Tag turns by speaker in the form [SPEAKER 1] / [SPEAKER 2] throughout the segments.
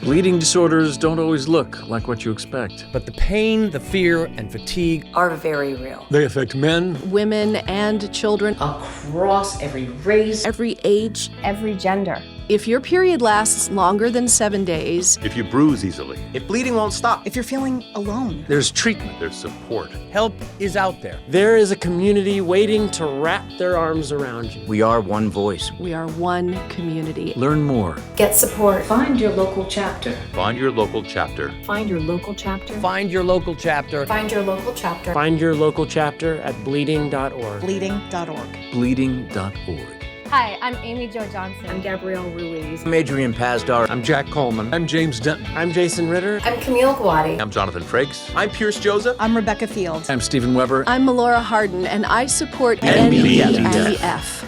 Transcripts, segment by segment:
[SPEAKER 1] Bleeding disorders don't always look like what you expect.
[SPEAKER 2] But the pain, the fear, and fatigue
[SPEAKER 3] are very real.
[SPEAKER 1] They affect men,
[SPEAKER 4] women, and children
[SPEAKER 3] Across every race,
[SPEAKER 4] every age,
[SPEAKER 5] every gender.
[SPEAKER 4] If your period lasts longer than 7 days,
[SPEAKER 6] if you bruise easily,
[SPEAKER 2] if bleeding won't stop,
[SPEAKER 5] If you're feeling alone,
[SPEAKER 1] there's treatment.
[SPEAKER 6] there's support.
[SPEAKER 2] help is out there.
[SPEAKER 7] There is a community waiting to wrap their arms around you.
[SPEAKER 2] We are one voice.
[SPEAKER 4] we are one community.
[SPEAKER 1] Learn more.
[SPEAKER 3] get support. Find your local chapter.
[SPEAKER 6] Find your local chapter.
[SPEAKER 3] Find your local chapter.
[SPEAKER 2] Find your local chapter.
[SPEAKER 3] Find your local chapter.
[SPEAKER 7] Find your local chapter at bleeding.org.
[SPEAKER 5] bleeding.org.
[SPEAKER 1] Bleeding.org.
[SPEAKER 5] Hi, I'm Amy Jo Johnson.
[SPEAKER 3] I'm Gabrielle Ruiz.
[SPEAKER 2] I'm Adrian Pazdar.
[SPEAKER 1] I'm Jack Coleman. I'm James Denton.
[SPEAKER 7] I'm Jason Ritter.
[SPEAKER 3] I'm Camille Guati.
[SPEAKER 6] I'm Jonathan Frakes.
[SPEAKER 2] I'm Pierce Joseph.
[SPEAKER 5] I'm Rebecca Field.
[SPEAKER 1] I'm Stephen Weber.
[SPEAKER 4] I'm Melora Hardin, and I support
[SPEAKER 1] NBDF.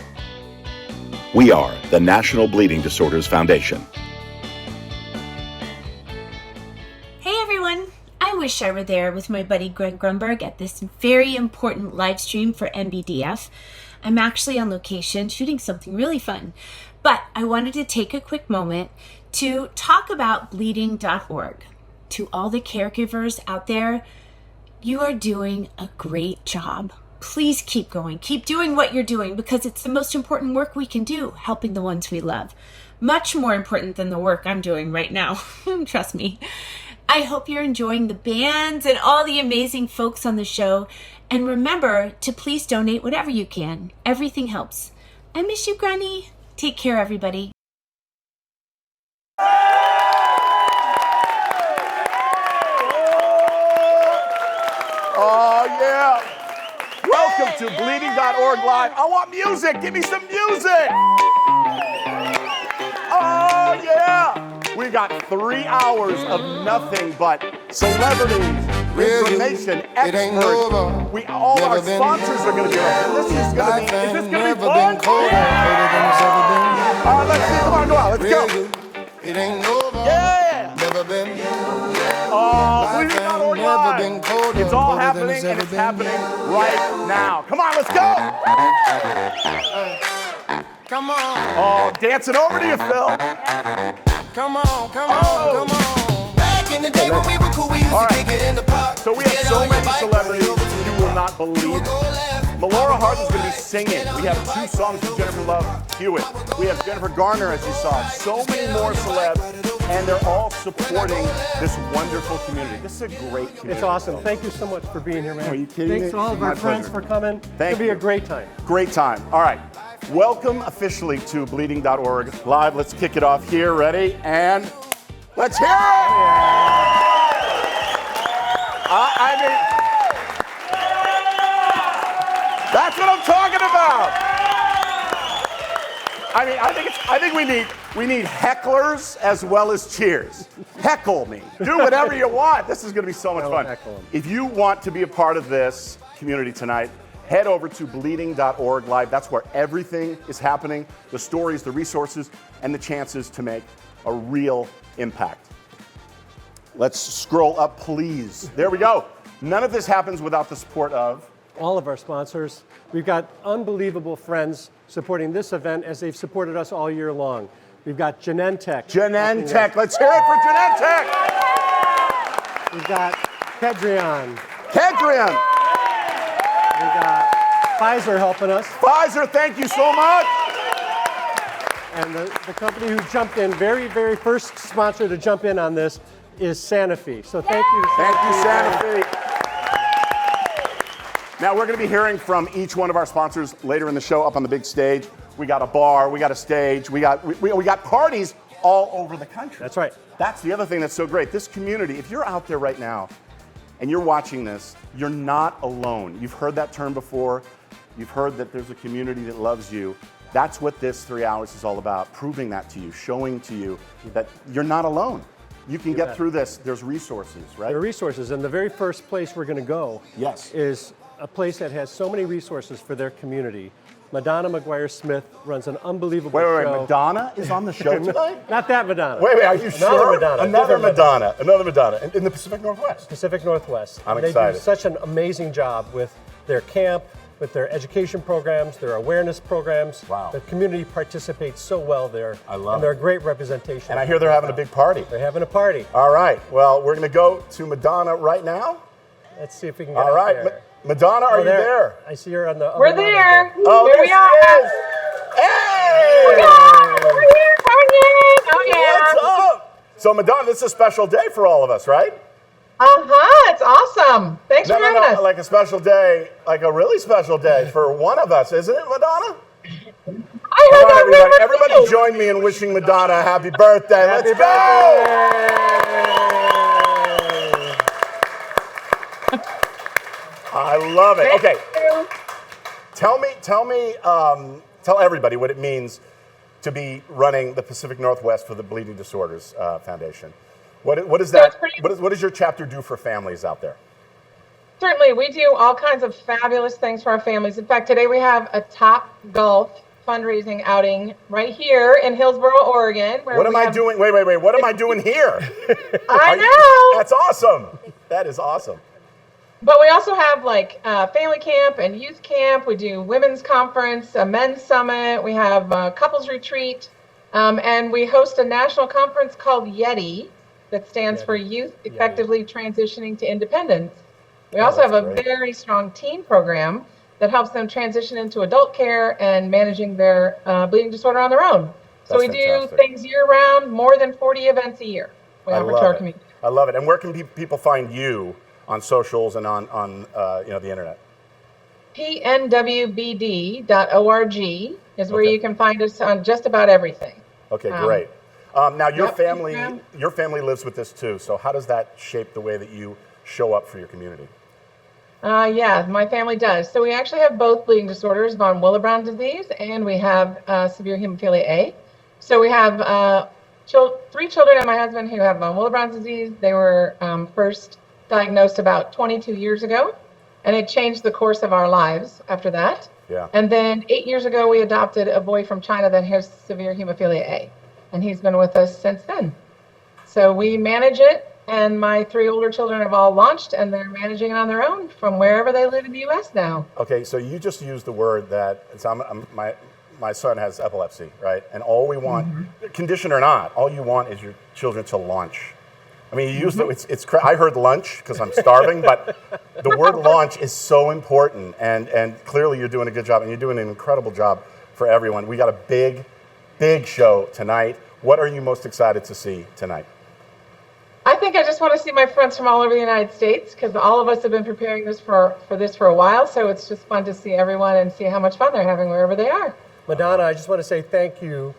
[SPEAKER 8] We are the National Bleeding Disorders Foundation.
[SPEAKER 9] Hey everyone! I wish I were there with my buddy Greg Grunberg at this very important live stream for NBDF. I'm actually on location shooting something really fun, but I wanted to take a quick moment to talk about bleeding.org. To all the caregivers out there, you are doing a great job. Please keep going. Keep doing what you're doing because it's the most important work we can do, helping the ones we love. Much more important than the work I'm doing right now. Trust me. I hope you're enjoying the bands and all the amazing folks on the show. And remember to please donate whatever you can. Everything helps. I miss you, Granny. Take care, everybody.
[SPEAKER 10] Oh, yeah. Welcome to bleeding.org Live. I want music. Give me some music. Oh, yeah. We got 3 hours of nothing but celebrities, information, experts. All our sponsors are going to be on. Is this going to be fun? All right, let's see. Come on, go out. Let's go.
[SPEAKER 11] It ain't over.
[SPEAKER 10] Yeah.
[SPEAKER 11] Never been.
[SPEAKER 10] Bleeding.org Live. It's all happening, and it's happening right now. Come on, let's go.
[SPEAKER 11] Come on.
[SPEAKER 10] Oh, dancing over to you, Phil.
[SPEAKER 11] Come on, come on, come on. Back in the day when we were cool, we used to kick it in the park.
[SPEAKER 10] So we have so many celebrities you will not believe. Melora Hardin's going to be singing. We have 2 songs with Jennifer Love Hewitt. We have Jennifer Garner, as you saw. So many more celebs, and they're all supporting this wonderful community. This is a great community.
[SPEAKER 7] It's awesome. Thank you so much for being here, man.
[SPEAKER 10] Are you kidding me?
[SPEAKER 7] Thanks to all of
[SPEAKER 10] My
[SPEAKER 7] our friends
[SPEAKER 10] pleasure.
[SPEAKER 7] for coming.
[SPEAKER 10] Thank
[SPEAKER 7] It'll be
[SPEAKER 10] you.
[SPEAKER 7] a great time.
[SPEAKER 10] Great time. All right. Welcome officially to bleeding.org Live. Let's kick it off here. Ready? And let's hear it! That's what I'm talking about. I think we need hecklers as well as cheers. Heckle me. Do whatever you want. This is going to be so much fun. If you want to be a part of this community tonight, head over to bleeding.org Live. That's where everything is happening, the stories, the resources, and the chances to make a real impact. Let's scroll up, please. There we go. None of this happens without the support of
[SPEAKER 7] all of our sponsors. We've got unbelievable friends supporting this event as they've supported us all year long. We've got Genentech.
[SPEAKER 10] Genentech. Let's hear it for Genentech.
[SPEAKER 7] We've got Kedrion.
[SPEAKER 10] Kedrion.
[SPEAKER 7] We've got Pfizer helping us.
[SPEAKER 10] Pfizer, thank you so much.
[SPEAKER 7] And the company who jumped in, very, very first sponsor to jump in on this is Sanofi. So thank you.
[SPEAKER 10] Thank you, Sanofi. Now we're going to be hearing from each one of our sponsors later in the show up on the big stage. We got a bar, we got a stage, we got parties all over the country.
[SPEAKER 7] That's right.
[SPEAKER 10] That's the other thing that's so great. This community, if you're out there right now and you're watching this, you're not alone. You've heard that term before. You've heard that there's a community that loves you. That's what this 3 hours is all about, proving that to you, showing to you that you're not alone. You can get through this. There's resources, right?
[SPEAKER 7] There are resources, and the very first place we're going to go is a place that has so many resources for their community. Madonna McGuire-Smith runs an unbelievable show.
[SPEAKER 10] Wait, Madonna is on the show tonight?
[SPEAKER 7] Not that Madonna.
[SPEAKER 10] Wait, are you sure?
[SPEAKER 7] Another Madonna.
[SPEAKER 10] Another Madonna. In the Pacific Northwest?
[SPEAKER 7] Pacific Northwest.
[SPEAKER 10] I'm
[SPEAKER 7] excited. They do such an amazing job with their camp, with their education programs, their awareness programs.
[SPEAKER 10] Wow.
[SPEAKER 7] The community participates so well there.
[SPEAKER 10] I love
[SPEAKER 7] And they're
[SPEAKER 10] it.
[SPEAKER 7] a great representation.
[SPEAKER 10] And I hear they're having a big party.
[SPEAKER 7] They're having a party.
[SPEAKER 10] All right. Well, we're going to go to Madonna right now.
[SPEAKER 7] Let's see if we can get
[SPEAKER 10] All right.
[SPEAKER 7] there.
[SPEAKER 10] Madonna, are you there?
[SPEAKER 7] I see her on the other
[SPEAKER 12] We're
[SPEAKER 7] monitor.
[SPEAKER 12] there.
[SPEAKER 10] Oh,
[SPEAKER 12] Here
[SPEAKER 10] there
[SPEAKER 12] we
[SPEAKER 10] she
[SPEAKER 12] are.
[SPEAKER 10] is. Hey!
[SPEAKER 12] We're here. Oh, yeah.
[SPEAKER 10] What's up? So, Madonna, this is a special day for all of us, right?
[SPEAKER 12] It's awesome. Thanks for having us.
[SPEAKER 10] Like a special day, like a really special day for one of us, isn't it, Madonna? Come on, everybody join me in wishing Madonna a happy birthday. Let's go! I love it. Okay, tell everybody what it means to be running the Pacific Northwest for the Bleeding Disorders Foundation. What does your chapter do for families out there?
[SPEAKER 12] Certainly, we do all kinds of fabulous things for our families. In fact, today we have a Top Golf fundraising outing right here in Hillsboro, Oregon.
[SPEAKER 10] What am I doing? Wait. What am I doing here?
[SPEAKER 12] I know.
[SPEAKER 10] That's awesome. That is awesome.
[SPEAKER 12] But we also have like family camp and youth camp. We do women's conference, a men's summit. We have a couples retreat. And we host a national conference called YETI that stands for Youth Effectively Transitioning to Independence. We also have a very strong teen program that helps them transition into adult care and managing their bleeding disorder on their own. So we do things year round, more than 40 events a year we offer to our community.
[SPEAKER 10] I love it. And where can people find you on socials and on the internet?
[SPEAKER 12] pnwbd.org is where you can find us on just about everything.
[SPEAKER 10] Okay, great. Now your family lives with this too. So how does that shape the way that you show up for your community?
[SPEAKER 12] Yeah, my family does. So we actually have both bleeding disorders, von Willebrand disease, and we have severe hemophilia A. So we have 3 children and my husband who have von Willebrand disease. They were first diagnosed about 22 years ago, and it changed the course of our lives after that.
[SPEAKER 10] Yeah.
[SPEAKER 12] And then 8 years ago, we adopted a boy from China that has severe hemophilia A, and he's been with us since then. So we manage it. And my 3 older children have all launched, and they're managing it on their own from wherever they live in the U.S. now.
[SPEAKER 10] Okay, so you just used the word that my son has epilepsy, right? And all we want, condition or not, all you want is your children to launch. I mean, you use I heard lunch because I'm starving, but the word launch is so important, and clearly you're doing a good job, and you're doing an incredible job for everyone. We got a big show tonight. What are you most excited to see tonight?
[SPEAKER 12] I think I just want to see my friends from all over the United States, because all of us have been preparing this for a while. So it's just fun to see everyone and see how much fun they're having wherever they are.
[SPEAKER 7] Madonna, I just want to say thank you.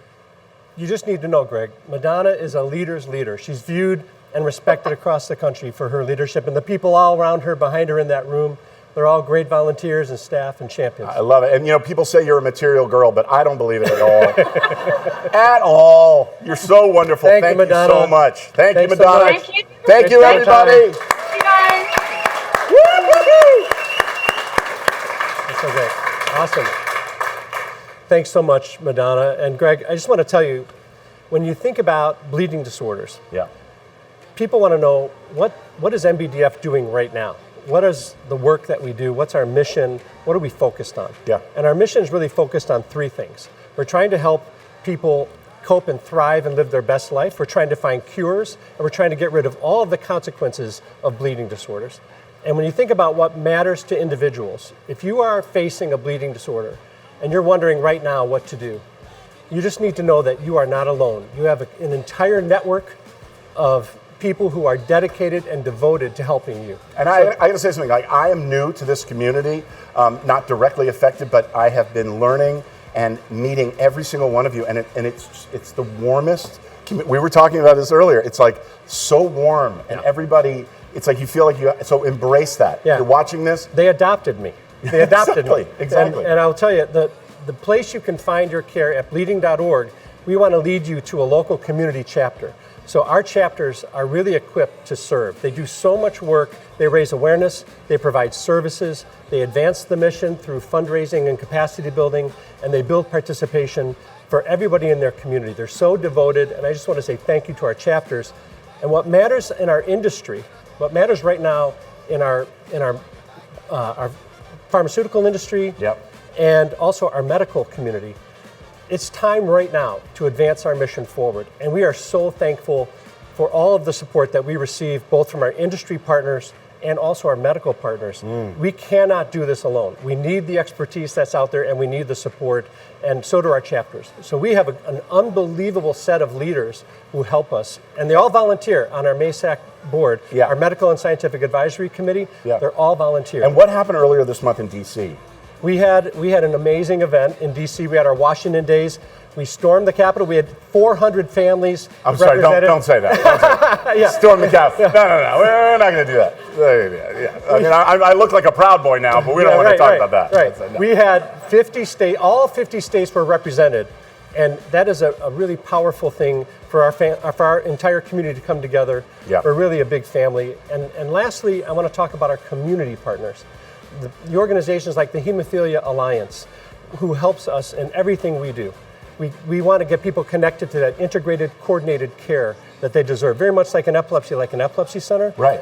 [SPEAKER 7] You just need to know, Greg, Madonna is a leader's leader. She's viewed and respected across the country for her leadership, and the people all around her, behind her in that room, they're all great volunteers and staff and champions.
[SPEAKER 10] I love it. And people say you're a material girl, but I don't believe it at all. At all. You're so wonderful. Thank you, Madonna. So much. Thank you, Madonna.
[SPEAKER 12] Thank you.
[SPEAKER 10] Thank you, everybody.
[SPEAKER 12] Thank you, guys.
[SPEAKER 10] Woo-hoo-hoo.
[SPEAKER 7] That's so great. Awesome. Thanks so much, Madonna. And Greg, I just want to tell you, when you think about bleeding disorders, people want to know what is NBDF doing right now? What is the work that we do? What's our mission? What are we focused on?
[SPEAKER 10] Yeah.
[SPEAKER 7] And our mission is really focused on 3 things. We're trying to help people cope and thrive and live their best life. We're trying to find cures, and we're trying to get rid of all of the consequences of bleeding disorders. And when you think about what matters to individuals, if you are facing a bleeding disorder and you're wondering right now what to do, you just need to know that you are not alone. You have an entire network of people who are dedicated and devoted to helping you.
[SPEAKER 10] And I got to say something, like I am new to this community, not directly affected, but I have been learning and meeting every single one of you, and it's the warmest. We were talking about this earlier. It's like so warm, and everybody, it's like you feel like so embrace that.
[SPEAKER 7] Yeah.
[SPEAKER 10] You're watching this.
[SPEAKER 7] They adopted me. They adopted me.
[SPEAKER 10] Exactly.
[SPEAKER 7] And I'll tell you, the place you can find your care at bleeding.org, we want to lead you to a local community chapter. So our chapters are really equipped to serve. They do so much work. They raise awareness, they provide services, they advance the mission through fundraising and capacity building, and they build participation for everybody in their community. They're so devoted, and I just want to say thank you to our chapters. And what matters in our industry, what matters right now in our pharmaceutical industry, and also our medical community. It's time right now to advance our mission forward, and we are so thankful for all of the support that we receive, both from our industry partners and also our medical partners. We cannot do this alone. We need the expertise that's out there, and we need the support, and so do our chapters. So we have an unbelievable set of leaders who help us, and they all volunteer on our MASAC board, our Medical and Scientific Advisory Committee. They're all volunteer.
[SPEAKER 13] And what happened earlier this month in D.C.?
[SPEAKER 7] We had an amazing event in D.C. We had our Washington Days. We stormed the Capitol. We had 400 families.
[SPEAKER 13] I'm sorry, don't say that. Don't say that. Storm the Capitol. No. We're not going to do that. I mean, I look like a Proud Boy now, but we don't want to talk about that.
[SPEAKER 7] Right. We had 50 states. All 50 states were represented, and that is a really powerful thing for our entire community to come together. We're really a big family. And lastly, I want to talk about our community partners. The organizations like the Hemophilia Alliance, who helps us in everything we do. We want to get people connected to that integrated, coordinated care that they deserve, very much like an epilepsy center.
[SPEAKER 13] Right.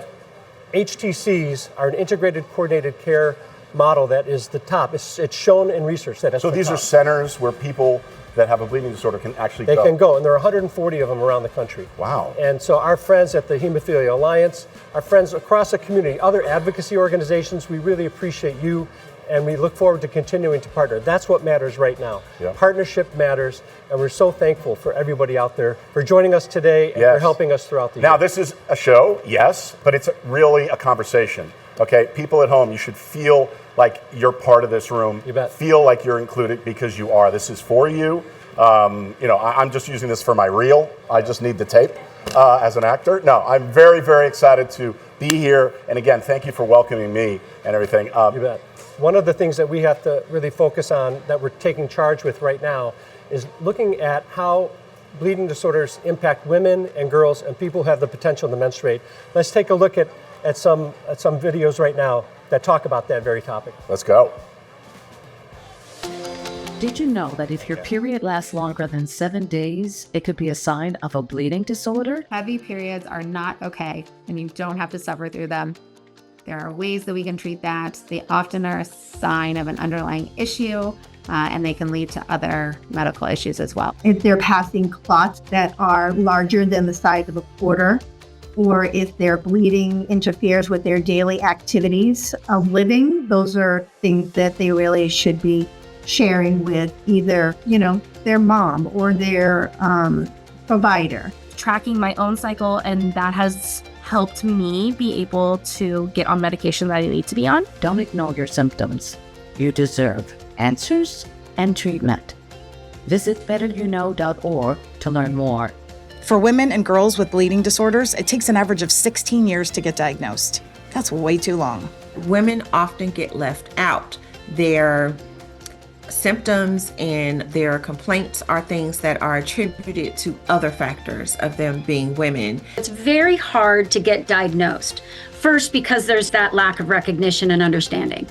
[SPEAKER 7] HTCs are an integrated, coordinated care model that is the top. It's shown in research that it's
[SPEAKER 13] So these are centers where people that have a bleeding disorder can actually
[SPEAKER 7] go. They can go, and there are 140 of them around the country.
[SPEAKER 13] Wow.
[SPEAKER 7] And so our friends at the Hemophilia Alliance, our friends across the community, other advocacy organizations, we really appreciate you, and we look forward to continuing to partner. That's what matters right now. Partnership matters, and we're so thankful for everybody out there for joining us today and for helping us throughout the year.
[SPEAKER 13] Now, this is a show, yes, but it's really a conversation. Okay, people at home, you should feel like you're part of this room.
[SPEAKER 7] You bet.
[SPEAKER 13] Feel like you're included, because you are. This is for you. I'm just using this for my reel. I just need the tape as an actor. No, I'm very, very excited to be here. And again, thank you for welcoming me and everything.
[SPEAKER 7] You bet. One of the things that we have to really focus on, that we're taking charge with right now, is looking at how bleeding disorders impact women and girls and people who have the potential to menstruate. Let's take a look at some videos right now that talk about that very topic.
[SPEAKER 13] Let's go.
[SPEAKER 14] Did you know that if your period lasts longer than 7 days, it could be a sign of a bleeding disorder?
[SPEAKER 15] Heavy periods are not okay, and you don't have to suffer through them. There are ways that we can treat that. They often are a sign of an underlying issue, and they can lead to other medical issues as well.
[SPEAKER 16] If they're passing clots that are larger than the size of a quarter, or if their bleeding interferes with their daily activities of living, those are things that they really should be sharing with either, their mom or their provider.
[SPEAKER 17] Tracking my own cycle, and that has helped me be able to get on medication that I need to be on.
[SPEAKER 14] Don't ignore your symptoms. You deserve answers and treatment. Visit betteryouKnow.org to learn more.
[SPEAKER 5] For women and girls with bleeding disorders, it takes an average of 16 years to get diagnosed. That's way too long.
[SPEAKER 18] Women often get left out. Their symptoms and their complaints are things that are attributed to other factors of them being women.
[SPEAKER 19] It's very hard to get diagnosed. First, because there's that lack of recognition and understanding.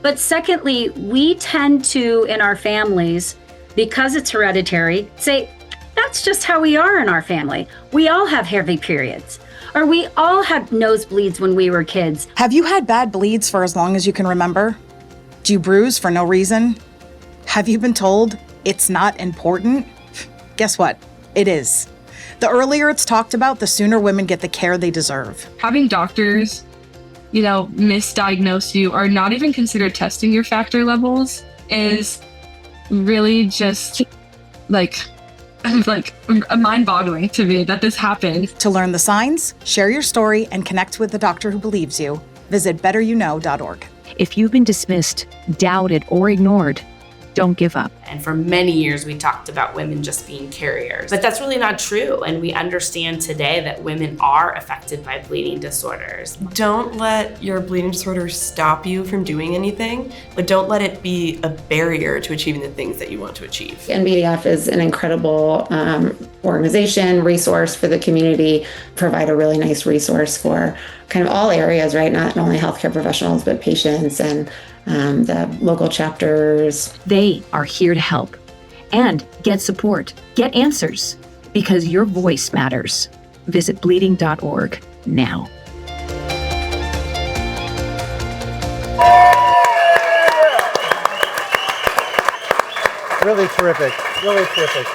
[SPEAKER 19] But secondly, we tend to, in our families, because it's hereditary, say, that's just how we are in our family. We all have heavy periods. Or we all had nosebleeds when we were kids.
[SPEAKER 5] Have you had bad bleeds for as long as you can remember? Do you bruise for no reason? Have you been told it's not important? Guess what? It is. The earlier it's talked about, the sooner women get the care they deserve.
[SPEAKER 20] Having doctors, misdiagnose you or not even consider testing your factor levels is really just like mind-boggling to me that this happened.
[SPEAKER 5] To learn the signs, share your story, and connect with the doctor who believes you, visit betteryouKnow.org.
[SPEAKER 14] If you've been dismissed, doubted, or ignored, don't give up.
[SPEAKER 21] And for many years, we talked about women just being carriers. But that's really not true. And we understand today that women are affected by bleeding disorders.
[SPEAKER 22] Don't let your bleeding disorder stop you from doing anything, but don't let it be a barrier to achieving the things that you want to achieve.
[SPEAKER 3] NBDF is an incredible organization, resource for the community, provide a really nice resource for kind of all areas, right? Not only healthcare professionals, but patients and the local chapters.
[SPEAKER 14] They are here to help and get support, get answers, because your voice matters. Visit bleeding.org now.
[SPEAKER 7] Really terrific. Really terrific.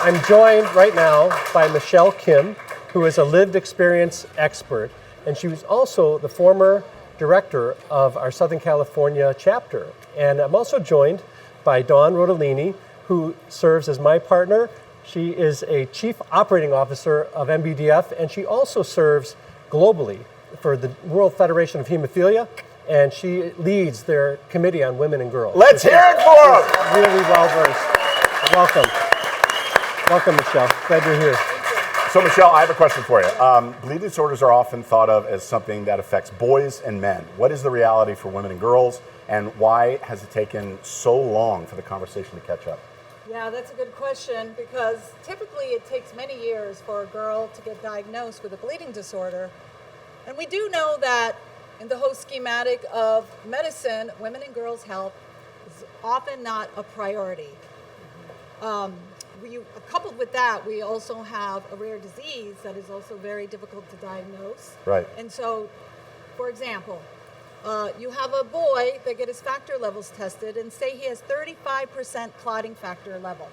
[SPEAKER 7] I'm joined right now by Michelle Kim, who is a lived experience expert, and she was also the former director of our Southern California chapter. And I'm also joined by Dawn Rodolini, who serves as my partner. She is a chief operating officer of NBDF, and she also serves globally for the World Federation of Hemophilia, and she leads their Committee on Women and Girls.
[SPEAKER 10] Let's hear it for her!
[SPEAKER 7] Really well versed. Welcome. Welcome, Michelle. Glad you're here.
[SPEAKER 13] So, Michelle, I have a question for you. Bleeding disorders are often thought of as something that affects boys and men. What is the reality for women and girls, and why has it taken so long for the conversation to catch up?
[SPEAKER 2] Yeah, that's a good question, because typically it takes many years for a girl to get diagnosed with a bleeding disorder. And we do know that in the whole schematic of medicine, women and girls' health is often not a priority. Coupled with that, we also have a rare disease that is also very difficult to diagnose.
[SPEAKER 13] Right.
[SPEAKER 2] And so, for example, you have a boy that get his factor levels tested and say he has 35% clotting factor level.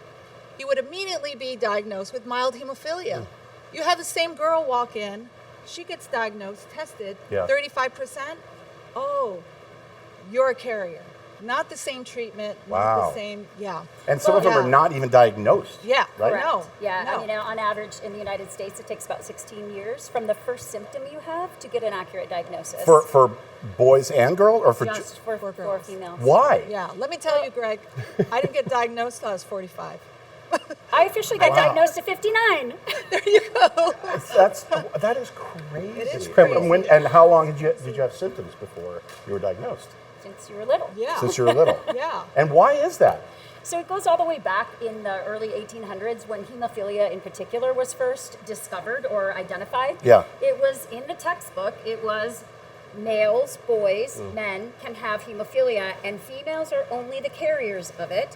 [SPEAKER 2] He would immediately be diagnosed with mild hemophilia. You have the same girl walk in, she gets diagnosed, tested, 35%. Oh, you're a carrier. Not the same treatment, not the same,
[SPEAKER 13] And some of them are not even diagnosed.
[SPEAKER 2] Yeah,
[SPEAKER 13] right?
[SPEAKER 6] Correct.
[SPEAKER 2] No.
[SPEAKER 6] Yeah,
[SPEAKER 2] no.
[SPEAKER 6] I mean, on average in the United States, it takes about 16 years from the first symptom you have to get an accurate diagnosis.
[SPEAKER 13] For boys and girls, or for
[SPEAKER 6] just for females.
[SPEAKER 13] Why?
[SPEAKER 2] Yeah, let me tell you, Greg, I didn't get diagnosed till I was 45.
[SPEAKER 6] I officially got diagnosed at 59.
[SPEAKER 2] There you go.
[SPEAKER 13] That is crazy.
[SPEAKER 2] It is crazy.
[SPEAKER 13] And how long did you have symptoms before you were diagnosed?
[SPEAKER 6] Since you were little.
[SPEAKER 2] Yeah.
[SPEAKER 13] Since you were little.
[SPEAKER 2] Yeah.
[SPEAKER 13] And why is that?
[SPEAKER 6] So it goes all the way back in the early 1800s when hemophilia in particular was first discovered or identified.
[SPEAKER 13] Yeah.
[SPEAKER 6] It was in the textbook. It was males, boys, men can have hemophilia, and females are only the carriers of it,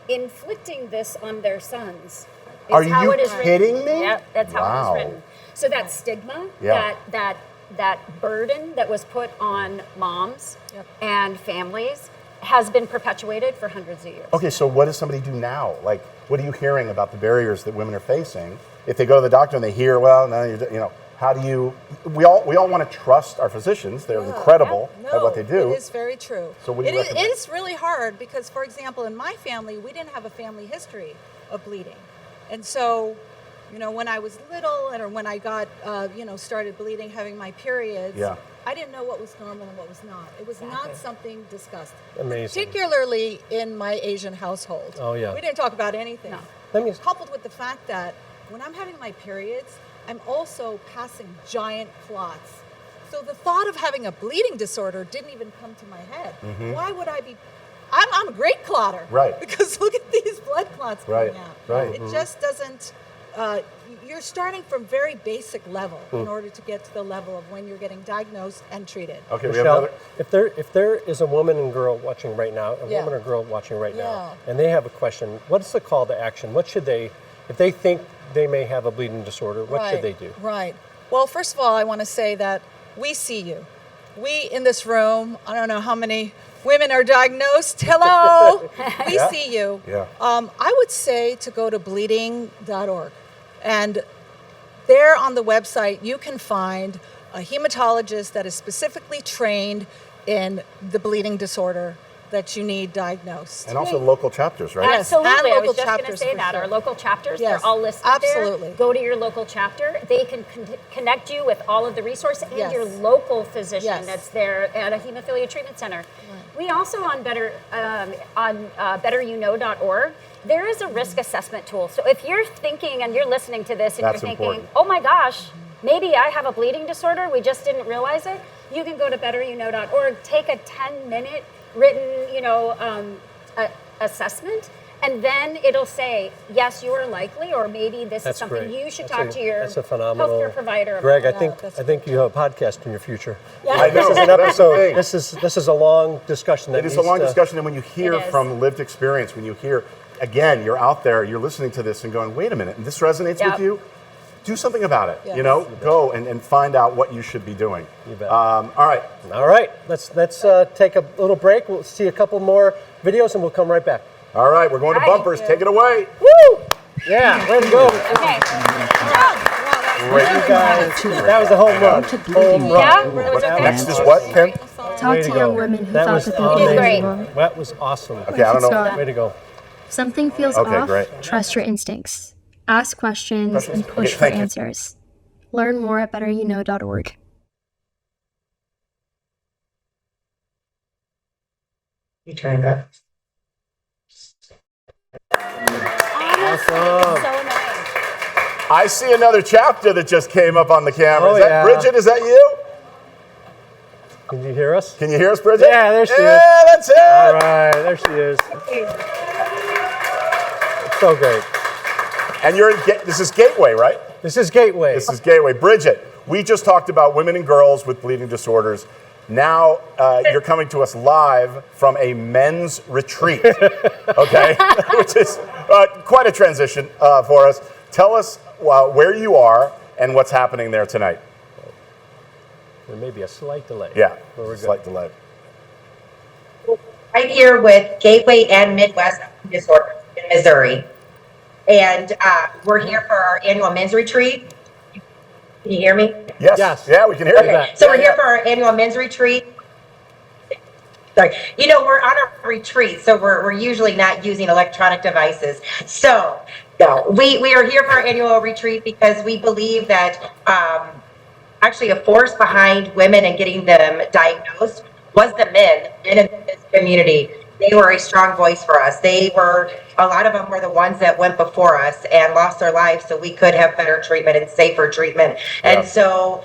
[SPEAKER 6] inflicting this on their sons. It's
[SPEAKER 13] Are
[SPEAKER 6] how
[SPEAKER 13] you
[SPEAKER 6] it is
[SPEAKER 13] kidding
[SPEAKER 6] written.
[SPEAKER 13] me?
[SPEAKER 6] Yeah, that's how
[SPEAKER 13] Wow.
[SPEAKER 6] it is written. So that stigma,
[SPEAKER 13] Yeah.
[SPEAKER 6] that burden that was put on moms and families has been perpetuated for hundreds of years.
[SPEAKER 13] Okay, so what does somebody do now? Like, what are you hearing about the barriers that women are facing? If they go to the doctor and they hear, well, no, you know, how do you? We all want to trust our physicians. They're incredible at what they do.
[SPEAKER 2] It is very true.
[SPEAKER 13] So what do you recommend?
[SPEAKER 2] It is really hard because, for example, in my family, we didn't have a family history of bleeding, and so, you know, when I was little or when I got, started bleeding, having my periods, I didn't know what was normal and what was not. It was not something discussed.
[SPEAKER 7] Amazing.
[SPEAKER 2] Particularly in my Asian household.
[SPEAKER 7] Oh, yeah.
[SPEAKER 2] We didn't talk about anything.
[SPEAKER 7] No.
[SPEAKER 2] Coupled with the fact that when I'm having my periods, I'm also passing giant clots. So the thought of having a bleeding disorder didn't even come to my head.
[SPEAKER 13] Mhm.
[SPEAKER 2] Why would I be? I'm a great clotter.
[SPEAKER 13] Right.
[SPEAKER 2] Because look at these blood clots coming out.
[SPEAKER 13] Right.
[SPEAKER 2] It just doesn't. You're starting from very basic level in order to get to the level of when you're getting diagnosed and treated.
[SPEAKER 7] Okay, Michelle, if there is a woman and girl watching right now, woman or girl watching right now, and they have a question, what's the call to action? What should they, if they think they may have a bleeding disorder, what should they do?
[SPEAKER 2] Right. Well, first of all, I want to say that we see you. We in this room, I don't know how many women are diagnosed. Hello. We see you.
[SPEAKER 13] Yeah.
[SPEAKER 2] I would say to go to bleeding.org. And there on the website, you can find a hematologist that is specifically trained in the bleeding disorder that you need diagnosed.
[SPEAKER 13] And also local chapters, right?
[SPEAKER 2] Yes,
[SPEAKER 6] Absolutely.
[SPEAKER 2] and
[SPEAKER 6] I
[SPEAKER 2] local
[SPEAKER 6] was just going to
[SPEAKER 2] chapters
[SPEAKER 6] say
[SPEAKER 2] for
[SPEAKER 6] that.
[SPEAKER 2] sure.
[SPEAKER 6] Our local chapters,
[SPEAKER 2] Yes,
[SPEAKER 6] they're all listed
[SPEAKER 2] absolutely.
[SPEAKER 6] there. Go to your local chapter. They can connect you with all of the resources and
[SPEAKER 2] Yes.
[SPEAKER 6] your local physician
[SPEAKER 2] Yes.
[SPEAKER 6] that's there at a hemophilia treatment center. We also on betteryouknow.org, there is a risk assessment tool. So if you're thinking and you're listening to this and
[SPEAKER 13] That's
[SPEAKER 6] you're thinking,
[SPEAKER 13] important.
[SPEAKER 6] oh my gosh, maybe I have a bleeding disorder, we just didn't realize it, you can go to betteryouknow.org, take a 10-minute written, assessment, and then it'll say, yes, you are likely, or maybe this is something you should talk to your healthcare provider
[SPEAKER 7] Greg,
[SPEAKER 6] about.
[SPEAKER 7] I think you have a podcast in your future.
[SPEAKER 6] Yeah.
[SPEAKER 13] I know,
[SPEAKER 7] This is an
[SPEAKER 13] that's the
[SPEAKER 7] episode.
[SPEAKER 13] thing.
[SPEAKER 7] This is a long discussion.
[SPEAKER 13] It is a long discussion, and when you hear
[SPEAKER 6] It is.
[SPEAKER 13] from lived experience, when you hear, again, you're out there, you're listening to this and going, wait a minute, and this resonates with you, do something about it.
[SPEAKER 2] Yes.
[SPEAKER 13] You know, go and find out what you should be doing.
[SPEAKER 7] You bet.
[SPEAKER 13] All right.
[SPEAKER 7] All right. Let's take a little break. We'll see a couple more videos, and we'll come right back.
[SPEAKER 13] All right, we're going to bumpers. Take it away.
[SPEAKER 7] Woo! Yeah, way to go.
[SPEAKER 6] Okay.
[SPEAKER 7] Great, you guys. That was a home run. Home run.
[SPEAKER 6] Yeah, it was okay.
[SPEAKER 13] Next is what, Ken?
[SPEAKER 7] Talk to young women who thought that they did great. That was awesome.
[SPEAKER 13] Okay, I don't know.
[SPEAKER 7] Way to go.
[SPEAKER 1] Something feels off. Great. Trust your instincts. Ask questions and push for answers. Learn more at betteryouKnow.org.
[SPEAKER 4] You turned up.
[SPEAKER 7] Awesome.
[SPEAKER 6] So nice.
[SPEAKER 13] I see another chapter that just came up on the camera.
[SPEAKER 7] Oh,
[SPEAKER 13] Is that
[SPEAKER 7] yeah.
[SPEAKER 13] Bridget? Is that you?
[SPEAKER 7] Can you hear us?
[SPEAKER 13] Can you hear us, Bridget?
[SPEAKER 7] Yeah, there she is.
[SPEAKER 13] Yeah, that's it.
[SPEAKER 7] All right, there she is. It's so great.
[SPEAKER 13] And this is Gateway, right?
[SPEAKER 7] This is Gateway.
[SPEAKER 13] This is Gateway. Bridget, we just talked about women and girls with bleeding disorders. Now you're coming to us live from a men's retreat, okay? Which is quite a transition for us. Tell us where you are and what's happening there tonight.
[SPEAKER 7] There may be a slight delay.
[SPEAKER 13] Yeah, slight delay.
[SPEAKER 4] I'm here with Gateway and Midwest Disorders in Missouri. And we're here for our annual men's retreat. Can you hear me?
[SPEAKER 13] Yes. Yeah, we can hear you.
[SPEAKER 4] So we're here for our annual men's retreat. Sorry. You know, we're on a retreat, so we're usually not using electronic devices. So no, we are here for our annual retreat because we believe that actually a force behind women and getting them diagnosed was the men in this community. They were a strong voice for us. A lot of them were the ones that went before us and lost their lives so we could have better treatment and safer treatment. And so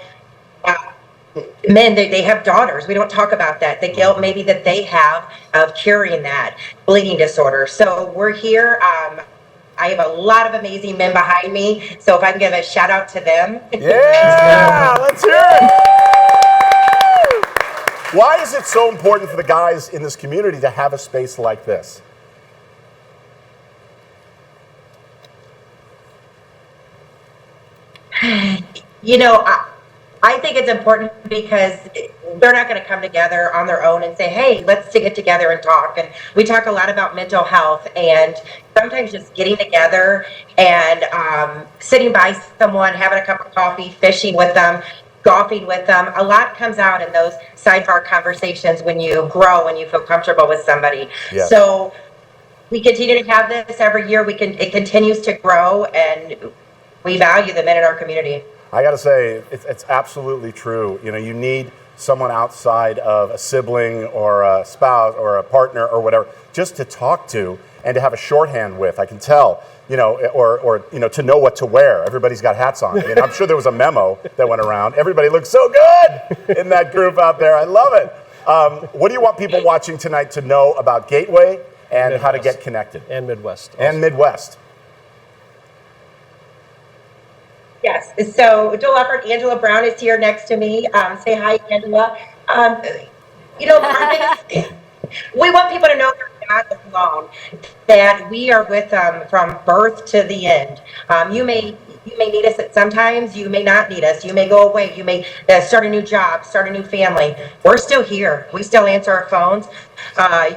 [SPEAKER 4] men, they have daughters. We don't talk about that. The guilt maybe that they have of curing that bleeding disorder. So we're here. I have a lot of amazing men behind me. So if I can give a shout out to them.
[SPEAKER 13] Yeah, let's hear it. Why is it so important for the guys in this community to have a space like this?
[SPEAKER 4] You know, I think it's important because they're not going to come together on their own and say, hey, let's get together and talk. And we talk a lot about mental health, and sometimes just getting together and sitting by someone, having a cup of coffee, fishing with them, golfing with them. A lot comes out in those sidebar conversations when you grow and you feel comfortable with somebody. Yes. So we continue to have this every year. It continues to grow, and we value the men in our community.
[SPEAKER 13] I got to say, it's absolutely true. You know, you need someone outside of a sibling or a spouse or a partner or whatever, just to talk to and to have a shorthand with. I can tell, you know, or you know, to know what to wear. Everybody's got hats on. I mean, I'm sure there was a memo that went around. Everybody looks so good in that group out there. I love it. What do you want people watching tonight to know about Gateway and Midwest, how to get connected?
[SPEAKER 7] And Midwest.
[SPEAKER 13] Also. And Midwest.
[SPEAKER 4] Yes. So Joel Effort, Angela Brown is here next to me. Say hi, Angela. You know, we want people to know they're not alone, that we are with them from birth to the end. You may need us at sometimes, you may not need us. You may go away. You may start a new job, start a new family. We're still here. We still answer our phones.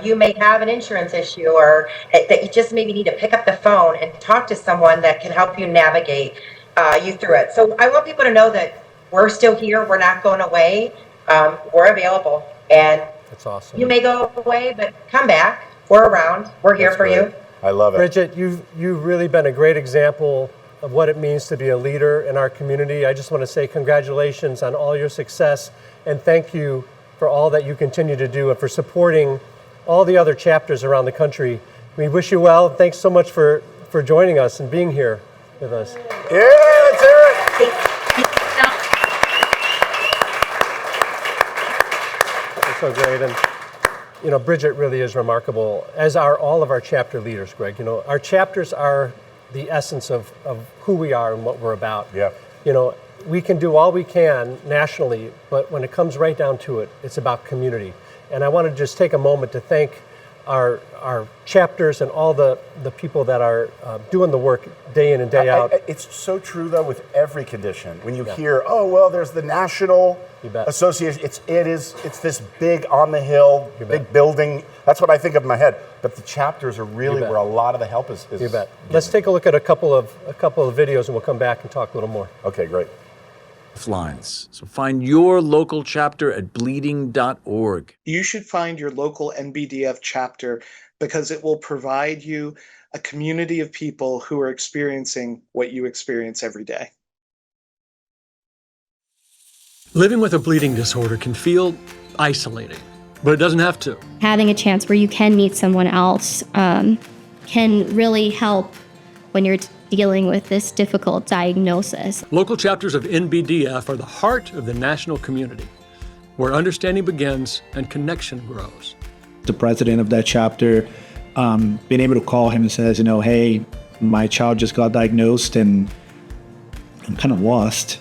[SPEAKER 4] You may have an insurance issue, or that you just maybe need to pick up the phone and talk to someone that can help you navigate you through it. So I want people to know that we're still here. We're not going away. We're available. And
[SPEAKER 7] that's awesome.
[SPEAKER 4] You may go away, but come back. We're around. We're here for you.
[SPEAKER 13] I love it.
[SPEAKER 7] Bridget, you've really been a great example of what it means to be a leader in our community. I just want to say congratulations on all your success, and thank you for all that you continue to do and for supporting all the other chapters around the country. We wish you well. Thanks so much for joining us and being here with us.
[SPEAKER 13] Yeah, let's hear it.
[SPEAKER 7] It's so great. And, you know, Bridget really is remarkable, as are all of our chapter leaders, Greg. You know, our chapters are the essence of who we are and what we're about.
[SPEAKER 13] Yeah.
[SPEAKER 7] You know, we can do all we can nationally, but when it comes right down to it, it's about community. And I want to just take a moment to thank our chapters and all the people that are doing the work day in and day out.
[SPEAKER 13] It's so true, though, with every condition. When you hear, oh, well, there's the national association. It's this big on the hill, big building. That's what I think of in my head. But the chapters are really where a lot of the help is.
[SPEAKER 7] You bet. Let's take a look at a couple of videos, and we'll come back and talk a little more.
[SPEAKER 13] Okay, great.
[SPEAKER 8] Lifelines. So find your local chapter at bleeding.org.
[SPEAKER 9] You should find your local NBDF chapter because it will provide you a community of people who are experiencing what you experience every day.
[SPEAKER 23] Living with a bleeding disorder can feel isolating, but it doesn't have to.
[SPEAKER 1] Having a chance where you can meet someone else can really help when you're dealing with this difficult diagnosis.
[SPEAKER 23] Local chapters of NBDF are the heart of the national community, where understanding begins and connection grows.
[SPEAKER 24] The president of that chapter, being able to call him and says, hey, my child just got diagnosed and I'm kind of lost.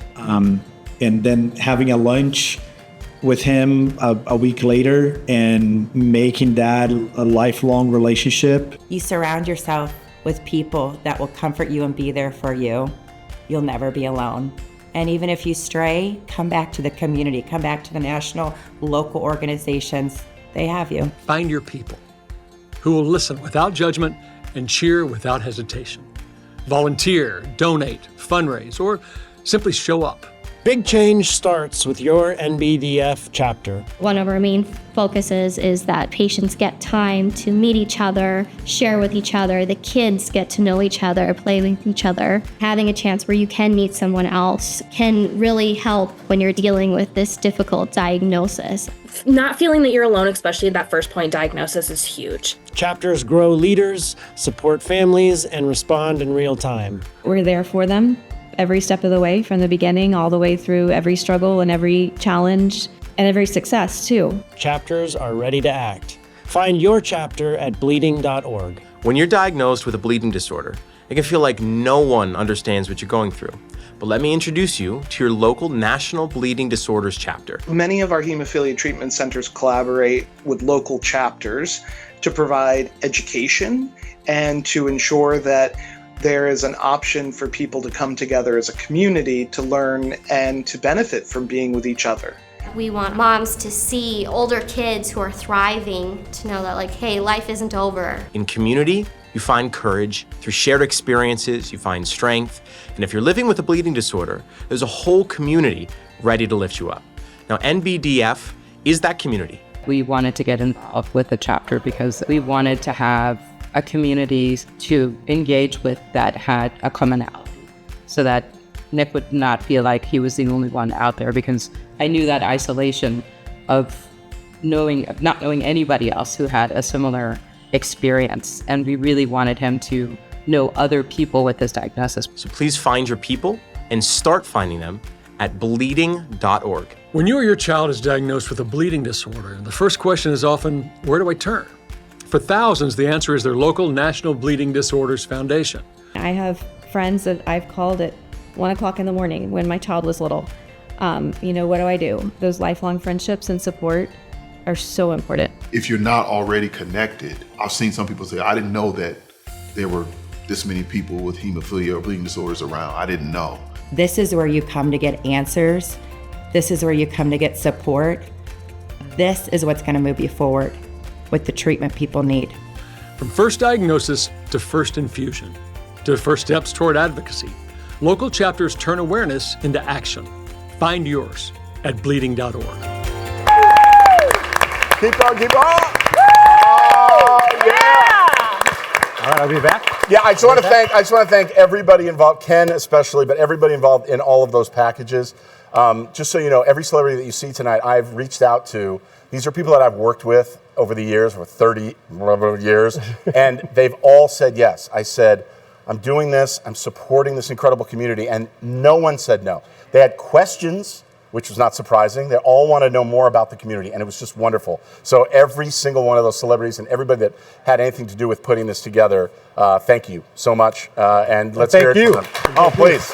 [SPEAKER 24] And then having a lunch with him a week later and making that a lifelong relationship.
[SPEAKER 25] You surround yourself with people that will comfort you and be there for you. You'll never be alone. And even if you stray, come back to the community, come back to the national, local organizations. They have you.
[SPEAKER 23] Find your people who will listen without judgment and cheer without hesitation. Volunteer, donate, fundraise, or simply show up.
[SPEAKER 26] Big change starts with your NBDF chapter.
[SPEAKER 1] One of our main focuses is that patients get time to meet each other, share with each other, the kids get to know each other, play with each other. Having a chance where you can meet someone else can really help when you're dealing with this difficult diagnosis.
[SPEAKER 17] Not feeling that you're alone, especially at that first point diagnosis, is huge.
[SPEAKER 26] Chapters grow leaders, support families, and respond in real time.
[SPEAKER 27] We're there for them every step of the way, from the beginning all the way through every struggle and every challenge and every success too.
[SPEAKER 26] Chapters are ready to act. Find your chapter at bleeding.org.
[SPEAKER 28] When you're diagnosed with a bleeding disorder, it can feel like no one understands what you're going through. But let me introduce you to your local National Bleeding Disorders chapter.
[SPEAKER 9] Many of our hemophilia treatment centers collaborate with local chapters to provide education and to ensure that there is an option for people to come together as a community to learn and to benefit from being with each other.
[SPEAKER 29] We want moms to see older kids who are thriving to know that, hey, life isn't over.
[SPEAKER 28] In community, you find courage. Through shared experiences, you find strength. And if you're living with a bleeding disorder, there's a whole community ready to lift you up. Now, NBDF is that community.
[SPEAKER 30] We wanted to get involved with the chapter because we wanted to have a community to engage with that had a commonality, so that Nick would not feel like he was the only one out there, because I knew that isolation of not knowing anybody else who had a similar experience, and we really wanted him to know other people with this diagnosis.
[SPEAKER 28] So please find your people and start finding them at bleeding.org.
[SPEAKER 23] When you or your child is diagnosed with a bleeding disorder, the first question is often, where do I turn? For thousands, the answer is their local National Bleeding Disorders Foundation.
[SPEAKER 27] I have friends that I've called at 1 o'clock in the morning when my child was little. What do I do? Those lifelong friendships and support are so important.
[SPEAKER 31] If you're not already connected, I've seen some people say, I didn't know that there were this many people with hemophilia or bleeding disorders around. I didn't know.
[SPEAKER 25] This is where you come to get answers. This is where you come to get support. This is what's going to move you forward with the treatment people need.
[SPEAKER 23] From first diagnosis to first infusion, to first steps toward advocacy, local chapters turn awareness into action. Find yours at bleeding.org.
[SPEAKER 13] Keep going, keep going.
[SPEAKER 7] All right, I'll be back.
[SPEAKER 13] Yeah, I just want to thank everybody involved, Ken especially, but everybody involved in all of those packages. Just so you know, every celebrity that you see tonight, I've reached out to. These are people that I've worked with over the years, for 30 years, and they've all said yes. I said, I'm doing this, I'm supporting this incredible community, and no one said no. They had questions, which was not surprising. They all want to know more about the community, and it was just wonderful. So every single one of those celebrities and everybody that had anything to do with putting this together, thank you so much, and let's hear it from them. Oh, please.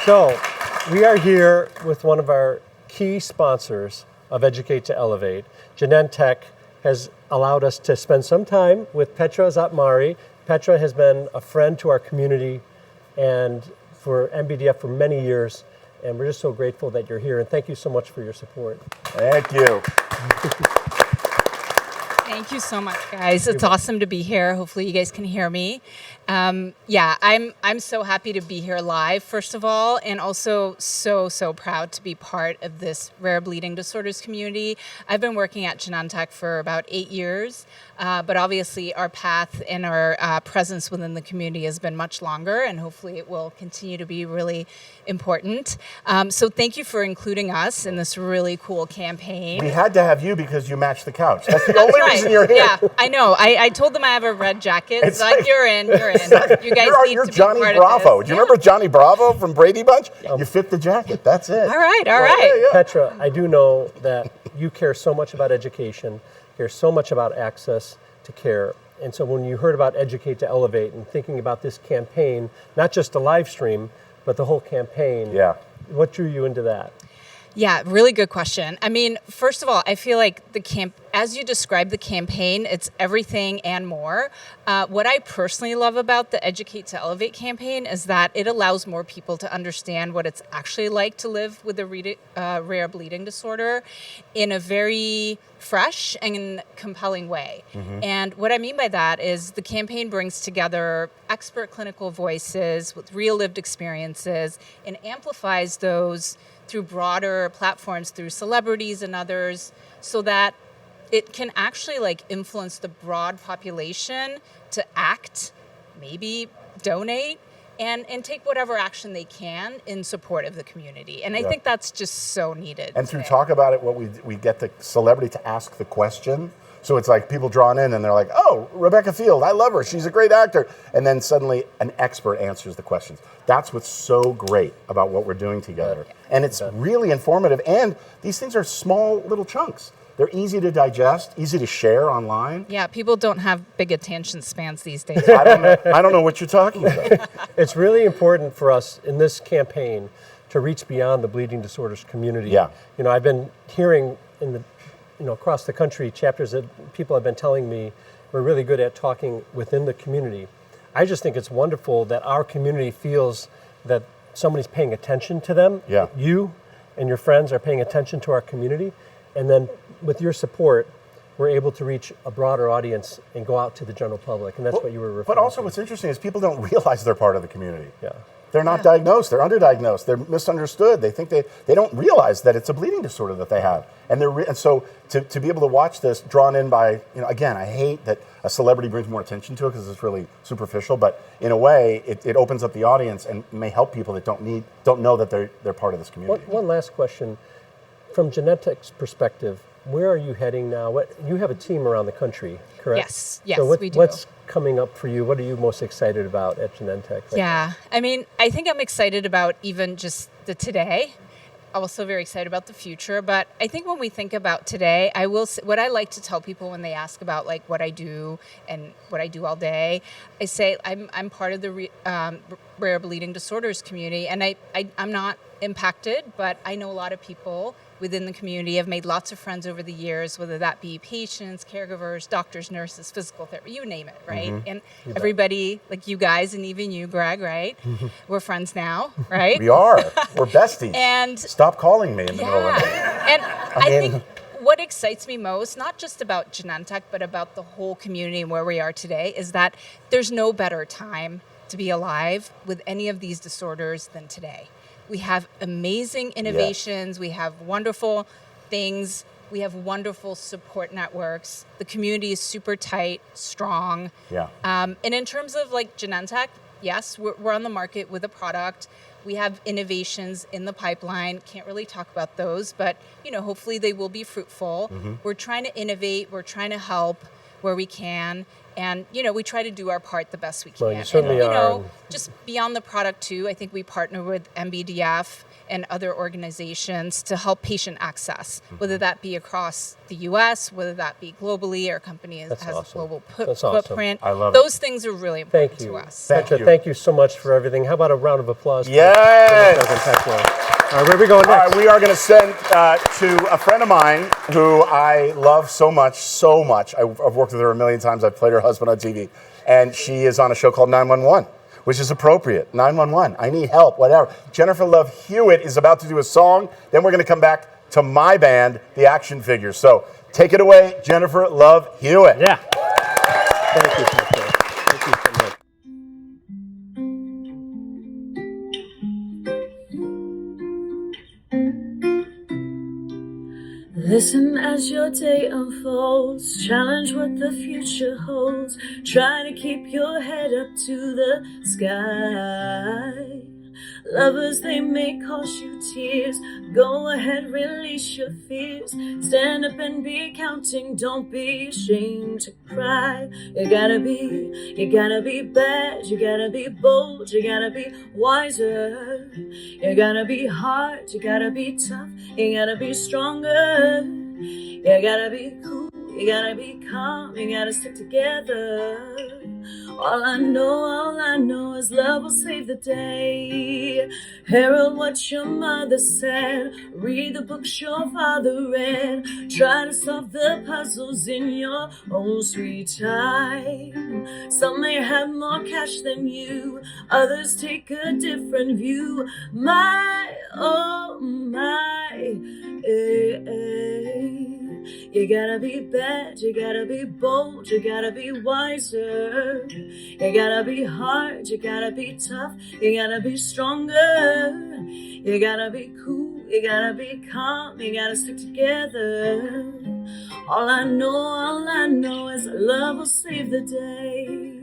[SPEAKER 7] So we are here with one of our key sponsors of Educate to Elevate. Genentech has allowed us to spend some time with Petra Zatmari. Petra has been a friend to our community and for NBDF for many years. And we're just so grateful that you're here. And thank you so much for your support.
[SPEAKER 13] Thank you.
[SPEAKER 3] Thank you so much, guys. It's awesome to be here. Hopefully you guys can hear me. Yeah, I'm so happy to be here live, first of all, and also so proud to be part of this rare bleeding disorders community. I've been working at Genentech for about 8 years, but obviously our path and our presence within the community has been much longer, and hopefully it will continue to be really important. So thank you for including us in this really cool campaign.
[SPEAKER 13] We had to have you because you matched the couch. That's the only reason you're here.
[SPEAKER 3] Yeah, I know. I told them I have a red jacket. It's like, you're in.
[SPEAKER 13] Exactly.
[SPEAKER 3] You guys need
[SPEAKER 13] you're
[SPEAKER 3] to
[SPEAKER 13] Johnny
[SPEAKER 3] be part
[SPEAKER 13] Bravo.
[SPEAKER 3] of this.
[SPEAKER 13] Do you remember Johnny Bravo from Brady Bunch? You fit the jacket. That's it.
[SPEAKER 3] All right.
[SPEAKER 7] Petra, I do know that you care so much about education, care so much about access to care. And so when you heard about Educate to Elevate and thinking about this campaign, not just the live stream, but the whole campaign, what drew you into that?
[SPEAKER 3] Yeah, really good question. I mean, first of all, I feel like as you described the campaign, it's everything and more. What I personally love about the Educate to Elevate campaign is that it allows more people to understand what it's actually like to live with a rare bleeding disorder in a very fresh and compelling way. And what I mean by that is the campaign brings together expert clinical voices with real lived experiences and amplifies those through broader platforms, through celebrities and others, so that it can actually influence the broad population to act, maybe donate, and take whatever action they can in support of the community. And I think that's just so needed.
[SPEAKER 13] And through Talk About It, what we get the celebrity to ask the question. So it's like people drawn in and they're like, oh, Rebecca Field, I love her. She's a great actor. And then suddenly an expert answers the questions. That's what's so great about what we're doing together. And it's really informative. And these things are small little chunks. They're easy to digest, easy to share online.
[SPEAKER 3] Yeah, people don't have big attention spans these days.
[SPEAKER 13] I don't know what you're talking about.
[SPEAKER 7] It's really important for us in this campaign to reach beyond the bleeding disorders community.
[SPEAKER 13] Yeah.
[SPEAKER 7] You know, I've been hearing across the country, chapters that people have been telling me we're really good at talking within the community. I just think it's wonderful that our community feels that somebody's paying attention to them.
[SPEAKER 13] Yeah.
[SPEAKER 7] You and your friends are paying attention to our community. And then with your support, we're able to reach a broader audience and go out to the general public. And that's what you were referring to.
[SPEAKER 13] But also what's interesting is people don't realize they're part of the community.
[SPEAKER 7] Yeah.
[SPEAKER 13] They're not diagnosed. They're underdiagnosed. They're misunderstood. They think they don't realize that it's a bleeding disorder that they have. And and so to be able to watch this drawn in by, again, I hate that a celebrity brings more attention to it because it's really superficial. But in a way, it opens up the audience and may help people that don't know that they're part of this community.
[SPEAKER 7] One last question, from Genentech's perspective, where are you heading now? You have a team around the country, correct?
[SPEAKER 3] Yes,
[SPEAKER 7] so
[SPEAKER 3] we do.
[SPEAKER 7] What's coming up for you? What are you most excited about at Genentech?
[SPEAKER 3] I mean, I think I'm excited about even just the today. Also very excited about the future. But I think when we think about today, what I like to tell people when they ask about what I do and what I do all day, I say I'm part of the rare bleeding disorders community, and I'm not impacted, but I know a lot of people within the community. I've made lots of friends over the years, whether that be patients, caregivers, doctors, nurses, physical therapy, you name it, right? And everybody, like you guys and even you, Greg, right? We're friends now, right?
[SPEAKER 13] We are. We're besties.
[SPEAKER 3] And
[SPEAKER 13] stop calling me in the middle of the night.
[SPEAKER 3] And I think what excites me most, not just about Genentech, but about the whole community and where we are today, is that there's no better time to be alive with any of these disorders than today. We have amazing innovations. We have wonderful things. We have wonderful support networks. The community is super tight, strong.
[SPEAKER 13] Yeah.
[SPEAKER 3] And in terms of Genentech, yes, we're on the market with a product. We have innovations in the pipeline. Can't really talk about those, but hopefully they will be fruitful. We're trying to innovate. We're trying to help where we can. And, we try to do our part the best we can.
[SPEAKER 7] Well, you certainly are.
[SPEAKER 3] Just beyond the product too, I think we partner with NBDF and other organizations to help patient access, whether that be across the U.S., whether that be globally, our company has a global footprint.
[SPEAKER 13] I love
[SPEAKER 3] Those things are really important to us.
[SPEAKER 7] Petra, thank you so much for everything. How about a round of applause?
[SPEAKER 13] Yes!
[SPEAKER 7] All right, where are we going next?
[SPEAKER 13] All right, we are going to send to a friend of mine who I love so much, so much. I've worked with her a million times. I've played her husband on TV. And she is on a show called 911, which is appropriate. 911, I need help, whatever. Jennifer Love Hewitt is about to do a song. Then we're going to come back to my band, the Action Figures. So take it away, Jennifer Love Hewitt.
[SPEAKER 7] Yeah. Thank you, Pastor. Thank you so much.
[SPEAKER 5] Listen as your day unfolds, challenge what the future holds, try to keep your head up to the sky. Lovers, they may cost you tears, go ahead, release your fears, stand up and be counting, don't be ashamed to cry. You gotta be bad, you gotta be bold, you gotta be wiser, you gotta be hard, you gotta be tough, you gotta be stronger, you gotta be cool, you gotta be calm, you gotta stick together. All I know is love will save the day. Herald what your mother said, read the books your father read, try to solve the puzzles in your own sweet time. Some may have more cash than you, others take a different view. My, oh my, You gotta be bad, you gotta be bold, you gotta be wiser, you gotta be hard, you gotta be tough, you gotta be stronger, you gotta be cool, you gotta be calm, you gotta stick together. All I know is love will save the day.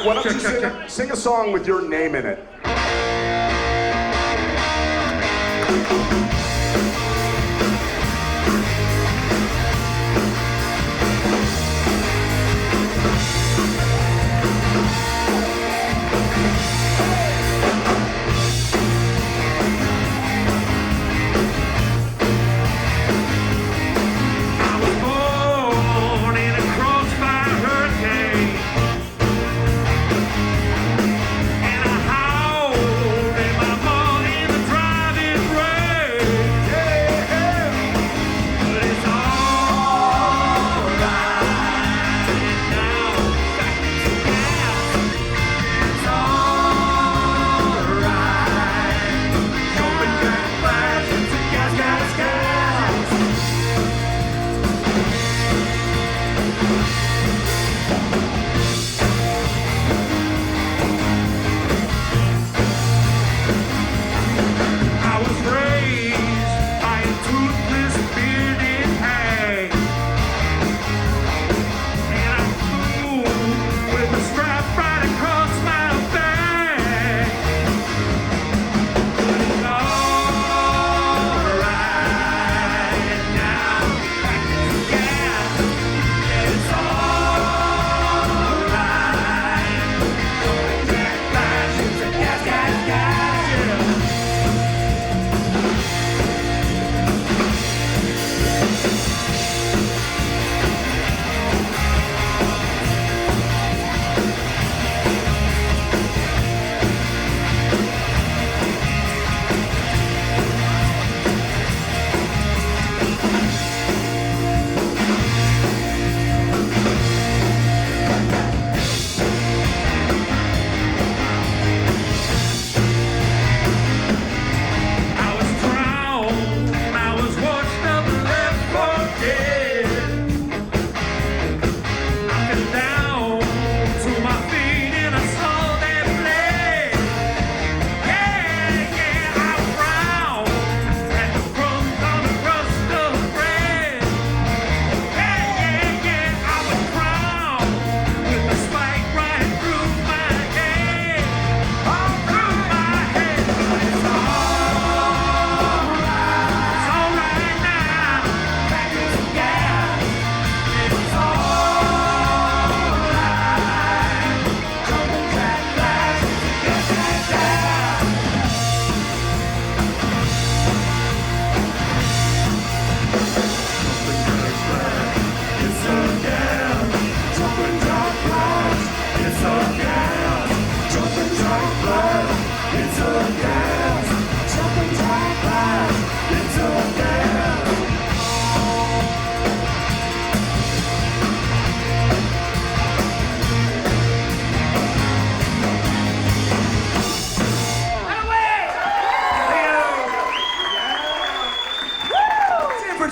[SPEAKER 13] why don't you sing a song with your name in it?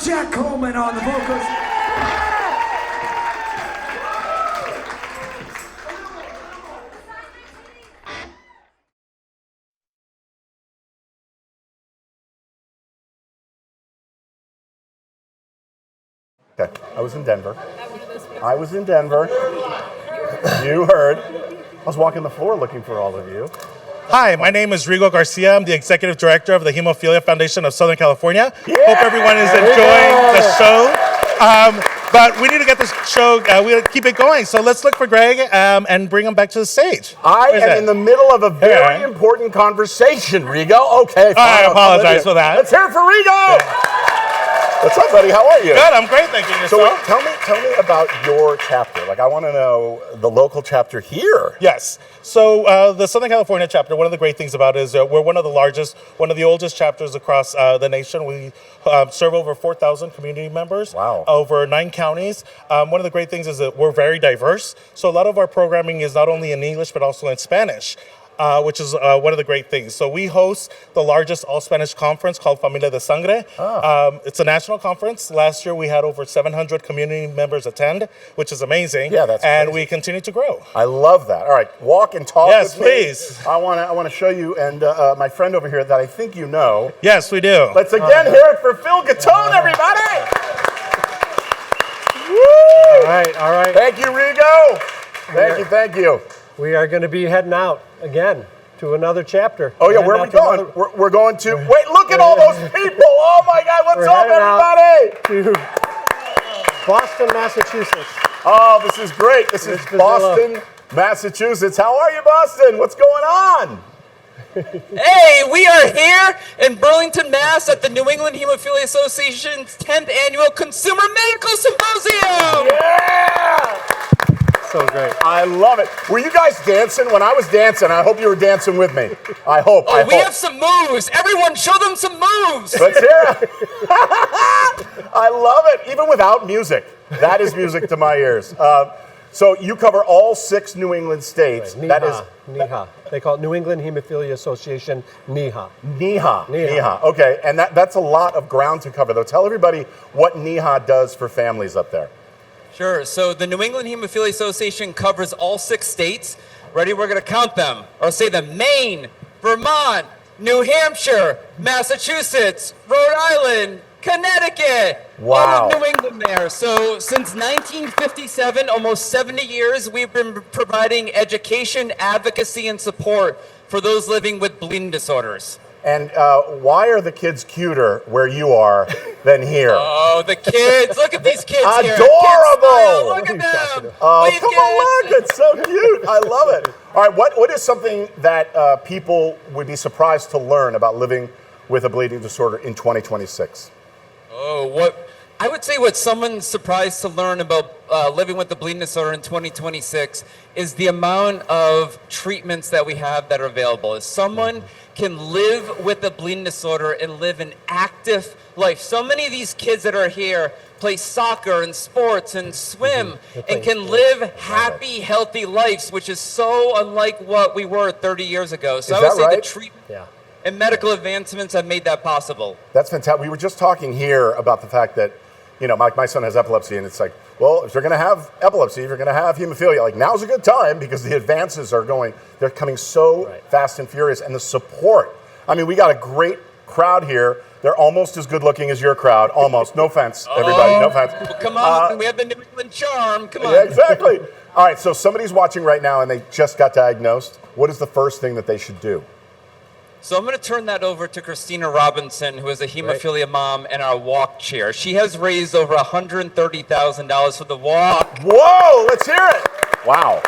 [SPEAKER 10] Jack Coleman on the vocals.
[SPEAKER 13] Okay, I was in Denver. You heard. I was walking the floor looking for all of you.
[SPEAKER 11] Hi, my name is Rigo Garcia. I'm the Executive Director of the Hemophilia Foundation of Southern California. Hope everyone is enjoying the show. But we need to get this show, we got to keep it going. So let's look for Greg and bring him back to the stage.
[SPEAKER 13] I am in the middle of a very important conversation, Rigo. Okay, fine.
[SPEAKER 11] I apologize for that.
[SPEAKER 13] Let's hear it for Rigo. Yeah. What's up, buddy? How are you?
[SPEAKER 11] Good, I'm great, thank you.
[SPEAKER 13] So tell me about your chapter. Like, I want to know the local chapter here.
[SPEAKER 11] Yes. So the Southern California chapter, one of the great things about it is we're one of the largest, one of the oldest chapters across the nation. We serve over 4,000 community members.
[SPEAKER 13] Wow.
[SPEAKER 11] Over 9 counties. One of the great things is that we're very diverse. So a lot of our programming is not only in English, but also in Spanish. Which is one of the great things. So we host the largest all-Spanish conference called Familia de Sangre. It's a national conference. Last year we had over 700 community members attend, which is amazing.
[SPEAKER 13] Yeah, that's
[SPEAKER 11] and
[SPEAKER 13] crazy.
[SPEAKER 11] We continue to grow.
[SPEAKER 13] I love that. All right, walk and talk
[SPEAKER 11] Yes,
[SPEAKER 13] with me.
[SPEAKER 11] please.
[SPEAKER 13] I want to show you and my friend over here that I think you know.
[SPEAKER 11] Yes, we do.
[SPEAKER 13] Let's again hear it for Phil Gatone, everybody. Woo!
[SPEAKER 7] All right.
[SPEAKER 13] Thank you, Rigo. Thank you.
[SPEAKER 7] we are going to be heading out again to another chapter.
[SPEAKER 13] Oh, yeah, where are we going? We're going to, wait, look at all those people. Oh, my God, what's up, everybody?
[SPEAKER 7] To Boston, Massachusetts.
[SPEAKER 13] Oh, this is great. This is Boston, Massachusetts. How are you, Boston? What's going on?
[SPEAKER 2] Hey, we are here in Burlington, Mass. at the New England Hemophilia Association's 10th Annual Consumer Medical Symposium!
[SPEAKER 13] Yeah!
[SPEAKER 7] So great.
[SPEAKER 13] I love it. Were you guys dancing? When I was dancing, I hope you were dancing with me. I hope.
[SPEAKER 2] Oh, we have some moves. Everyone, show them some moves.
[SPEAKER 13] Let's hear it. I love it. Even without music. That is music to my ears. So you cover all 6 New England states.
[SPEAKER 7] Right.
[SPEAKER 13] That is
[SPEAKER 7] NEHA. They call it New England Hemophilia Association, NEHA.
[SPEAKER 13] NEHA. Okay, and that's a lot of ground to cover, though. Tell everybody what NEHA does for families up there.
[SPEAKER 2] Sure. So the New England Hemophilia Association covers all 6 states. Ready? We're going to count them, or say them: Maine, Vermont, New Hampshire, Massachusetts, Rhode Island, Connecticut,
[SPEAKER 13] wow.
[SPEAKER 2] all of New England there. So since 1957, almost 70 years, we've been providing education, advocacy, and support for those living with bleeding disorders.
[SPEAKER 13] And why are the kids cuter where you are than here?
[SPEAKER 2] Oh, the kids. Look at these kids here.
[SPEAKER 13] Adorable.
[SPEAKER 2] Look at them.
[SPEAKER 13] Oh, come on, look. It's so cute. I love it. All right, what is something that people would be surprised to learn about living with a bleeding disorder in 2026?
[SPEAKER 2] Oh, what I would say what someone's surprised to learn about living with the bleeding disorder in 2026 is the amount of treatments that we have that are available. If someone can live with a bleeding disorder and live an active life. So many of these kids that are here play soccer and sports and swim and can live happy, healthy lives, which is so unlike what we were 30 years ago. So I would say the treatment and medical advancements have made that possible.
[SPEAKER 13] That's fantastic. We were just talking here about the fact that, you know, my son has epilepsy, and it's like, well, if you're going to have epilepsy, if you're going to have hemophilia, like now's a good time because the advances they're coming so fast and furious, and the support. I mean, we got a great crowd here. They're almost as good looking as your crowd. Almost. No offense, everybody. No offense.
[SPEAKER 2] Well, come on. We have the New England charm. Come on.
[SPEAKER 13] Yeah, exactly. All right. So somebody's watching right now and they just got diagnosed. What is the first thing that they should do?
[SPEAKER 2] So I'm going to turn that over to Christina Robinson, who is a hemophilia mom and our walk chair. She has raised over $130,000 for the walk.
[SPEAKER 13] Whoa, let's hear it. Wow.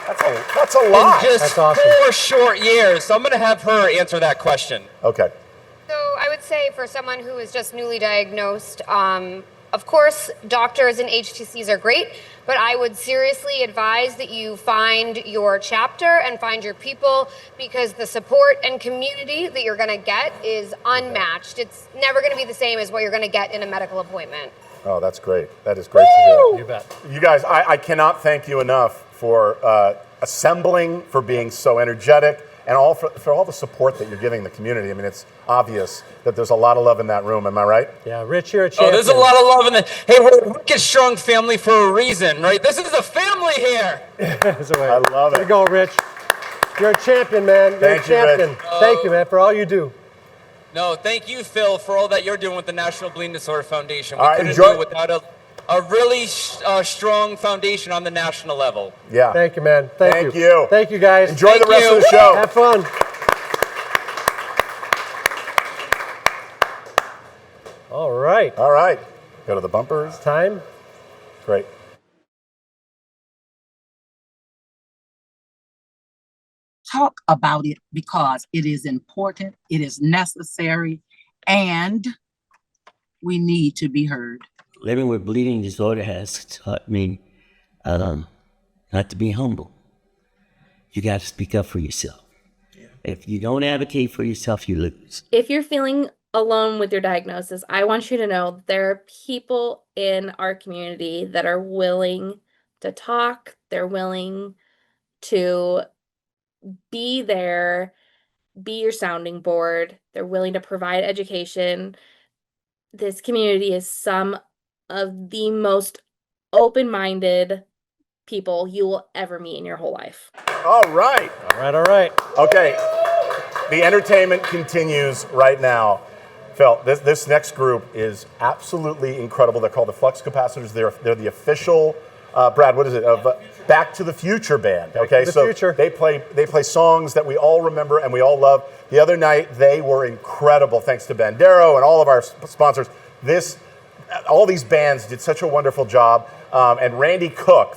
[SPEAKER 13] That's a lot.
[SPEAKER 2] In just
[SPEAKER 13] That's awesome.
[SPEAKER 2] 4 short years. So I'm going to have her answer that question.
[SPEAKER 13] Okay.
[SPEAKER 6] So I would say for someone who is just newly diagnosed, of course, doctors and HTCs are great, but I would seriously advise that you find your chapter and find your people, because the support and community that you're going to get is unmatched. It's never going to be the same as what you're going to get in a medical appointment.
[SPEAKER 13] Oh, that's great. That is great to hear.
[SPEAKER 7] You bet.
[SPEAKER 13] You guys, I cannot thank you enough for assembling, for being so energetic, and for all the support that you're giving the community. I mean, it's obvious that there's a lot of love in that room. Am I right?
[SPEAKER 7] Yeah, Rich, you're a champion.
[SPEAKER 2] Oh, there's a lot of love in the. Hey, we're a wicked strong family for a reason, right? This is a family here.
[SPEAKER 13] I love it.
[SPEAKER 7] There you go, Rich. You're a champion, man. You're
[SPEAKER 13] Thank
[SPEAKER 7] a champion.
[SPEAKER 13] you, Rich.
[SPEAKER 7] Thank you, man, for all you do.
[SPEAKER 2] No, thank you, Phil, for all that you're doing with the National Bleeding Disorder Foundation. We
[SPEAKER 13] All right,
[SPEAKER 2] couldn't
[SPEAKER 13] enjoy-
[SPEAKER 2] do it without a really strong foundation on the national level.
[SPEAKER 13] Yeah.
[SPEAKER 7] Thank you, man. Thank you. Thank you, guys.
[SPEAKER 13] Enjoy the rest of the show.
[SPEAKER 7] Have fun. All right.
[SPEAKER 13] All right. Go to the bumpers.
[SPEAKER 7] Time.
[SPEAKER 13] Great.
[SPEAKER 12] Talk about it because it is important, it is necessary, and we need to be heard.
[SPEAKER 14] Living with bleeding disorder has taught me not to be humble. You got to speak up for yourself. If you don't advocate for yourself, you lose.
[SPEAKER 17] If you're feeling alone with your diagnosis, I want you to know there are people in our community that are willing to talk. They're willing to be there, be your sounding board. They're willing to provide education. This community is some of the most open-minded people you will ever meet in your whole life.
[SPEAKER 13] All right.
[SPEAKER 7] All right.
[SPEAKER 13] Okay. The entertainment continues right now. Phil, this next group is absolutely incredible. They're called the Flux Capacitors. They're the official Brad, what is it? Back to the Future band. Okay, so they play songs that we all remember and we all love. The other night they were incredible, thanks to Bandero and all of our sponsors. All these bands did such a wonderful job. And Randy Cook,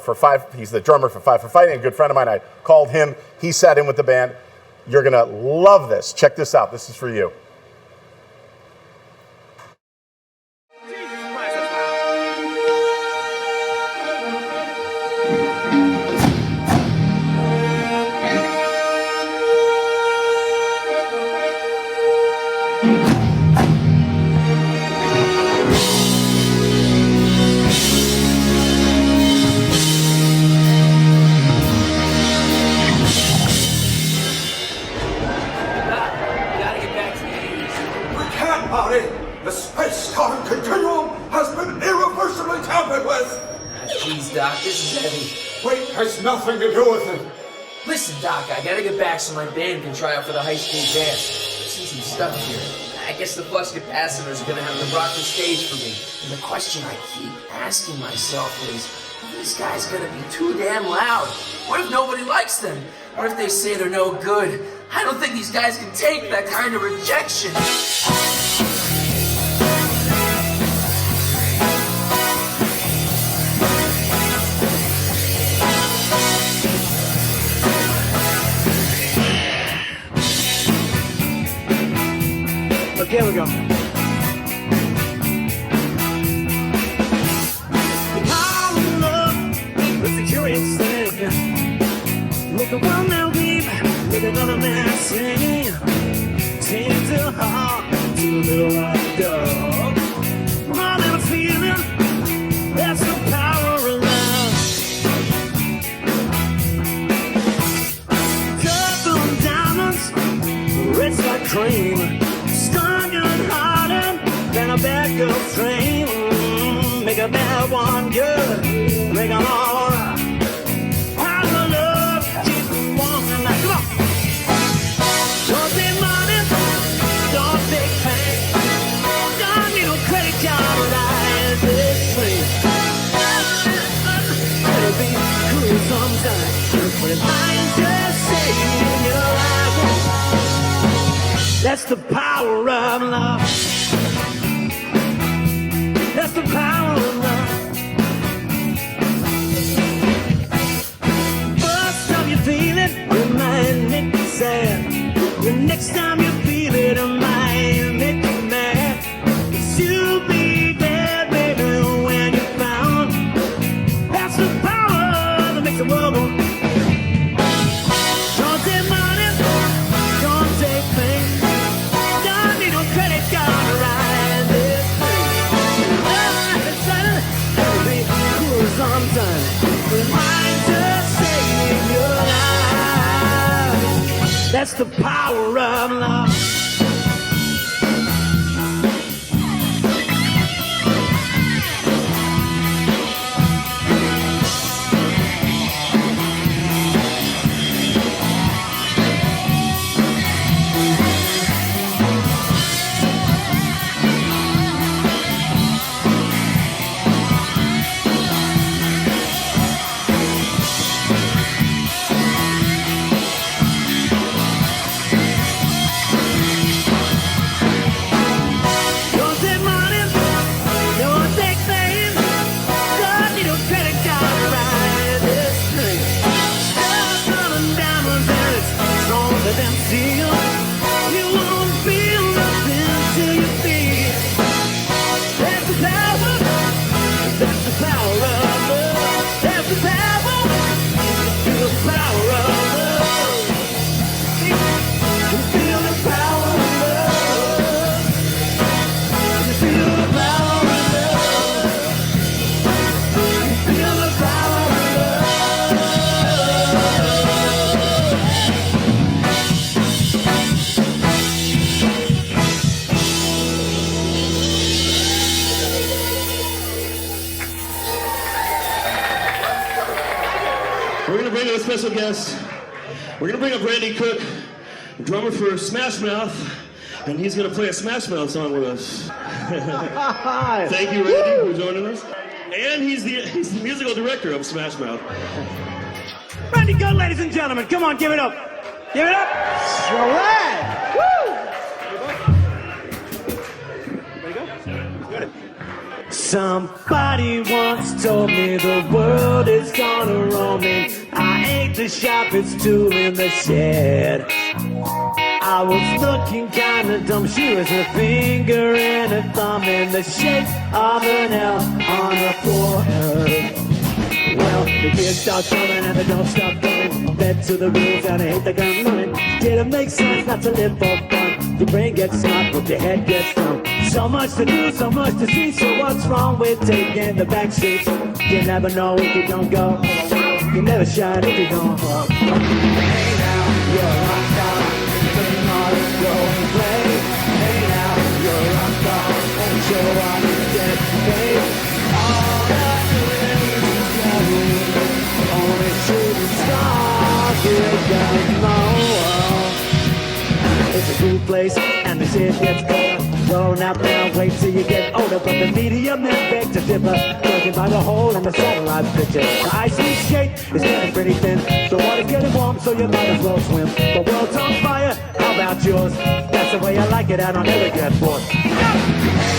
[SPEAKER 13] he's the drummer for Five for Fighting, a good friend of mine. I called him. He sat in with the band. You're going to love this. Check this out. This is for you.
[SPEAKER 10] The space-time continuum has been irreversibly tampered with!
[SPEAKER 1] Jeez, Doc, this is heavy.
[SPEAKER 10] Weight has nothing to do with it.
[SPEAKER 1] Listen, Doc, I gotta get back so my band can try out for the high school band. I see some stuff here. I guess the flux capacitors are gonna have to rock the stage for me. And the question I keep asking myself is, are these guys gonna be too damn loud? What if nobody likes them? What if they say they're no good? I don't think these guys can take that kind of rejection.
[SPEAKER 10] Okay, here we go. Power of love, with the curious thing. Make the one man weep, make another man sing. Change the heart to a little like dog. More than a feeling, that's the power of love. Cut diamonds, rich like cream. Stronger and harder than a bad girl's dream. Make a bad one good, make them all right. How the love keeps walking like, come on. Don't take money, don't take pain. Don't need no credit card to ride this train. It'll be cool sometimes, but it might just save your life. That's the power of love. That's the power of love. First time you feel it, it might make you sad. The next time you feel it, it might make you mad. But you'll be glad, baby, when you're found. That's the power that makes the world go. Don't take money, don't take pain. Don't need no credit card to ride this thing. It'll be cool sometimes. It might just save your life. That's the power of love.
[SPEAKER 4] We're going to bring in a special guest. We're going to bring up Randy Cook, drummer for Smash Mouth, and he's going to play a Smash Mouth song with us. Thank you, Randy, for joining us. And he's the musical director of Smash Mouth.
[SPEAKER 10] Randy Good, ladies and gentlemen. Come on, give it up. Give it up. All right. Woo! Somebody once told me the world is gonna roll me. I ain't the sharpest tool in the shed. I was looking kinda dumb. She was a finger and a thumb in the shape of an L on her forehead. Well, the kids start coming and they don't stop coming. Fed to the rules and I hate the gun running. Did it make sense not to live for fun? Your brain gets smart, but your head gets dumb. So much to do, so much to see. So what's wrong with taking the back seat? You never know if you don't go. You never shine if you don't walk. Hey now, you're a rock star. Bring on and go and play. Hey now, you're a rock star. And show up and get paid. All that only shooting stars break down the wall. It's a cool place and the shit gets colder. Grown up now, wait till you get older. But the media men beg to differ, judging by the hole in the satellite picture. The ice skate is getting pretty thin. The water's getting warm, so you might as well swim. The world's on fire, how about yours? That's the way I like it, I don't ever get bored. Hey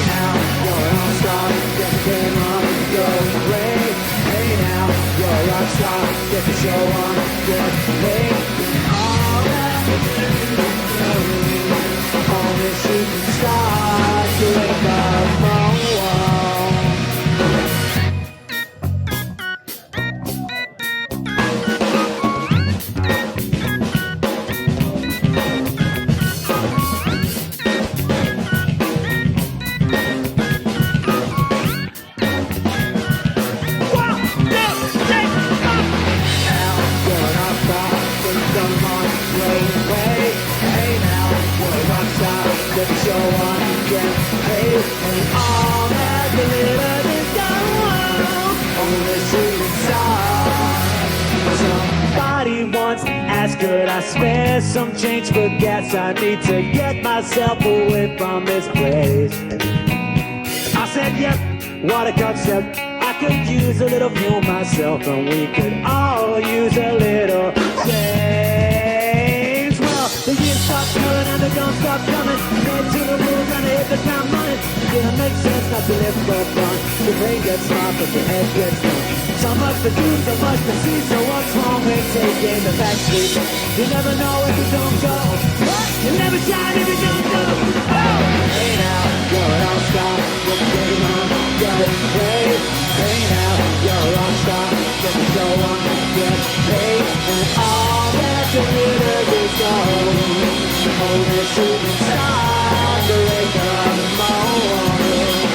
[SPEAKER 10] now, you're an all-star. Get the game on, go and play. Hey now, you're a rock star. Get the show on, get paid. All that only shooting stars to wake up on the wall. Get the show on, get paid, and all that glitters is gold. Only shooting stars. Somebody once asked, could I spare some change for gas? I need to get myself away from this place. I said, yep, what a concept. I could use a little fuel myself, and we could all use a little change. Well, the years stop coming and they don't stop coming. Head to the rules and they hit the ground running. Didn't make sense not to live for fun. Your brain gets smart, but your head gets dumb. So much to do, so much to see. So what's wrong with taking the back street? You never know if you don't go. You never shine if you don't go. Hey now, you're an all-star. Get the game on, go and play. Hey now, you're a rock star. Get the show on, get paid. And all that glitters is gold. Only shooting stars to wake up the morning.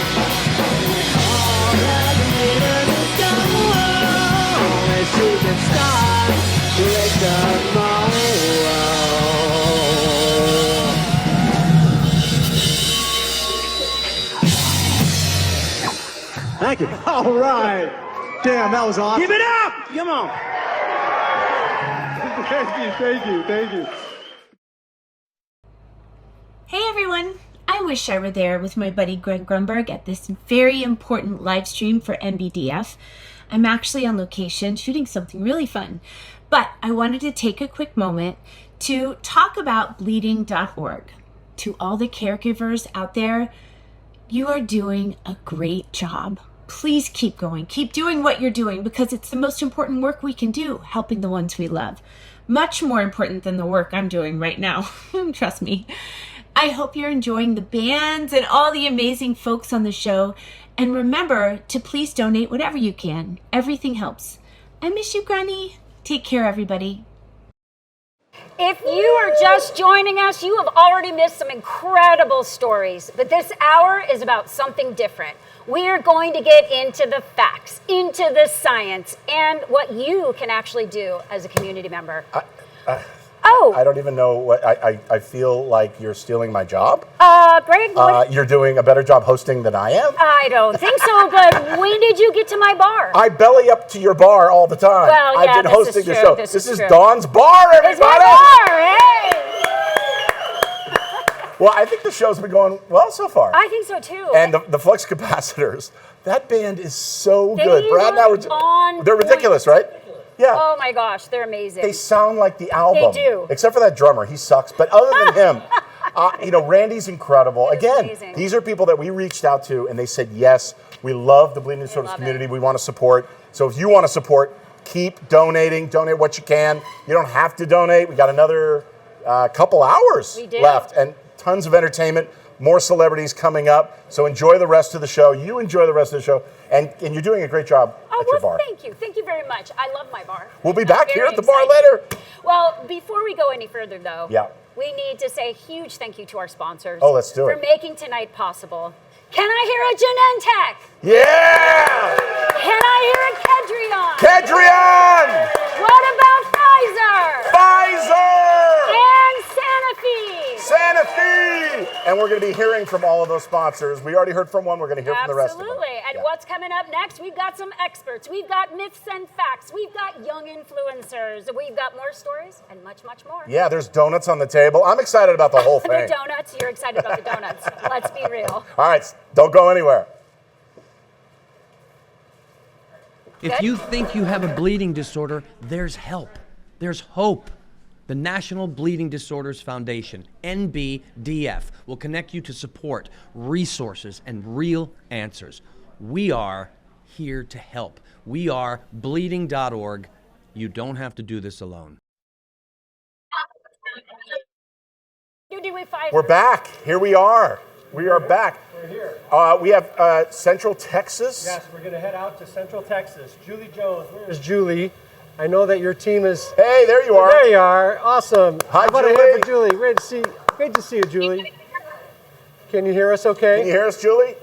[SPEAKER 10] All that glitters is gold. Only shooting stars to wake up the morning. Thank you.
[SPEAKER 8] All right. Damn, that was awesome.
[SPEAKER 10] Give it up! Come on.
[SPEAKER 8] Thank you.
[SPEAKER 9] Hey everyone! I wish I were there with my buddy Greg Grunberg at this very important live stream for NBDF. I'm actually on location shooting something really fun, but I wanted to take a quick moment to talk about bleeding.org. To all the caregivers out there, you are doing a great job. Please keep going. Keep doing what you're doing because it's the most important work we can do, helping the ones we love. Much more important than the work I'm doing right now. Trust me. I hope you're enjoying the bands and all the amazing folks on the show. And remember to please donate whatever you can. Everything helps. I miss you, Granny. Take care, everybody.
[SPEAKER 15] If you are just joining us, you have already missed some incredible stories. But this hour is about something different. We are going to get into the facts, into the science, and what you can actually do as a community member.
[SPEAKER 13] I don't even know what I feel like you're stealing my job.
[SPEAKER 15] Greg,
[SPEAKER 13] You're doing a better job hosting than I am.
[SPEAKER 15] I don't think so, but when did you get to my bar?
[SPEAKER 13] I belly up to your bar all the time.
[SPEAKER 15] Well, yeah,
[SPEAKER 13] I've been
[SPEAKER 15] this
[SPEAKER 13] hosting
[SPEAKER 15] is
[SPEAKER 13] the
[SPEAKER 15] true.
[SPEAKER 13] show.
[SPEAKER 15] This
[SPEAKER 13] This
[SPEAKER 15] is
[SPEAKER 13] is
[SPEAKER 15] true.
[SPEAKER 13] Dawn's bar, everybody.
[SPEAKER 15] It's my bar, hey!
[SPEAKER 13] Well, I think the show's been going well so far.
[SPEAKER 15] I think so too.
[SPEAKER 13] And the flux capacitors, that band is so
[SPEAKER 15] They
[SPEAKER 13] good. Brad and I
[SPEAKER 15] look on
[SPEAKER 13] they're ridiculous, right? Yeah.
[SPEAKER 15] Oh my gosh, they're amazing.
[SPEAKER 13] They sound like the album.
[SPEAKER 15] They do.
[SPEAKER 13] Except for that drummer, he sucks. But other than him, Randy's incredible. Again,
[SPEAKER 15] amazing.
[SPEAKER 13] these are people that we reached out to, and they said, yes, we love the Bleeding Disorders community. We want to support. So if you want to support, keep donating. Donate what you can. You don't have to donate. We got another couple hours left, and tons of entertainment. More celebrities coming up. So enjoy the rest of the show. You enjoy the rest of the show. And you're doing a great job at your bar.
[SPEAKER 15] Thank you. Thank you very much. I love my bar.
[SPEAKER 13] We'll be back here
[SPEAKER 15] Very
[SPEAKER 13] at the bar
[SPEAKER 15] excited.
[SPEAKER 13] later.
[SPEAKER 15] Well, before we go any further, though,
[SPEAKER 13] Yeah.
[SPEAKER 15] we need to say a huge thank you to our sponsors.
[SPEAKER 13] Oh, let's do
[SPEAKER 15] for
[SPEAKER 13] it.
[SPEAKER 15] making tonight possible. Can I hear a Genentech?
[SPEAKER 13] Yeah!
[SPEAKER 15] Can I hear a Kedrion?
[SPEAKER 13] Kedrion!
[SPEAKER 15] What about Pfizer?
[SPEAKER 13] Pfizer!
[SPEAKER 15] And Sanofi.
[SPEAKER 13] Sanofi! And we're going to be hearing from all of those sponsors. We already heard from one. We're going to hear from the rest of them.
[SPEAKER 15] Absolutely. And what's coming up next? We've got some experts. We've got myths and facts. We've got young influencers. We've got more stories and much, much more.
[SPEAKER 13] Yeah, there's donuts on the table. I'm excited about the whole
[SPEAKER 15] The
[SPEAKER 13] thing.
[SPEAKER 15] donuts. You're excited about the donuts. Let's be real.
[SPEAKER 13] All right, don't go anywhere.
[SPEAKER 16] If you think you have a bleeding disorder, there's help. There's hope. The National Bleeding Disorders Foundation, NBDF, will connect you to support, resources, and real answers. We are here to help. We are bleeding.org. You don't have to do this alone.
[SPEAKER 13] We're back. Here we are. We are back.
[SPEAKER 7] We're here.
[SPEAKER 13] We have Central Texas.
[SPEAKER 7] Yes, we're going to head out to Central Texas. Julie Jones, where is Julie? I know that your team is...
[SPEAKER 13] Hey, there you are.
[SPEAKER 7] There you are. Awesome.
[SPEAKER 13] Hi,
[SPEAKER 7] How about
[SPEAKER 13] Julie.
[SPEAKER 7] a hand for Julie? Great to see you, Julie. Can you hear us okay?
[SPEAKER 13] Can you hear us, Julie?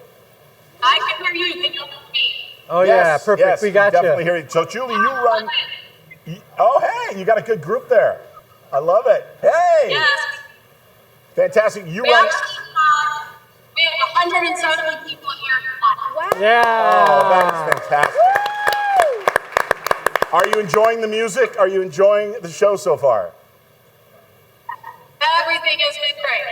[SPEAKER 18] I can hear you. Can you hear me?
[SPEAKER 7] Oh,
[SPEAKER 13] Yes,
[SPEAKER 7] yeah, perfect.
[SPEAKER 13] yes,
[SPEAKER 7] we got
[SPEAKER 13] definitely
[SPEAKER 7] you.
[SPEAKER 13] hear you. So, Julie, you run... Oh, hey, you got a good group there. I love it. Hey!
[SPEAKER 18] Yes.
[SPEAKER 13] Fantastic. You
[SPEAKER 18] We
[SPEAKER 13] run...
[SPEAKER 18] actually we have 170 people here. Wow.
[SPEAKER 7] Yeah.
[SPEAKER 13] Oh, that is fantastic. Are you enjoying the music? Are you enjoying the show so far?
[SPEAKER 18] Everything has been great.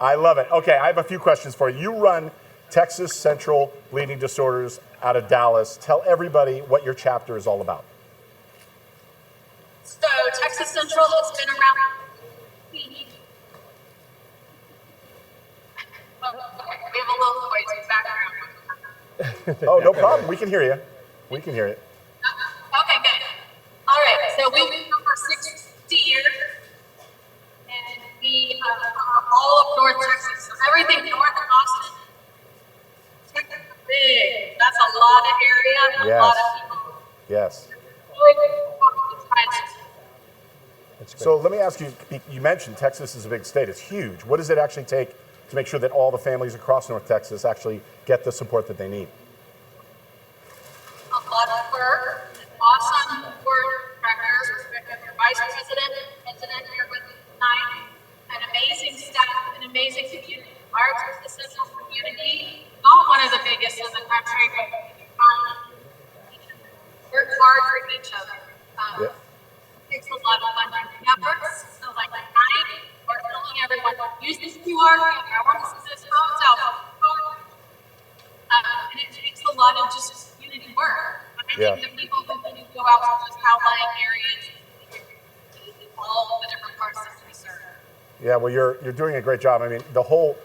[SPEAKER 13] I love it. Okay, I have a few questions for you. You run Texas Central Bleeding Disorders out of Dallas. Tell everybody what your chapter is all about.
[SPEAKER 18] So Texas Central has been around. Okay, we have a little noise in the background.
[SPEAKER 13] Oh, no problem. We can hear you. We can hear you.
[SPEAKER 18] Okay, good. All right, so we've been here for 60 years, and we are all of North Texas. So everything north of Austin, Texas is big. That's a lot of area, a lot of people.
[SPEAKER 13] Yes.
[SPEAKER 18] That's
[SPEAKER 13] So let me ask you, you mentioned Texas is a big state. It's huge. What does it actually take to make sure that all the families across North Texas actually get the support that they need?
[SPEAKER 18] A lot of work, awesome board directors, your vice president here with me tonight, an amazing staff, an amazing community. Our Texas Central community, not one of the biggest in the country, but work hard for each other. Takes a lot of funding efforts. So like tonight, we're telling everyone, use this QR code. I want to see this phones out. And it takes a lot of just community work. I think the people who go out to those outlying areas, all the different parts that we serve.
[SPEAKER 13] Yeah, well, you're doing a great job. I mean, the whole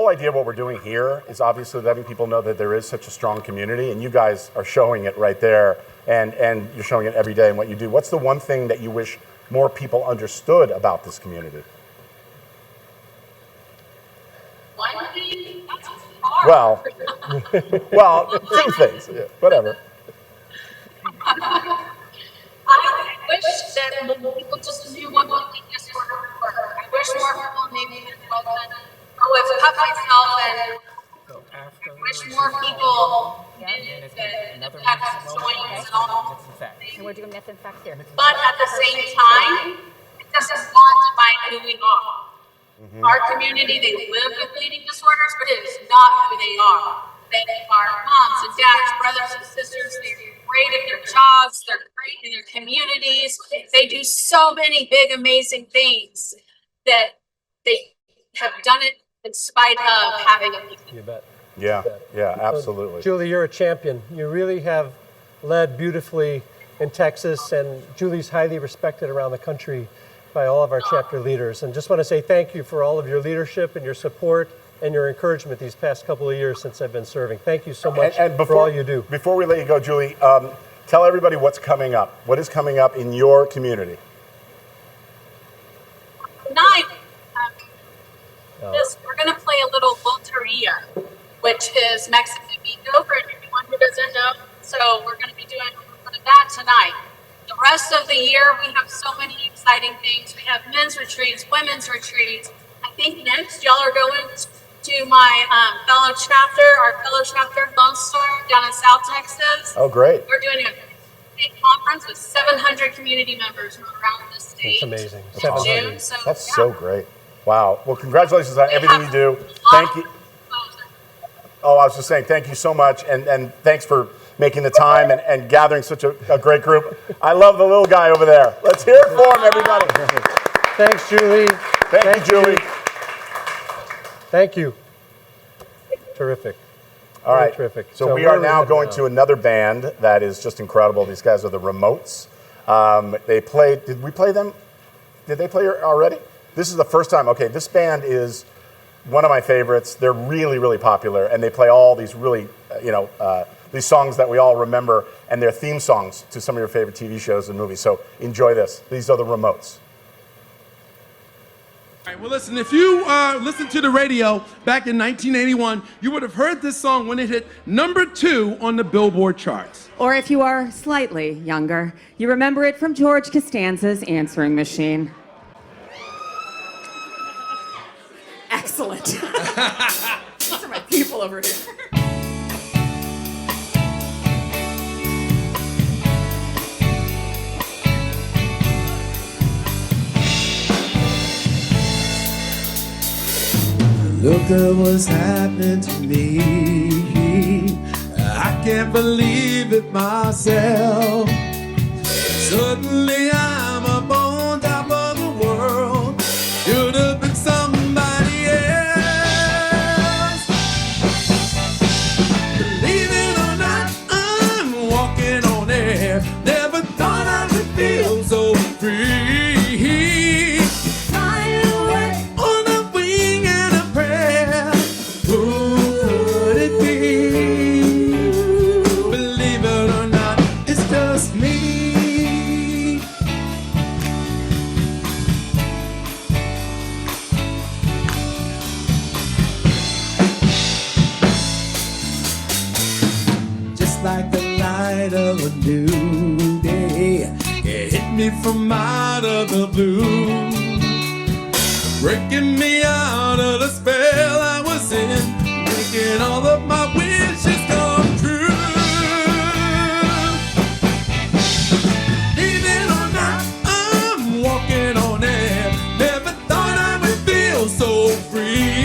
[SPEAKER 13] idea of what we're doing here is obviously letting people know that there is such a strong community, and you guys are showing it right there, and you're showing it every day in what you do. What's the one thing that you wish more people understood about this community?
[SPEAKER 18] One thing, that's hard.
[SPEAKER 13] Well, two things. Yeah, whatever.
[SPEAKER 18] I wish that more people just knew what bleeding disorder were. I wish more people maybe had spoken. I've cut myself, and I wish more people knew that that's joints and all.
[SPEAKER 15] And we're doing myth and fact here.
[SPEAKER 18] But at the same time, it doesn't want to define who we are. Our community, they live with bleeding disorders, but it is not who they are. They are moms and dads, brothers and sisters. They're great at their jobs. They're great in their communities. They do so many big, amazing things that they have done it in spite of having a
[SPEAKER 7] You bet.
[SPEAKER 13] Yeah, yeah, absolutely.
[SPEAKER 7] Julie, you're a champion. You really have led beautifully in Texas, and Julie's highly respected around the country by all of our chapter leaders. And just want to say thank you for all of your leadership and your support and your encouragement these past couple of years since I've been serving. Thank you so much for all you do.
[SPEAKER 13] Before we let you go, Julie, tell everybody what's coming up. What is coming up in your community?
[SPEAKER 18] Tonight, we're going to play a little loteria, which is Mexican bingo for anyone who doesn't know. So we're going to be doing a little bit of that tonight. The rest of the year, we have so many exciting things. We have men's retreats, women's retreats. I think next y'all are going to my our fellow chapter Lone Star down in South Texas.
[SPEAKER 13] Oh, great.
[SPEAKER 18] We're doing a big conference with 700 community members from around the state.
[SPEAKER 7] That's amazing.
[SPEAKER 18] in
[SPEAKER 7] 700.
[SPEAKER 18] June. So,
[SPEAKER 13] That's
[SPEAKER 18] yeah.
[SPEAKER 13] so great. Wow. Well, congratulations on everything you do. Thank you. Oh, I was just saying thank you so much, and thanks for making the time and gathering such a great group. I love the little guy over there. Let's hear it for him, everybody.
[SPEAKER 7] Thanks, Julie.
[SPEAKER 13] Thank you, Julie.
[SPEAKER 7] Thank you. Terrific.
[SPEAKER 13] All right.
[SPEAKER 7] Terrific.
[SPEAKER 13] So we
[SPEAKER 7] where
[SPEAKER 13] are now going
[SPEAKER 7] headed
[SPEAKER 13] to another band that is just incredible. These guys are the Remotes. They played. Did we play them? Did they play already? This is the first time. Okay, this band is one of my favorites. They're really, really popular, and they play all these really, these songs that we all remember, and they're theme songs to some of your favorite TV shows and movies. So enjoy this. These are the Remotes.
[SPEAKER 19] All right, well, listen, if you listened to the radio back in 1981, you would have heard this song when it hit #2 on the Billboard charts.
[SPEAKER 20] Or if you are slightly younger, you remember it from George Costanza's Answering Machine. Excellent. These are my people over here.
[SPEAKER 10] Look at what's happened to me. I can't believe it myself. Suddenly I'm up on top of the world. Should have been somebody else. Believe it or not, I'm walking on air. Never thought I would feel so free. Like the light of a new day, it hit me from out of the blue, breaking me out of the spell I was in, making all of my wishes come true. Believe it or not, I'm walking on air. Never thought I would feel so free.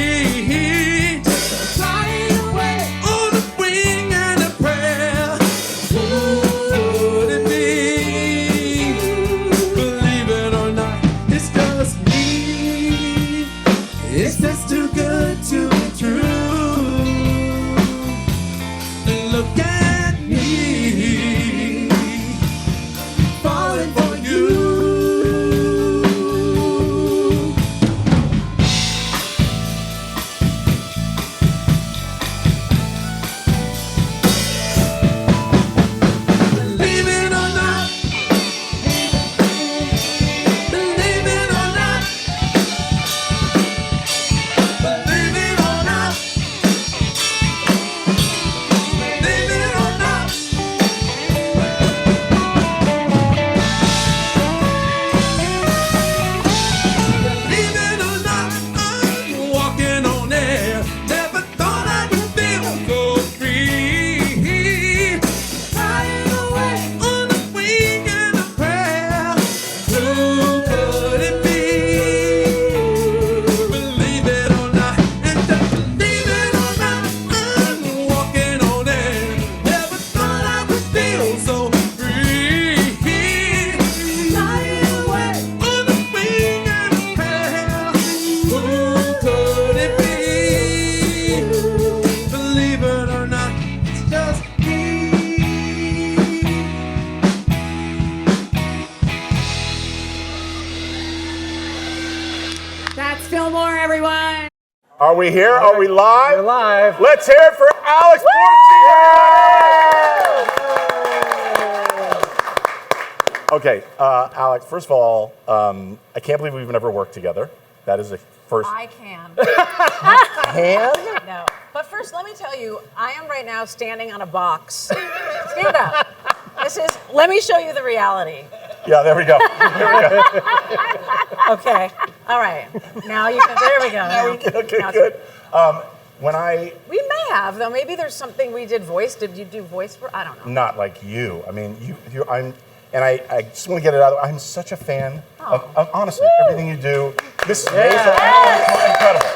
[SPEAKER 13] Are we here? Are we live?
[SPEAKER 7] We're live.
[SPEAKER 13] Let's hear it for Alex Borstein! Okay, Alex, first of all, I can't believe we've never worked together. That is a first.
[SPEAKER 21] I can.
[SPEAKER 13] Can?
[SPEAKER 21] No. But first, let me tell you, I am right now standing on a box. Stand up. Let me show you the reality.
[SPEAKER 13] Yeah, there we go. There we go.
[SPEAKER 21] Okay. All right. Now you can, there we go.
[SPEAKER 13] Okay,
[SPEAKER 21] Now
[SPEAKER 13] good.
[SPEAKER 21] we may have, though. Maybe there's something we did voice. Did you do voice for? I don't know.
[SPEAKER 13] Not like you. I mean, I just want to get it out. I'm such a fan of honestly, everything you do. This is amazing. Incredible.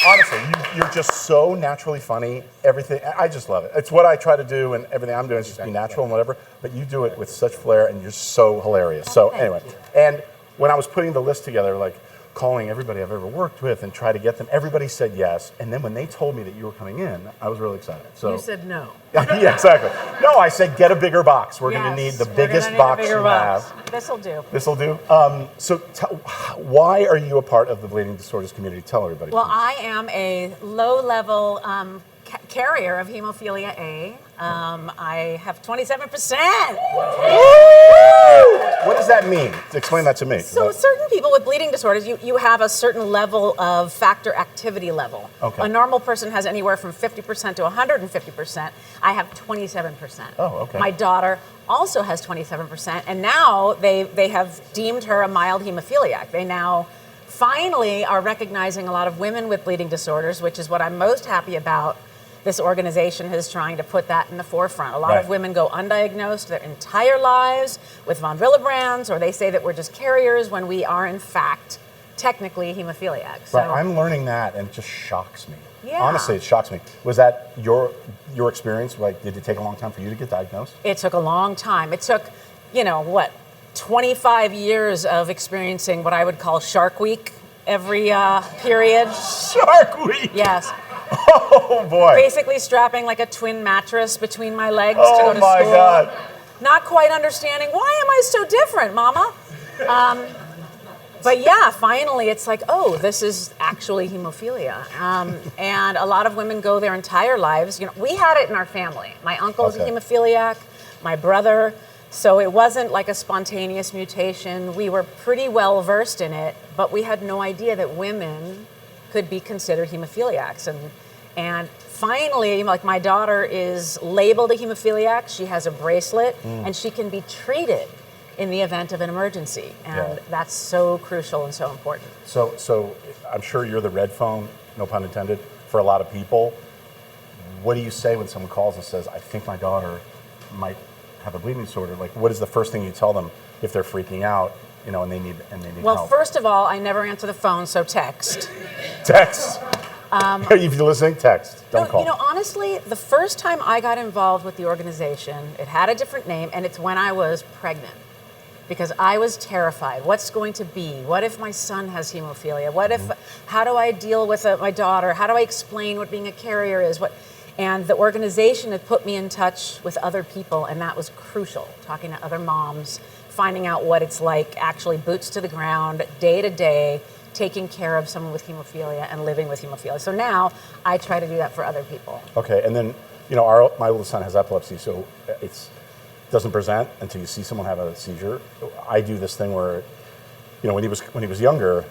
[SPEAKER 13] Honestly, you're just so naturally funny. Everything, I just love it. It's what I try to do, and everything I'm doing is just be natural and whatever. But you do it with such flair, and you're so hilarious. So anyway, and when I was putting the list together, like calling everybody I've ever worked with and try to get them, everybody said yes. And then when they told me that you were coming in, I was really excited. So
[SPEAKER 21] you said no.
[SPEAKER 13] Yeah, exactly. No, I said get a bigger box. We're going to need the biggest box you have.
[SPEAKER 21] This'll do.
[SPEAKER 13] This'll do. So why are you a part of the bleeding disorders community? Tell everybody.
[SPEAKER 21] Well, I am a low-level carrier of hemophilia A. I have 27%.
[SPEAKER 13] What does that mean? Explain that to me.
[SPEAKER 21] So certain people with bleeding disorders, you have a certain level of factor activity level.
[SPEAKER 13] Okay.
[SPEAKER 21] A normal person has anywhere from 50% to 150%. I have 27%.
[SPEAKER 13] Oh, okay.
[SPEAKER 21] My daughter also has 27%, and now they have deemed her a mild hemophiliac. They now finally are recognizing a lot of women with bleeding disorders, which is what I'm most happy about. This organization is trying to put that in the forefront. A lot of women go undiagnosed their entire lives with von Willebrand's, or they say that we're just carriers when we are, in fact, technically hemophiliac. So,
[SPEAKER 13] right, I'm learning that, and it just shocks me.
[SPEAKER 21] Yeah.
[SPEAKER 13] Honestly, it shocks me. Was that your experience? Like, did it take a long time for you to get diagnosed?
[SPEAKER 21] It took a long time. It took, 25 years of experiencing what I would call Shark Week every period.
[SPEAKER 13] Shark Week?
[SPEAKER 21] Yes.
[SPEAKER 13] Oh, boy.
[SPEAKER 21] Basically strapping like a twin mattress between my legs to go to school.
[SPEAKER 13] Oh, my God.
[SPEAKER 21] Not quite understanding, why am I so different, Mama? But yeah, finally it's like, oh, this is actually hemophilia. And a lot of women go their entire lives. We had it in our family. My uncle was a hemophiliac, my brother. So it wasn't like a spontaneous mutation. We were pretty well versed in it, but we had no idea that women could be considered hemophiliacs. And finally, like my daughter is labeled a hemophiliac. She has a bracelet, and she can be treated in the event of an emergency. And that's so crucial and so important.
[SPEAKER 13] So I'm sure you're the red phone, no pun intended, for a lot of people. What do you say when someone calls and says, I think my daughter might have a bleeding disorder? Like, what is the first thing you tell them if they're freaking out, and they need
[SPEAKER 21] well,
[SPEAKER 13] help?
[SPEAKER 21] First of all, I never answer the phone, so text.
[SPEAKER 13] Text. If you're listening, text. Don't call.
[SPEAKER 21] Honestly, the first time I got involved with the organization, it had a different name, and it's when I was pregnant. Because I was terrified. What's going to be? What if my son has hemophilia? What if? How do I deal with my daughter? How do I explain what being a carrier is? And the organization had put me in touch with other people, and that was crucial. Talking to other moms, finding out what it's like, actually boots to the ground, day to day, taking care of someone with hemophilia and living with hemophilia. So now I try to do that for other people.
[SPEAKER 13] Okay, and then my little son has epilepsy, so it doesn't present until you see someone have a seizure. I do this thing where, when he was younger,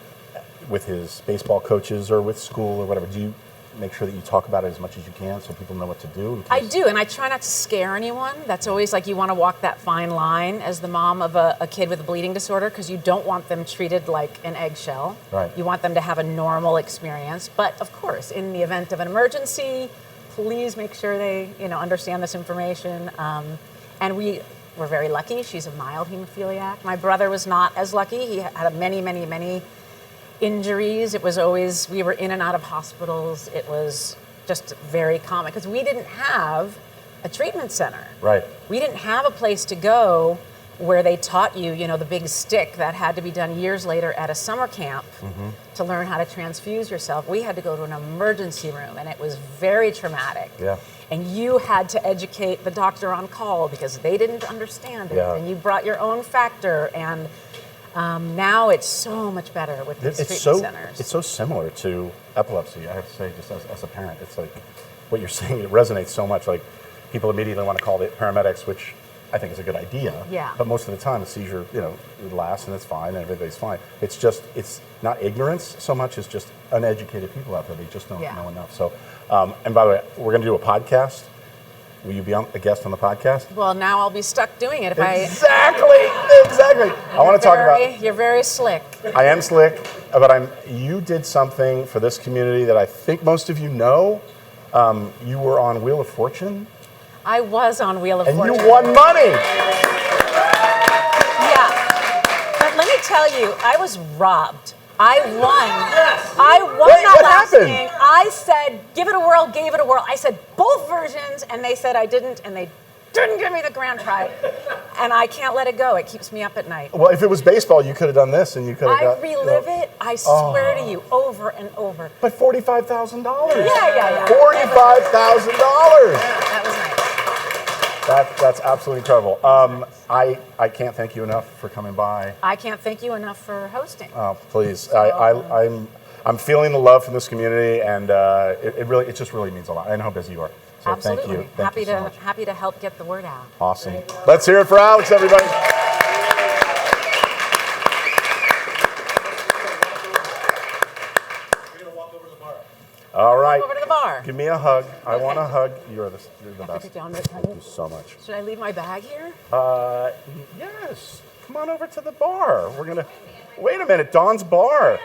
[SPEAKER 13] with his baseball coaches or with school or whatever, do you make sure that you talk about it as much as you can so people know what to do?
[SPEAKER 21] I do, and I try not to scare anyone. That's always like you want to walk that fine line as the mom of a kid with a bleeding disorder, because you don't want them treated like an eggshell.
[SPEAKER 13] Right.
[SPEAKER 21] You want them to have a normal experience. But of course, in the event of an emergency, please make sure they understand this information. And we're very lucky. She's a mild hemophiliac. My brother was not as lucky. He had many, many, many injuries. It was always, we were in and out of hospitals. It was just very common because we didn't have a treatment center.
[SPEAKER 13] Right.
[SPEAKER 21] We didn't have a place to go where they taught you, the big stick that had to be done years later at a summer camp to learn how to transfuse yourself. We had to go to an emergency room, and it was very traumatic.
[SPEAKER 13] Yeah.
[SPEAKER 21] And you had to educate the doctor on call because they didn't understand it.
[SPEAKER 13] Yeah.
[SPEAKER 21] And you brought your own factor. And Now it's so much better with these treatment centers.
[SPEAKER 13] It's so similar to epilepsy. I have to say, just as a parent, it's like what you're saying. It resonates so much. Like people immediately want to call the paramedics, which I think is a good idea.
[SPEAKER 21] Yeah.
[SPEAKER 13] But most of the time, the seizure, it lasts and it's fine and everybody's fine. It's not ignorance so much as just uneducated people out there. They just don't know enough. So, and by the way, we're going to do a podcast. Will you be a guest on the podcast?
[SPEAKER 21] Well, now I'll be stuck doing it if
[SPEAKER 13] Exactly. I want to talk about.
[SPEAKER 21] You're very slick.
[SPEAKER 13] I am slick, but you did something for this community that I think most of you know. You were on Wheel of Fortune.
[SPEAKER 21] I was on Wheel of Fortune.
[SPEAKER 13] And you won money.
[SPEAKER 21] Yeah. But let me tell you, I was robbed. I won. I won
[SPEAKER 13] Wait,
[SPEAKER 21] that
[SPEAKER 13] what
[SPEAKER 21] last
[SPEAKER 13] happened?
[SPEAKER 21] thing. I said, give it a whirl, gave it a whirl. I said both versions, and they said I didn't, and they didn't give me the grand prize. And I can't let it go. It keeps me up at night.
[SPEAKER 13] Well, if it was baseball, you could have done this, and you could have got.
[SPEAKER 21] I relive it, I swear to you, over and over.
[SPEAKER 13] But $45,000.
[SPEAKER 21] Yeah.
[SPEAKER 13] $45,000.
[SPEAKER 21] That was nice.
[SPEAKER 13] That's absolutely incredible. I can't thank you enough for coming by.
[SPEAKER 21] I can't thank you enough for hosting.
[SPEAKER 13] Oh, please. I'm feeling the love from this community, and it just really means a lot. I know how busy you are. So
[SPEAKER 21] Absolutely.
[SPEAKER 13] Thank you. Thank you so much.
[SPEAKER 21] Happy to help get the word out.
[SPEAKER 13] Awesome. Let's hear it for Alex, everybody. All right.
[SPEAKER 21] Over to the bar.
[SPEAKER 13] Give me a hug. I want a hug. You're the best.
[SPEAKER 21] Thank
[SPEAKER 13] Thank you so much.
[SPEAKER 21] Should I leave my bag here?
[SPEAKER 13] Yes. Come on over to the bar. Wait a minute. Dawn's bar.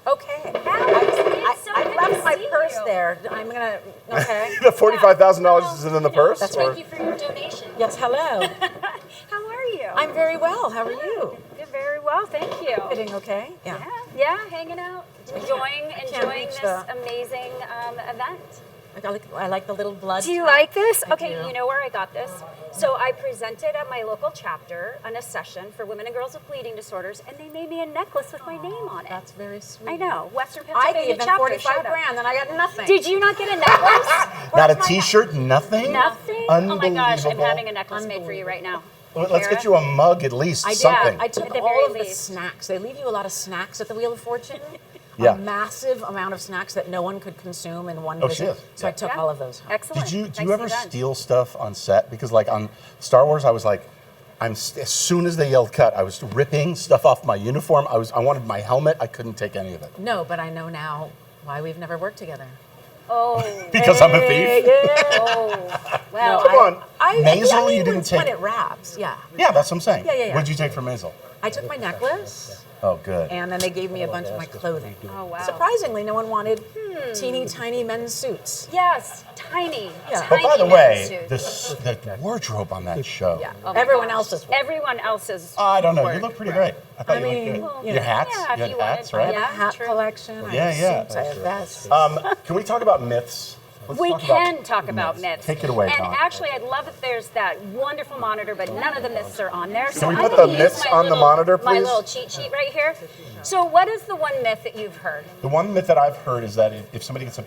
[SPEAKER 21] Okay. I left my purse there. I'm gonna. Okay.
[SPEAKER 13] The $45,000 is in the purse?
[SPEAKER 21] That's right. Thank you for your donation. Yes. Hello.
[SPEAKER 15] How are you?
[SPEAKER 21] I'm very well. How are you?
[SPEAKER 15] You're very well, thank you.
[SPEAKER 21] Fitting okay?
[SPEAKER 15] Yeah, hanging out, enjoying this amazing event.
[SPEAKER 21] I like the little blood.
[SPEAKER 15] Do you like this?
[SPEAKER 21] I
[SPEAKER 15] Okay,
[SPEAKER 21] do.
[SPEAKER 15] you know where I got this? So I presented at my local chapter on a session for women and girls with bleeding disorders, and they made me a necklace with my name on it.
[SPEAKER 21] That's very sweet.
[SPEAKER 15] I know, Western
[SPEAKER 21] I
[SPEAKER 15] Pennsylvania
[SPEAKER 21] gave them
[SPEAKER 15] chapter.
[SPEAKER 21] 45 grand and I got nothing.
[SPEAKER 15] Did you not get a necklace?
[SPEAKER 13] Not a T-shirt, nothing?
[SPEAKER 15] Nothing? Oh my gosh, I'm
[SPEAKER 13] Unbelievable.
[SPEAKER 15] having a necklace made for you right now.
[SPEAKER 13] Well, let's get you a mug at least, something.
[SPEAKER 21] I took
[SPEAKER 15] At the
[SPEAKER 21] all
[SPEAKER 15] very
[SPEAKER 21] of the
[SPEAKER 15] least.
[SPEAKER 21] snacks. They leave you a lot of snacks at the Wheel of Fortune.
[SPEAKER 13] Yeah.
[SPEAKER 21] A massive amount of snacks that no one could consume in one
[SPEAKER 13] Oh,
[SPEAKER 21] visit.
[SPEAKER 13] shit.
[SPEAKER 21] So I took all of those home.
[SPEAKER 15] Excellent.
[SPEAKER 13] Do you ever steal stuff on set? Because like on Star Wars, I was like, as soon as they yelled cut, I was ripping stuff off my uniform. I wanted my helmet. I couldn't take any of it.
[SPEAKER 21] No, but I know now why we've never worked together.
[SPEAKER 15] Oh.
[SPEAKER 13] Because I'm a thief?
[SPEAKER 15] Oh. Well,
[SPEAKER 13] Come on. Maisel, you
[SPEAKER 21] when,
[SPEAKER 13] didn't take.
[SPEAKER 21] when it wraps, yeah.
[SPEAKER 13] Yeah, that's what I'm saying.
[SPEAKER 21] Yeah.
[SPEAKER 13] What did you take from Maisel?
[SPEAKER 21] I took my necklace,
[SPEAKER 13] Oh, good.
[SPEAKER 21] and then they gave me a bunch of my clothing.
[SPEAKER 15] Oh, wow.
[SPEAKER 21] Surprisingly, no one wanted teeny tiny men's suits.
[SPEAKER 15] Yes, tiny.
[SPEAKER 21] Yeah.
[SPEAKER 13] But by the
[SPEAKER 15] tiny
[SPEAKER 13] way,
[SPEAKER 15] men's suits.
[SPEAKER 13] the wardrobe on that show.
[SPEAKER 21] Yeah.
[SPEAKER 15] Oh my
[SPEAKER 21] Everyone
[SPEAKER 15] gosh.
[SPEAKER 21] else's.
[SPEAKER 15] Everyone else's.
[SPEAKER 13] I don't know.
[SPEAKER 15] work.
[SPEAKER 13] You look pretty great. I thought you
[SPEAKER 21] mean,
[SPEAKER 13] looked good.
[SPEAKER 21] you
[SPEAKER 13] Your
[SPEAKER 21] know.
[SPEAKER 13] hats?
[SPEAKER 15] Yeah, if
[SPEAKER 13] you had
[SPEAKER 15] you
[SPEAKER 13] hats,
[SPEAKER 15] wanted.
[SPEAKER 13] right?
[SPEAKER 21] I have a hat
[SPEAKER 15] true.
[SPEAKER 21] collection. I
[SPEAKER 13] Yeah,
[SPEAKER 21] have
[SPEAKER 13] yeah.
[SPEAKER 21] suits. I have vests.
[SPEAKER 13] Can we talk about myths? Let's
[SPEAKER 15] We
[SPEAKER 13] talk
[SPEAKER 15] can talk about myths.
[SPEAKER 13] Take it away,
[SPEAKER 15] And
[SPEAKER 13] Dawn.
[SPEAKER 15] actually, I'd love if there's that wonderful monitor, but none of the myths are on there.
[SPEAKER 13] Can we
[SPEAKER 15] I'm
[SPEAKER 13] put
[SPEAKER 15] gonna
[SPEAKER 13] the
[SPEAKER 15] use
[SPEAKER 13] myths
[SPEAKER 15] my
[SPEAKER 13] on the
[SPEAKER 15] little-
[SPEAKER 13] monitor,
[SPEAKER 15] My
[SPEAKER 13] please?
[SPEAKER 15] little cheat sheet right here. So, what is the one myth that you've heard?
[SPEAKER 13] The one myth that I've heard is that if somebody gets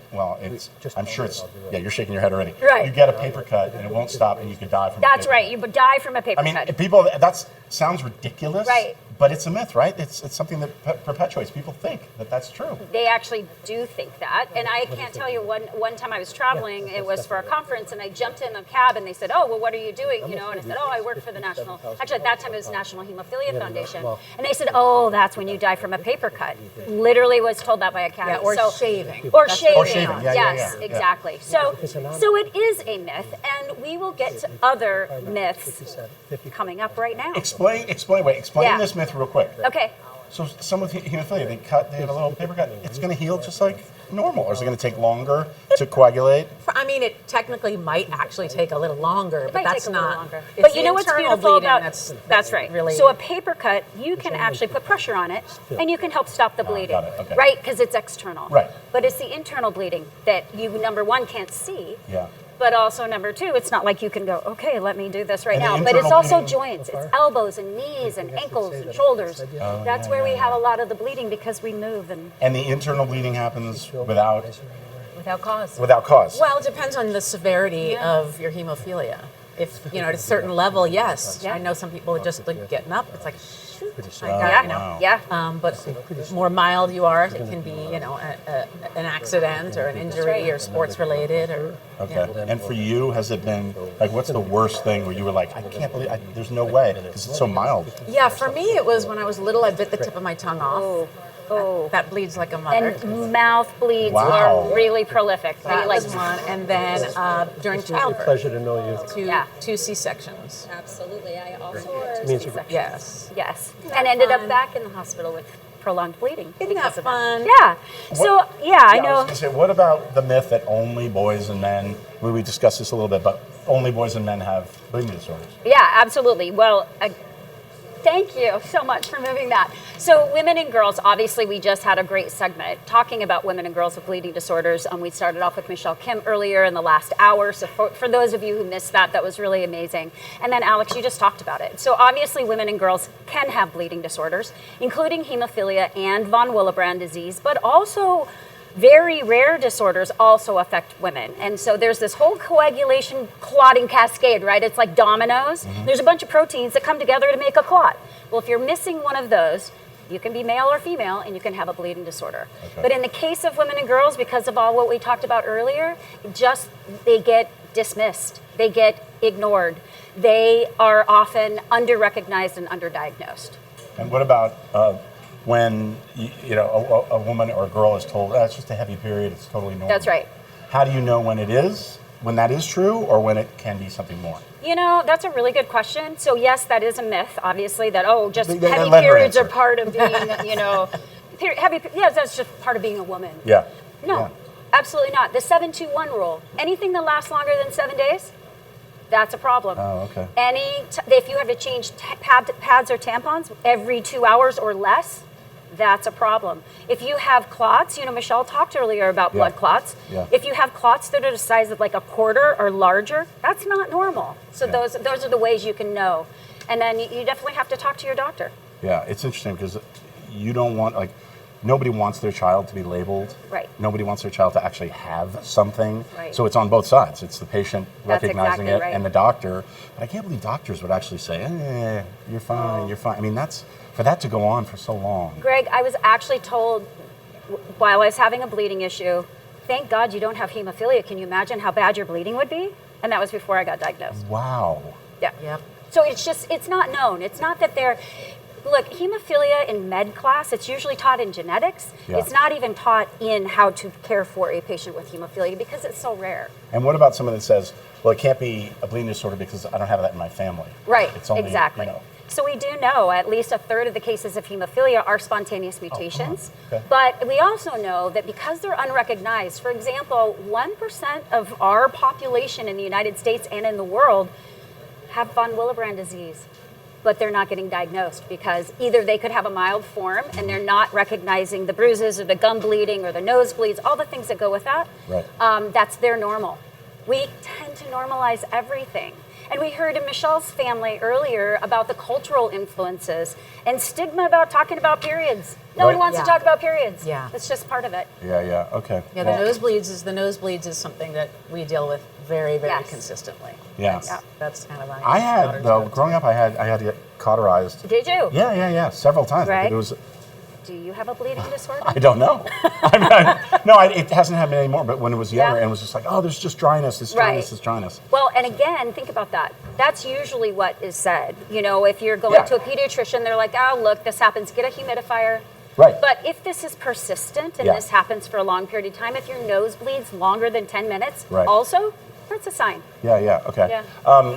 [SPEAKER 13] I'm sure it's, you're shaking your head already.
[SPEAKER 15] Right.
[SPEAKER 13] You get a paper cut and it won't stop and you could die from a
[SPEAKER 15] That's
[SPEAKER 13] paper
[SPEAKER 15] right. You would die from a paper
[SPEAKER 13] I mean,
[SPEAKER 15] cut.
[SPEAKER 13] people, that sounds ridiculous.
[SPEAKER 15] Right.
[SPEAKER 13] But it's a myth, right? It's something that perpetuates. People think that that's true.
[SPEAKER 15] They actually do think that, and I can't tell you. One time I was traveling, it was for a conference, and I jumped in a cab, and they said, "Oh, well, what are you doing?" You know, and I said, "Oh, I work for the National." Actually, at that time it was National Hemophilia Foundation, and they said, "Oh, that's when you die from a paper cut." Literally was told that by a cabbie.
[SPEAKER 21] Yeah, or
[SPEAKER 15] So-
[SPEAKER 21] shaving.
[SPEAKER 15] Or
[SPEAKER 21] That's
[SPEAKER 15] shaving.
[SPEAKER 13] Or shaving, yeah,
[SPEAKER 15] Yes,
[SPEAKER 13] yeah.
[SPEAKER 15] exactly. So it is a myth, and we will get to other myths coming up right now.
[SPEAKER 13] Explain
[SPEAKER 15] Yeah.
[SPEAKER 13] this myth real quick.
[SPEAKER 15] Okay.
[SPEAKER 13] So someone with hemophilia, they have a little paper cut. It's going to heal just like normal, or is it going to take longer to coagulate?
[SPEAKER 21] I mean, it technically might actually take a little longer,
[SPEAKER 15] It
[SPEAKER 21] but
[SPEAKER 15] might
[SPEAKER 21] that's
[SPEAKER 15] take a little
[SPEAKER 21] not.
[SPEAKER 15] longer.
[SPEAKER 21] It's
[SPEAKER 15] But you
[SPEAKER 21] the
[SPEAKER 15] know what's
[SPEAKER 21] internal
[SPEAKER 15] beautiful
[SPEAKER 21] bleeding
[SPEAKER 15] about
[SPEAKER 21] that's
[SPEAKER 15] right.
[SPEAKER 21] really.
[SPEAKER 15] So a paper cut, you can actually put pressure on it, and you can help stop the bleeding,
[SPEAKER 13] got it, okay.
[SPEAKER 15] right? Because it's external.
[SPEAKER 13] Right.
[SPEAKER 15] But it's the internal bleeding that you number one can't see,
[SPEAKER 13] Yeah.
[SPEAKER 15] but also number two, it's not like you can go, okay, let me do this right
[SPEAKER 13] And the
[SPEAKER 15] now. But it's
[SPEAKER 13] internal
[SPEAKER 15] also
[SPEAKER 13] bleeding-
[SPEAKER 15] joints, it's elbows and knees and ankles and shoulders. That's where we have a lot of the bleeding because we move and
[SPEAKER 13] And the internal bleeding happens without
[SPEAKER 21] without cause.
[SPEAKER 13] Without cause.
[SPEAKER 21] Well, it depends on the severity of your hemophilia. If at a certain level, yes. I know some people just like getting up. It's like, shoot.
[SPEAKER 7] pretty soon.
[SPEAKER 21] But more mild you are, it can be, an accident or an injury or sports related or.
[SPEAKER 13] Okay.
[SPEAKER 21] Yeah.
[SPEAKER 13] And for you, has it been like, what's the worst thing where you were like, I can't believe, there's no way, because it's so mild?
[SPEAKER 21] Yeah, for me it was when I was little, I bit the tip of my tongue off. That bleeds like a mother.
[SPEAKER 15] And mouth bleeds
[SPEAKER 21] Wow.
[SPEAKER 15] are really prolific.
[SPEAKER 21] That
[SPEAKER 15] They,
[SPEAKER 21] was one, and then during childbirth.
[SPEAKER 7] Pleasure to know you.
[SPEAKER 21] Two C-sections.
[SPEAKER 17] Absolutely, I also
[SPEAKER 21] Yes.
[SPEAKER 15] Yes. And ended up back in the hospital with prolonged bleeding.
[SPEAKER 21] Isn't that fun?
[SPEAKER 15] Yeah. So, I know.
[SPEAKER 13] I was gonna say, what about the myth that only boys and men, we discussed this a little bit, but only boys and men have bleeding disorders?
[SPEAKER 15] Yeah, absolutely. Well, thank you so much for moving that. So women and girls, obviously we just had a great segment talking about women and girls with bleeding disorders. We started off with Michelle Kim earlier in the last hour. So for those of you who missed that, that was really amazing. And then Alex, you just talked about it. So obviously women and girls can have bleeding disorders, including hemophilia and von Willebrand disease, but also very rare disorders also affect women. And so there's this whole coagulation clotting cascade, right? It's like dominoes. There's a bunch of proteins that come together to make a clot. Well, if you're missing one of those, you can be male or female and you can have a bleeding disorder.
[SPEAKER 3] Okay.
[SPEAKER 15] But in the case of women and girls, because of all what we talked about earlier, they get dismissed. They get ignored. They are often under-recognized and underdiagnosed.
[SPEAKER 13] And what about when a woman or a girl is told, it's just a heavy period, it's totally normal?
[SPEAKER 15] That's right.
[SPEAKER 13] How do you know when that is true, or when it can be something more?
[SPEAKER 15] That's a really good question. So yes, that is a myth, obviously, that, just
[SPEAKER 13] They
[SPEAKER 15] heavy
[SPEAKER 13] let her
[SPEAKER 15] periods are
[SPEAKER 13] answer.
[SPEAKER 15] part of being, that's just part of being a woman.
[SPEAKER 13] Yeah.
[SPEAKER 15] No,
[SPEAKER 13] Yeah.
[SPEAKER 15] absolutely not. The 7-2-1 rule, anything that lasts longer than 7 days, that's a problem.
[SPEAKER 13] Oh, okay.
[SPEAKER 15] If you have to change pads or tampons every 2 hours or less, that's a problem. If you have clots, Michelle talked earlier about blood clots.
[SPEAKER 13] Yeah.
[SPEAKER 15] If you have clots that are the size of like a quarter or larger, that's not normal. So those are the ways you can know. And then you definitely have to talk to your doctor.
[SPEAKER 13] Yeah, it's interesting because you don't want, nobody wants their child to be labeled.
[SPEAKER 15] Right.
[SPEAKER 13] Nobody wants their child to actually have something.
[SPEAKER 15] Right.
[SPEAKER 13] So it's on both sides. It's the patient
[SPEAKER 15] That's
[SPEAKER 13] recognizing
[SPEAKER 15] exactly
[SPEAKER 13] it
[SPEAKER 15] right.
[SPEAKER 13] and the doctor. But I can't believe doctors would actually say, you're fine, you're fine. I mean, for that to go on for so long.
[SPEAKER 15] Greg, I was actually told while I was having a bleeding issue, thank God you don't have hemophilia. Can you imagine how bad your bleeding would be? And that was before I got diagnosed.
[SPEAKER 13] Wow.
[SPEAKER 15] Yeah. Yep. So it's not known. It's not that look, hemophilia in med class, it's usually taught in genetics.
[SPEAKER 13] Yeah.
[SPEAKER 15] It's not even taught in how to care for a patient with hemophilia because it's so rare.
[SPEAKER 13] And what about someone that says, well, it can't be a bleeding disorder because I don't have that in my family?
[SPEAKER 15] Right,
[SPEAKER 13] It's only,
[SPEAKER 15] exactly. So we do know at least a third of the cases of hemophilia are spontaneous mutations.
[SPEAKER 13] Okay.
[SPEAKER 15] But we also know that because they're unrecognized, for example, 1% of our population in the United States and in the world have von Willebrand disease, but they're not getting diagnosed because either they could have a mild form and they're not recognizing the bruises or the gum bleeding or the nosebleeds, all the things that go with that.
[SPEAKER 13] Right.
[SPEAKER 15] That's their normal. We tend to normalize everything. And we heard in Michelle's family earlier about the cultural influences and stigma about talking about periods. No one wants to talk about periods.
[SPEAKER 21] Yeah.
[SPEAKER 15] That's just part of it.
[SPEAKER 13] Yeah, okay.
[SPEAKER 21] Yeah, the nosebleeds is something that we deal with very, very consistently.
[SPEAKER 13] Yeah.
[SPEAKER 21] That's kind of my
[SPEAKER 13] I had, though, growing up, I had to get cauterized.
[SPEAKER 15] Did you?
[SPEAKER 13] Yeah, several times.
[SPEAKER 15] Right.
[SPEAKER 13] It was,
[SPEAKER 15] Do you have a bleeding disorder?
[SPEAKER 13] I don't know. It hasn't happened anymore, but when it was younger, and it was just like, there's just dryness, this dryness, this dryness.
[SPEAKER 15] Well, and again, think about that. That's usually what is said. If you're going to a pediatrician, they're like, look, this happens, get a humidifier.
[SPEAKER 13] Right.
[SPEAKER 15] But if this is persistent and this happens for a long period of time, if your nose bleeds longer than 10 minutes, also, that's a sign.
[SPEAKER 13] Yeah, okay.
[SPEAKER 15] Yeah.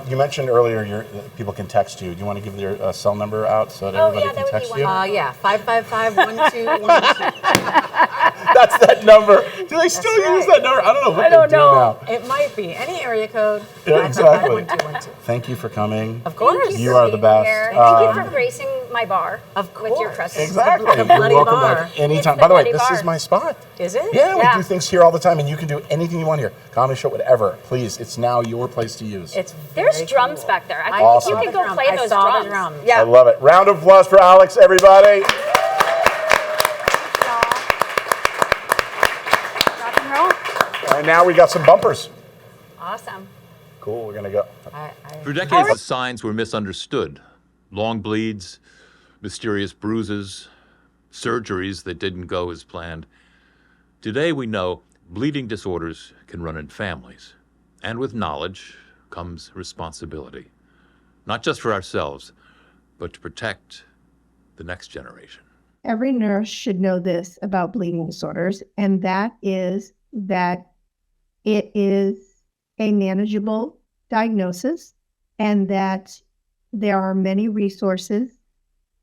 [SPEAKER 13] You mentioned earlier people can text you. Do you want to give their cell number out so that everybody can text you?
[SPEAKER 21] 555-1212.
[SPEAKER 13] That's that number. Do they still use that number? I don't know what they do now.
[SPEAKER 21] It might be. Any area code.
[SPEAKER 13] Yeah, exactly.
[SPEAKER 21] 555-1212.
[SPEAKER 13] Thank you for coming.
[SPEAKER 21] Of course.
[SPEAKER 13] You are the best.
[SPEAKER 15] Thank you for gracing my bar with your presence.
[SPEAKER 13] Exactly.
[SPEAKER 21] The
[SPEAKER 13] You're
[SPEAKER 21] bloody
[SPEAKER 13] welcome
[SPEAKER 21] bar.
[SPEAKER 13] back anytime.
[SPEAKER 15] It's the
[SPEAKER 13] By the way,
[SPEAKER 15] bloody
[SPEAKER 13] this
[SPEAKER 15] bar.
[SPEAKER 13] is my spot.
[SPEAKER 21] Is it?
[SPEAKER 13] Yeah, we do things here all the time, and you can do anything you want here. Comedy show, whatever. Please, it's now your place to use.
[SPEAKER 15] There's drums back there. I think
[SPEAKER 13] Awesome.
[SPEAKER 15] you can go play those drums.
[SPEAKER 13] I love it. Round of applause for Alex, everybody.
[SPEAKER 15] Rock and roll.
[SPEAKER 13] And now we got some bumpers.
[SPEAKER 15] Awesome.
[SPEAKER 13] Cool, we're going to go.
[SPEAKER 3] For decades, the signs were misunderstood. Long bleeds, mysterious bruises, surgeries that didn't go as planned. Today we know bleeding disorders can run in families, and with knowledge comes responsibility, not just for ourselves, but to protect the next generation.
[SPEAKER 22] Every nurse should know this about bleeding disorders, and that is that it is a manageable diagnosis and that there are many resources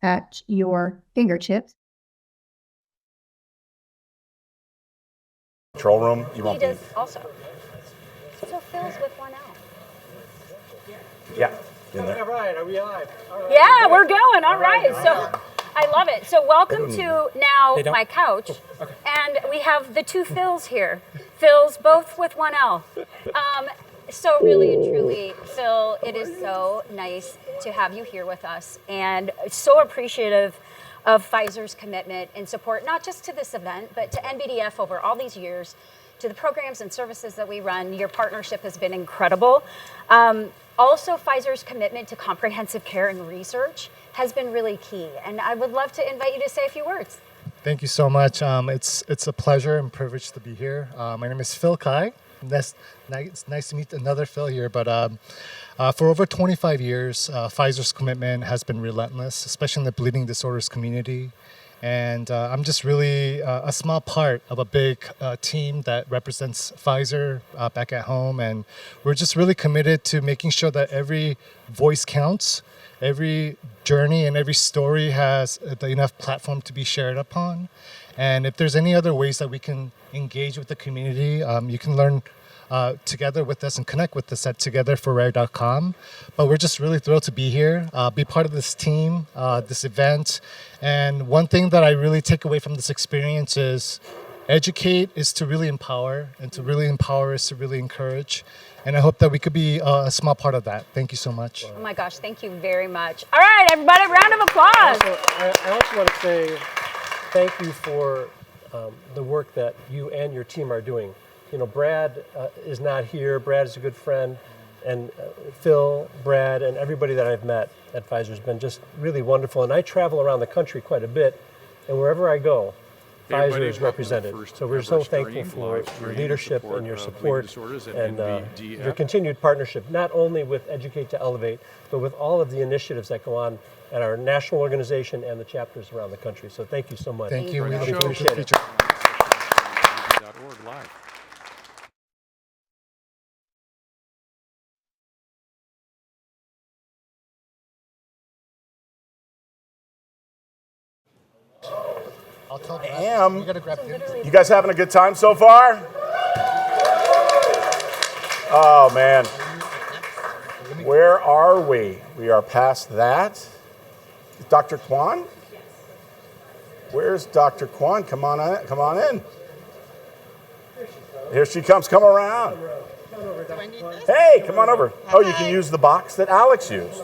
[SPEAKER 22] at your fingertips.
[SPEAKER 13] Control room, you won't
[SPEAKER 15] He
[SPEAKER 13] be.
[SPEAKER 15] does also. So Phil's with 1L.
[SPEAKER 13] Yeah. In there.
[SPEAKER 7] All right, are we live? All right.
[SPEAKER 15] Yeah, we're going. All right. So I love it. So welcome to now
[SPEAKER 7] They don't?
[SPEAKER 15] my couch. And we have the two Phils here. Phil's both with 1L. So really and truly, Phil, it is so nice to have you here with us and so appreciative of Pfizer's commitment and support, not just to this event, but to NBDF over all these years, to the programs and services that we run. Your partnership has been incredible. Also, Pfizer's commitment to comprehensive care and research has been really key. And I would love to invite you to say a few words.
[SPEAKER 23] Thank you so much. It's a pleasure and privilege to be here. My name is Phil Kai. It's nice to meet another Phil here. But for over 25 years, Pfizer's commitment has been relentless, especially in the bleeding disorders community. And I'm just really a small part of a big team that represents Pfizer back at home. And we're just really committed to making sure that every voice counts, every journey and every story has enough platform to be shared upon. And if there's any other ways that we can engage with the community, you can learn together with us and connect with us at togetherforrare.com. But we're just really thrilled to be here, be part of this team, this event. And one thing that I really take away from this experience is educate is to really empower, and to really empower is to really encourage. And I hope that we could be a small part of that. Thank you so much.
[SPEAKER 15] Oh my gosh, thank you very much. All right, everybody, round of applause.
[SPEAKER 7] I also want to say thank you for the work that you and your team are doing. You know, Brad is not here. Brad is a good friend. And Phil, Brad, and everybody that I've met at Pfizer has been just really wonderful. And I travel around the country quite a bit. And wherever I go, Pfizer is represented. So we're so thankful for your leadership and your support and your continued partnership, not only with Educate to Elevate, but with all of the initiatives that go on at our national organization and the chapters around the country. So thank you so much.
[SPEAKER 23] Thank you. We
[SPEAKER 7] really
[SPEAKER 23] look forward to
[SPEAKER 7] appreciate
[SPEAKER 23] the
[SPEAKER 7] it.
[SPEAKER 3] NBDF.org live.
[SPEAKER 23] I'll tell
[SPEAKER 13] I
[SPEAKER 23] Brad.
[SPEAKER 13] am.
[SPEAKER 23] You gotta grab him.
[SPEAKER 13] You guys having a good time so far? Oh, man. Where are we? We are past that. Dr. Kwan? Where's Dr. Kwan? Come on in. Come on in. Here she comes. Come around. Hey, come on over. Oh, you can use the box that Alex used.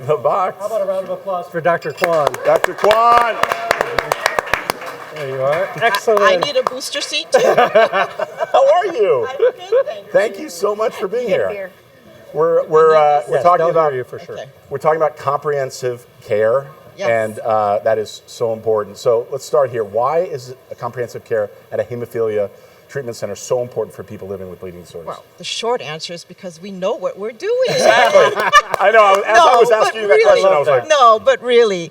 [SPEAKER 13] The box.
[SPEAKER 7] How about a round of applause for Dr. Kwan?
[SPEAKER 13] Dr. Kwan.
[SPEAKER 7] There you are. Excellent.
[SPEAKER 24] I need a booster seat too.
[SPEAKER 13] How are you?
[SPEAKER 24] I'm good,
[SPEAKER 13] Thank you so much for being here.
[SPEAKER 15] Beer.
[SPEAKER 13] We're
[SPEAKER 7] Yes,
[SPEAKER 13] talking
[SPEAKER 7] they'll
[SPEAKER 13] about
[SPEAKER 7] hear you for sure.
[SPEAKER 13] we're talking about comprehensive care,
[SPEAKER 24] Yes.
[SPEAKER 13] and that is so important. So let's start here. Why is a comprehensive care at a hemophilia treatment center so important for people living with bleeding disorders?
[SPEAKER 24] Well, the short answer is because we know what we're doing.
[SPEAKER 13] Exactly. I know. As I was asking you that question, I was like,
[SPEAKER 24] No, but really,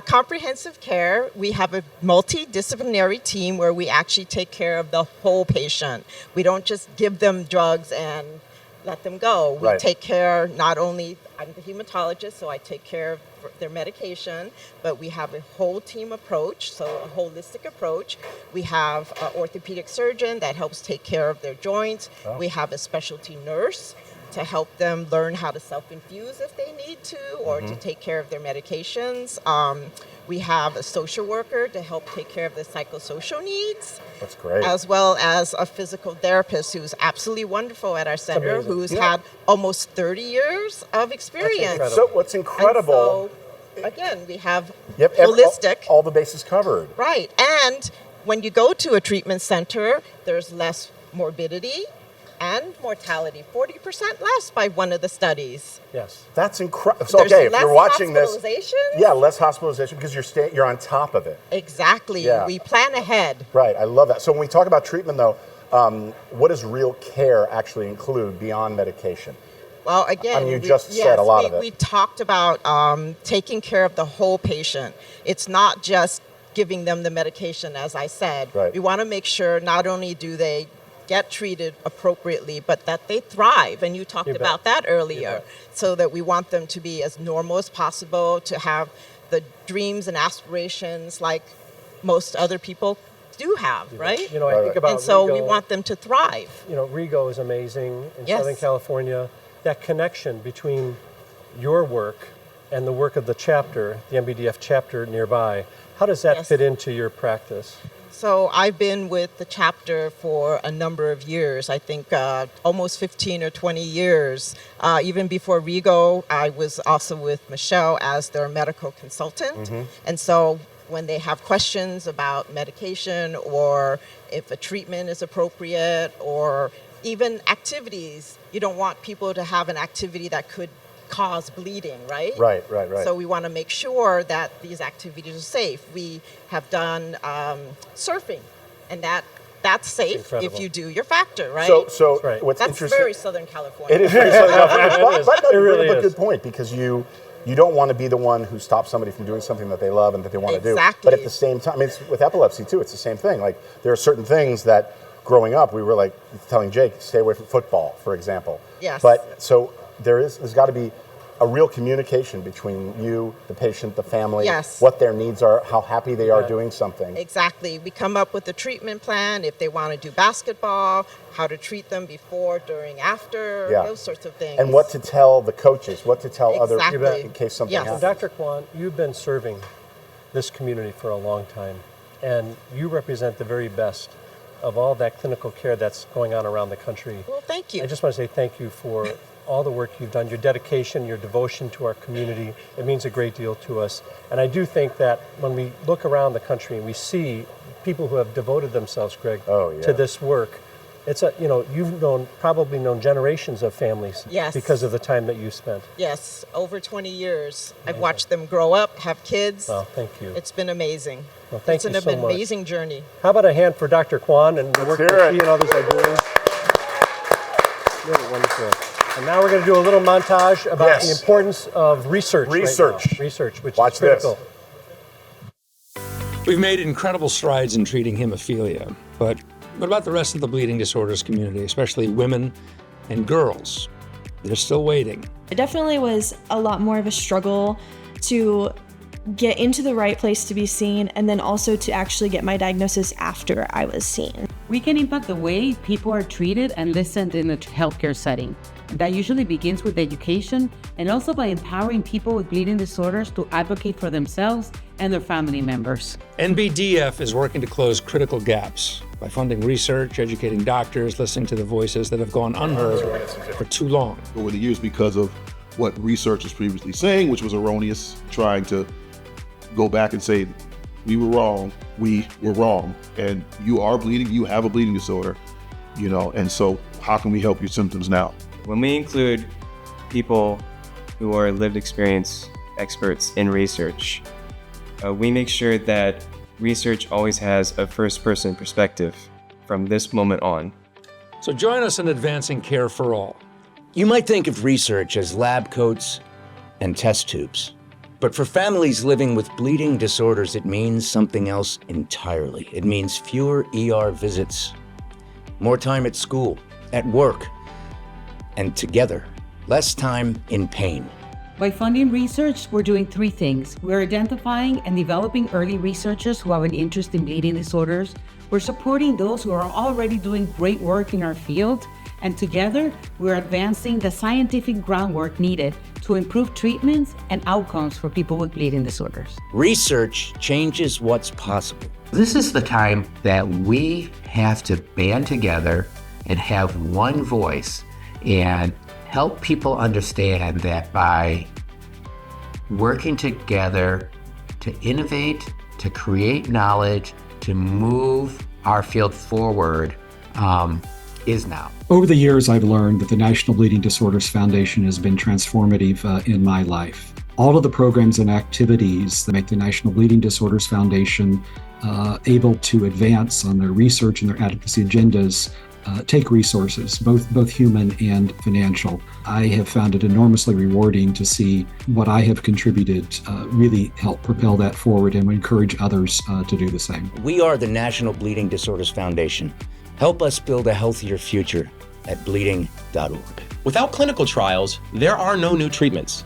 [SPEAKER 24] comprehensive care, we have a multidisciplinary team where we actually take care of the whole patient. We don't just give them drugs and let them go. We
[SPEAKER 13] Right.
[SPEAKER 24] take care not only, I'm the hematologist, so I take care of their medication, but we have a whole team approach, so a holistic approach. We have an orthopedic surgeon that helps take care of their joints.
[SPEAKER 13] Oh.
[SPEAKER 24] We have a specialty nurse to help them learn how to self-infuse if they need to, or to take care of their medications. We have a social worker to help take care of the psychosocial needs.
[SPEAKER 13] That's great.
[SPEAKER 24] As well as a physical therapist who's absolutely wonderful at our center,
[SPEAKER 13] amazing.
[SPEAKER 24] who's
[SPEAKER 13] Yeah.
[SPEAKER 24] had almost 30 years of experience.
[SPEAKER 13] So what's incredible?
[SPEAKER 24] And so, again, we have
[SPEAKER 13] Yep,
[SPEAKER 24] holistic.
[SPEAKER 13] all the bases covered.
[SPEAKER 24] Right. And when you go to a treatment center, there's less morbidity, and mortality 40% less by one of the studies.
[SPEAKER 7] Yes.
[SPEAKER 13] That's incredible. So,
[SPEAKER 24] There's
[SPEAKER 13] okay, if
[SPEAKER 24] less
[SPEAKER 13] you're watching this,
[SPEAKER 24] hospitalizations?
[SPEAKER 13] yeah, less hospitalization because you're on top of it.
[SPEAKER 24] Exactly.
[SPEAKER 13] Yeah.
[SPEAKER 24] We plan ahead.
[SPEAKER 13] Right. I love that. So when we talk about treatment, though, what does real care actually include beyond medication?
[SPEAKER 24] Well, again,
[SPEAKER 13] you just said a lot of it.
[SPEAKER 24] We talked about taking care of the whole patient. It's not just giving them the medication, as I said.
[SPEAKER 13] Right.
[SPEAKER 24] We want to make sure not only do they get treated appropriately, but that they thrive. And you talked about that earlier. So that we want them to be as normal as possible, to have the dreams and aspirations like most other people do have, right?
[SPEAKER 7] You know, I think about
[SPEAKER 24] and so we
[SPEAKER 7] Rigo.
[SPEAKER 24] want them to thrive.
[SPEAKER 7] You know, Rigo is amazing in
[SPEAKER 24] Yes.
[SPEAKER 7] Southern California. That connection between your work and the work of the chapter, the NBDF chapter nearby, how does that fit into your practice?
[SPEAKER 24] So I've been with the chapter for a number of years, I think almost 15 or 20 years. Even before Rigo, I was also with Michelle as their medical consultant. And so when they have questions about medication or if a treatment is appropriate or even activities, you don't want people to have an activity that could cause bleeding, right?
[SPEAKER 13] Right.
[SPEAKER 24] So we want to make sure that these activities are safe. We have done surfing, and that's safe if you do your factor, right?
[SPEAKER 13] So what's
[SPEAKER 24] that's
[SPEAKER 13] interesting?
[SPEAKER 24] very Southern California.
[SPEAKER 13] It is very Southern California. But
[SPEAKER 7] It really
[SPEAKER 13] a
[SPEAKER 7] is.
[SPEAKER 13] good point, because you don't want to be the one who stops somebody from doing something that they love and that they want to do.
[SPEAKER 24] Exactly.
[SPEAKER 13] But at the same time, I mean, it's with epilepsy too, it's the same thing. Like, there are certain things that growing up, we were like telling Jake, stay away from football, for example.
[SPEAKER 24] Yes.
[SPEAKER 13] But so there's got to be a real communication between you, the patient, the family,
[SPEAKER 24] Yes.
[SPEAKER 13] what their needs are, how happy they are doing something.
[SPEAKER 24] Exactly. We come up with a treatment plan if they want to do basketball, how to treat them before, during, after, those sorts of things.
[SPEAKER 13] And what to tell the coaches, what to tell other people
[SPEAKER 24] Exactly.
[SPEAKER 13] in case something
[SPEAKER 24] Yes.
[SPEAKER 13] happens.
[SPEAKER 7] Dr. Kwan, you've been serving this community for a long time, and you represent the very best of all that clinical care that's going on around the country.
[SPEAKER 24] Well, thank you.
[SPEAKER 7] I just want to say thank you for all the work you've done, your dedication, your devotion to our community. It means a great deal to us. And I do think that when we look around the country and we see people who have devoted themselves, Greg, to this work, it's you've probably known generations of families because of the time that you spent.
[SPEAKER 24] Yes, over 20 years. I've watched them grow up, have kids.
[SPEAKER 7] Well, thank you.
[SPEAKER 24] It's been amazing.
[SPEAKER 7] Well, thank
[SPEAKER 24] it's
[SPEAKER 7] you
[SPEAKER 24] an
[SPEAKER 7] so much.
[SPEAKER 24] amazing journey.
[SPEAKER 7] How about a hand for Dr. Kwan and the work
[SPEAKER 13] hear
[SPEAKER 7] that she
[SPEAKER 13] it.
[SPEAKER 7] and others are doing? Really wonderful. And now we're going to do a little montage about the importance of research. Research, which
[SPEAKER 13] Watch
[SPEAKER 7] is critical.
[SPEAKER 2] We've made incredible strides in treating hemophilia, but what about the rest of the bleeding disorders community, especially women and girls? They're still waiting.
[SPEAKER 5] It definitely was a lot more of a struggle to get into the right place to be seen, and then also to actually get my diagnosis after I was seen.
[SPEAKER 6] We can impact the way people are treated and listened in a healthcare setting. That usually begins with education and also by empowering people with bleeding disorders to advocate for themselves and their family members.
[SPEAKER 2] NBDF is working to close critical gaps by funding research, educating doctors, listening to the voices that have gone unheard for too long.
[SPEAKER 11] Over the years, because of what research was previously saying, which was erroneous, trying to go back and say, we were wrong, and you are bleeding, you have a bleeding disorder, and so how can we help your symptoms now?
[SPEAKER 25] When we include people who are lived experience experts in research, we make sure that research always has a first-person perspective from this moment on.
[SPEAKER 2] So join us in advancing care for all.
[SPEAKER 26] You might think of research as lab coats and test tubes. But for families living with bleeding disorders, it means something else entirely. It means fewer ER visits, more time at school, at work, and together, less time in pain.
[SPEAKER 6] By funding research, we're doing three things. We're identifying and developing early researchers who have an interest in bleeding disorders. We're supporting those who are already doing great work in our field. And together, we're advancing the scientific groundwork needed to improve treatments and outcomes for people with bleeding disorders.
[SPEAKER 26] Research changes what's possible.
[SPEAKER 27] This is the time that we have to band together and have one voice and help people understand that by working together to innovate, to create knowledge, to move our field forward, is now.
[SPEAKER 1] Over the years, I've learned that the National Bleeding Disorders Foundation has been transformative in my life. All of the programs and activities that make the National Bleeding Disorders Foundation able to advance on their research and their advocacy agendas take resources, both human and financial. I have found it enormously rewarding to see what I have contributed really help propel that forward and encourage others to do the same.
[SPEAKER 26] We are the National Bleeding Disorders Foundation. Help us build a healthier future at bleeding.org.
[SPEAKER 4] Without clinical trials, there are no new treatments.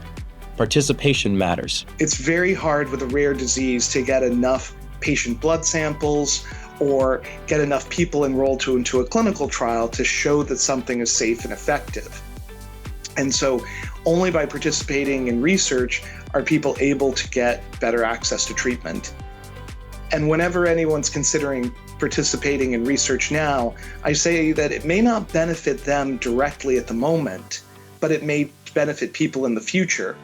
[SPEAKER 4] Participation matters.
[SPEAKER 8] It's very hard with a rare disease to get enough patient blood samples or get enough people enrolled into a clinical trial to show that something is safe and effective. And so only by participating in research are people able to get better access to treatment. And whenever anyone's considering participating in research now, I say that it may not benefit them directly at the moment, but it may benefit people in the future.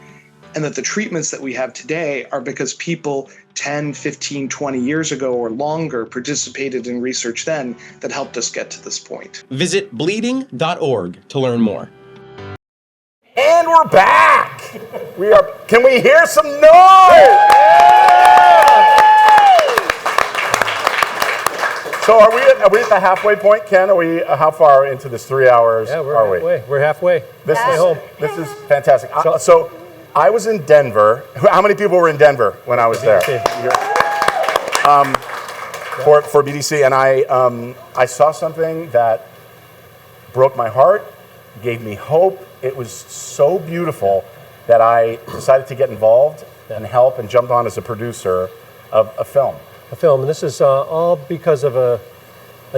[SPEAKER 8] And that the treatments that we have today are because people 10, 15, 20 years ago or longer participated in research then that helped us get to this point.
[SPEAKER 4] Visit bleeding.org to learn more.
[SPEAKER 13] And we're back. Can we hear some noise? So are we at the halfway point, Ken? Are we how far into this 3 hours?
[SPEAKER 7] Yeah, we're halfway. We're halfway.
[SPEAKER 13] This is fantastic. So I was in Denver. How many people were in Denver when I was there? For BDC, and I saw something that broke my heart, gave me hope. It was so beautiful that I decided to get involved and help and jumped on as a producer of a film.
[SPEAKER 7] And this is all because of a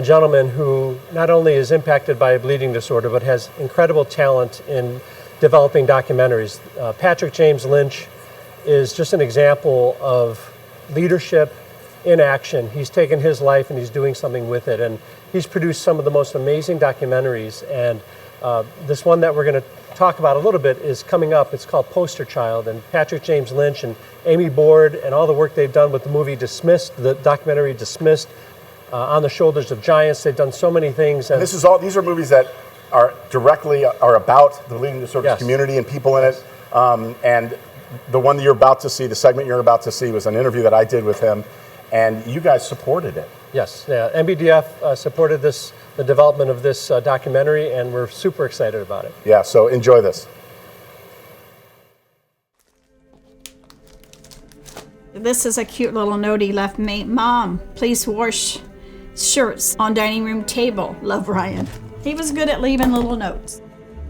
[SPEAKER 7] gentleman who not only is impacted by a bleeding disorder, but has incredible talent in developing documentaries. Patrick James Lynch is just an example of leadership in action. He's taken his life and he's doing something with it. And he's produced some of the most amazing documentaries. And this one that we're going to talk about a little bit is coming up. It's called Poster Child. And Patrick James Lynch and Amy Board and all the work they've done with the movie Dismissed, the documentary Dismissed, On the Shoulders of Giants. They've done so many things. And
[SPEAKER 13] these are movies that are about the bleeding disorders community and people in it. And the one that you're about to see, the segment you're about to see, was an interview that I did with him, and you guys supported it.
[SPEAKER 7] Yes, yeah. NBDF supported the development of this documentary, and we're super excited about it.
[SPEAKER 13] Yeah, so enjoy this.
[SPEAKER 9] This is a cute little note he left me. Mom, please wash shirts on dining room table. Love, Ryan. He was good at leaving little notes.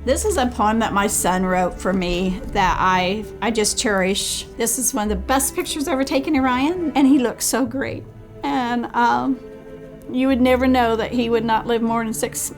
[SPEAKER 9] This is a poem that my son wrote for me that I just cherish. This is one of the best pictures ever taken of Ryan, and he looks so great. And you would never know that he would not live more than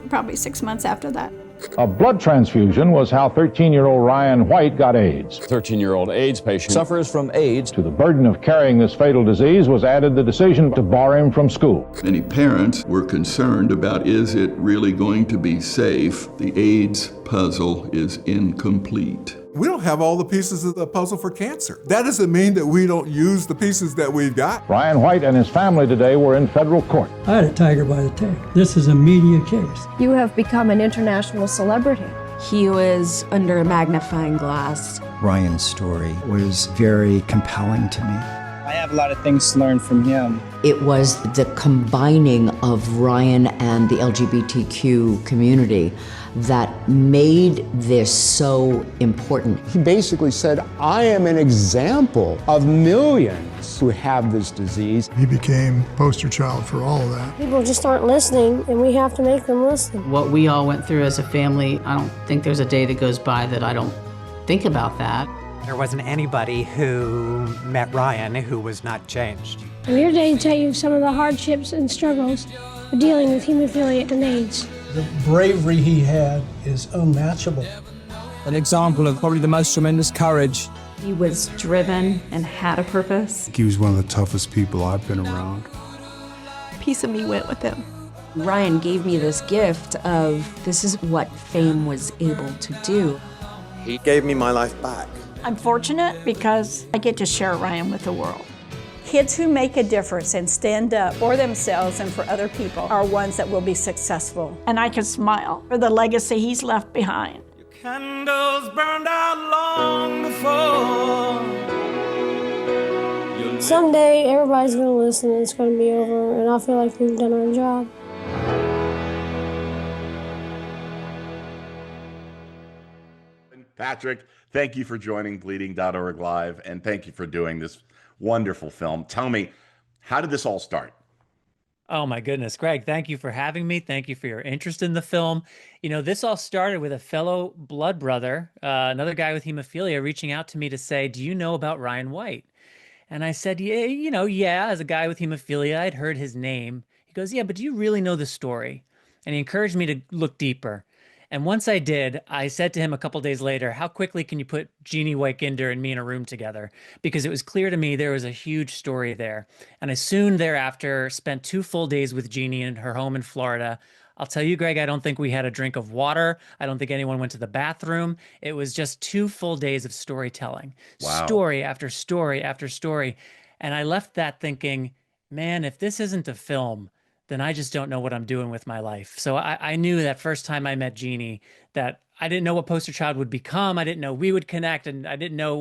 [SPEAKER 9] probably 6 months after that.
[SPEAKER 12] A blood transfusion was how 13-year-old Ryan White got AIDS.
[SPEAKER 14] 13-year-old AIDS patient suffers from AIDS.
[SPEAKER 12] To the burden of carrying this fatal disease was added the decision to bar him from school.
[SPEAKER 16] Many parents were concerned about, is it really going to be safe? The AIDS puzzle is incomplete.
[SPEAKER 28] We don't have all the pieces of the puzzle for cancer. That doesn't mean that we don't use the pieces that we've got.
[SPEAKER 12] Ryan White and his family today were in federal court.
[SPEAKER 29] I had a tiger by the tail. This is a media case.
[SPEAKER 30] You have become an international celebrity.
[SPEAKER 31] He was under a magnifying glass.
[SPEAKER 32] Ryan's story was very compelling to me.
[SPEAKER 33] I have a lot of things to learn from him.
[SPEAKER 34] It was the combining of Ryan and the LGBTQ community that made this so important.
[SPEAKER 35] He basically said, I am an example of millions who have this disease.
[SPEAKER 36] He became poster child for all of that.
[SPEAKER 37] People just aren't listening, and we have to make them listen.
[SPEAKER 38] What we all went through as a family, I don't think there's a day that goes by that I don't think about that.
[SPEAKER 39] There wasn't anybody who met Ryan who was not changed.
[SPEAKER 37] I'm here today to tell you some of the hardships and struggles of dealing with hemophilia and AIDS.
[SPEAKER 29] The bravery he had is unmatchable.
[SPEAKER 33] An example of probably the most tremendous courage.
[SPEAKER 40] He was driven and had a purpose.
[SPEAKER 36] He was one of the toughest people I've been around.
[SPEAKER 40] A piece of me went with him.
[SPEAKER 34] Ryan gave me this gift of this is what fame was able to do.
[SPEAKER 41] He gave me my life back.
[SPEAKER 9] I'm fortunate because I get to share Ryan with the world. Kids who make a difference and stand up for themselves and for other people are ones that will be successful. And I can smile for the legacy he's left behind.
[SPEAKER 1] Candles burned out long before.
[SPEAKER 37] Someday everybody's going to listen and it's going to be over, and I feel like we've done our job.
[SPEAKER 13] Patrick, thank you for joining Bleeding.org Live, and thank you for doing this wonderful film. Tell me, how did this all start?
[SPEAKER 2] Oh my goodness, Greg, thank you for having me. Thank you for your interest in the film. You know, this all started with a fellow blood brother, another guy with hemophilia, reaching out to me to say, do you know about Ryan White? And I said, yeah, as a guy with hemophilia, I'd heard his name. He goes, yeah, but do you really know the story? And he encouraged me to look deeper. And once I did, I said to him a couple days later, how quickly can you put Jeannie White-Ginder and me in a room together? Because it was clear to me there was a huge story there. And I soon thereafter spent 2 full days with Jeannie in her home in Florida. I'll tell you, Greg, I don't think we had a drink of water. I don't think anyone went to the bathroom. It was just 2 full days of storytelling. Wow. Story after story after story. And I left that thinking, man, if this isn't a film, then I just don't know what I'm doing with my life. So I knew that first time I met Jeannie that I didn't know what Poster Child would become. I didn't know we would connect, and I didn't know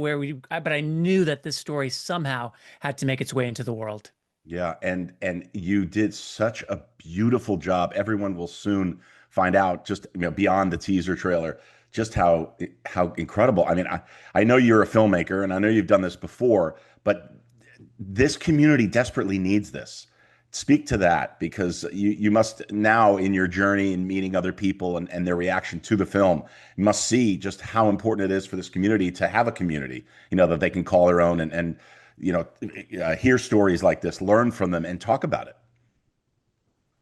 [SPEAKER 2] but I knew that this story somehow had to make its way into the world.
[SPEAKER 13] Yeah, and you did such a beautiful job. Everyone will soon find out, just beyond the teaser trailer, just how incredible. I mean, I know you're a filmmaker, and I know you've done this before, but this community desperately needs this. Speak to that, because you must now, in your journey and meeting other people and their reaction to the film, you must see just how important it is for this community to have a community, that they can call their own and hear stories like this, learn from them, and talk about it.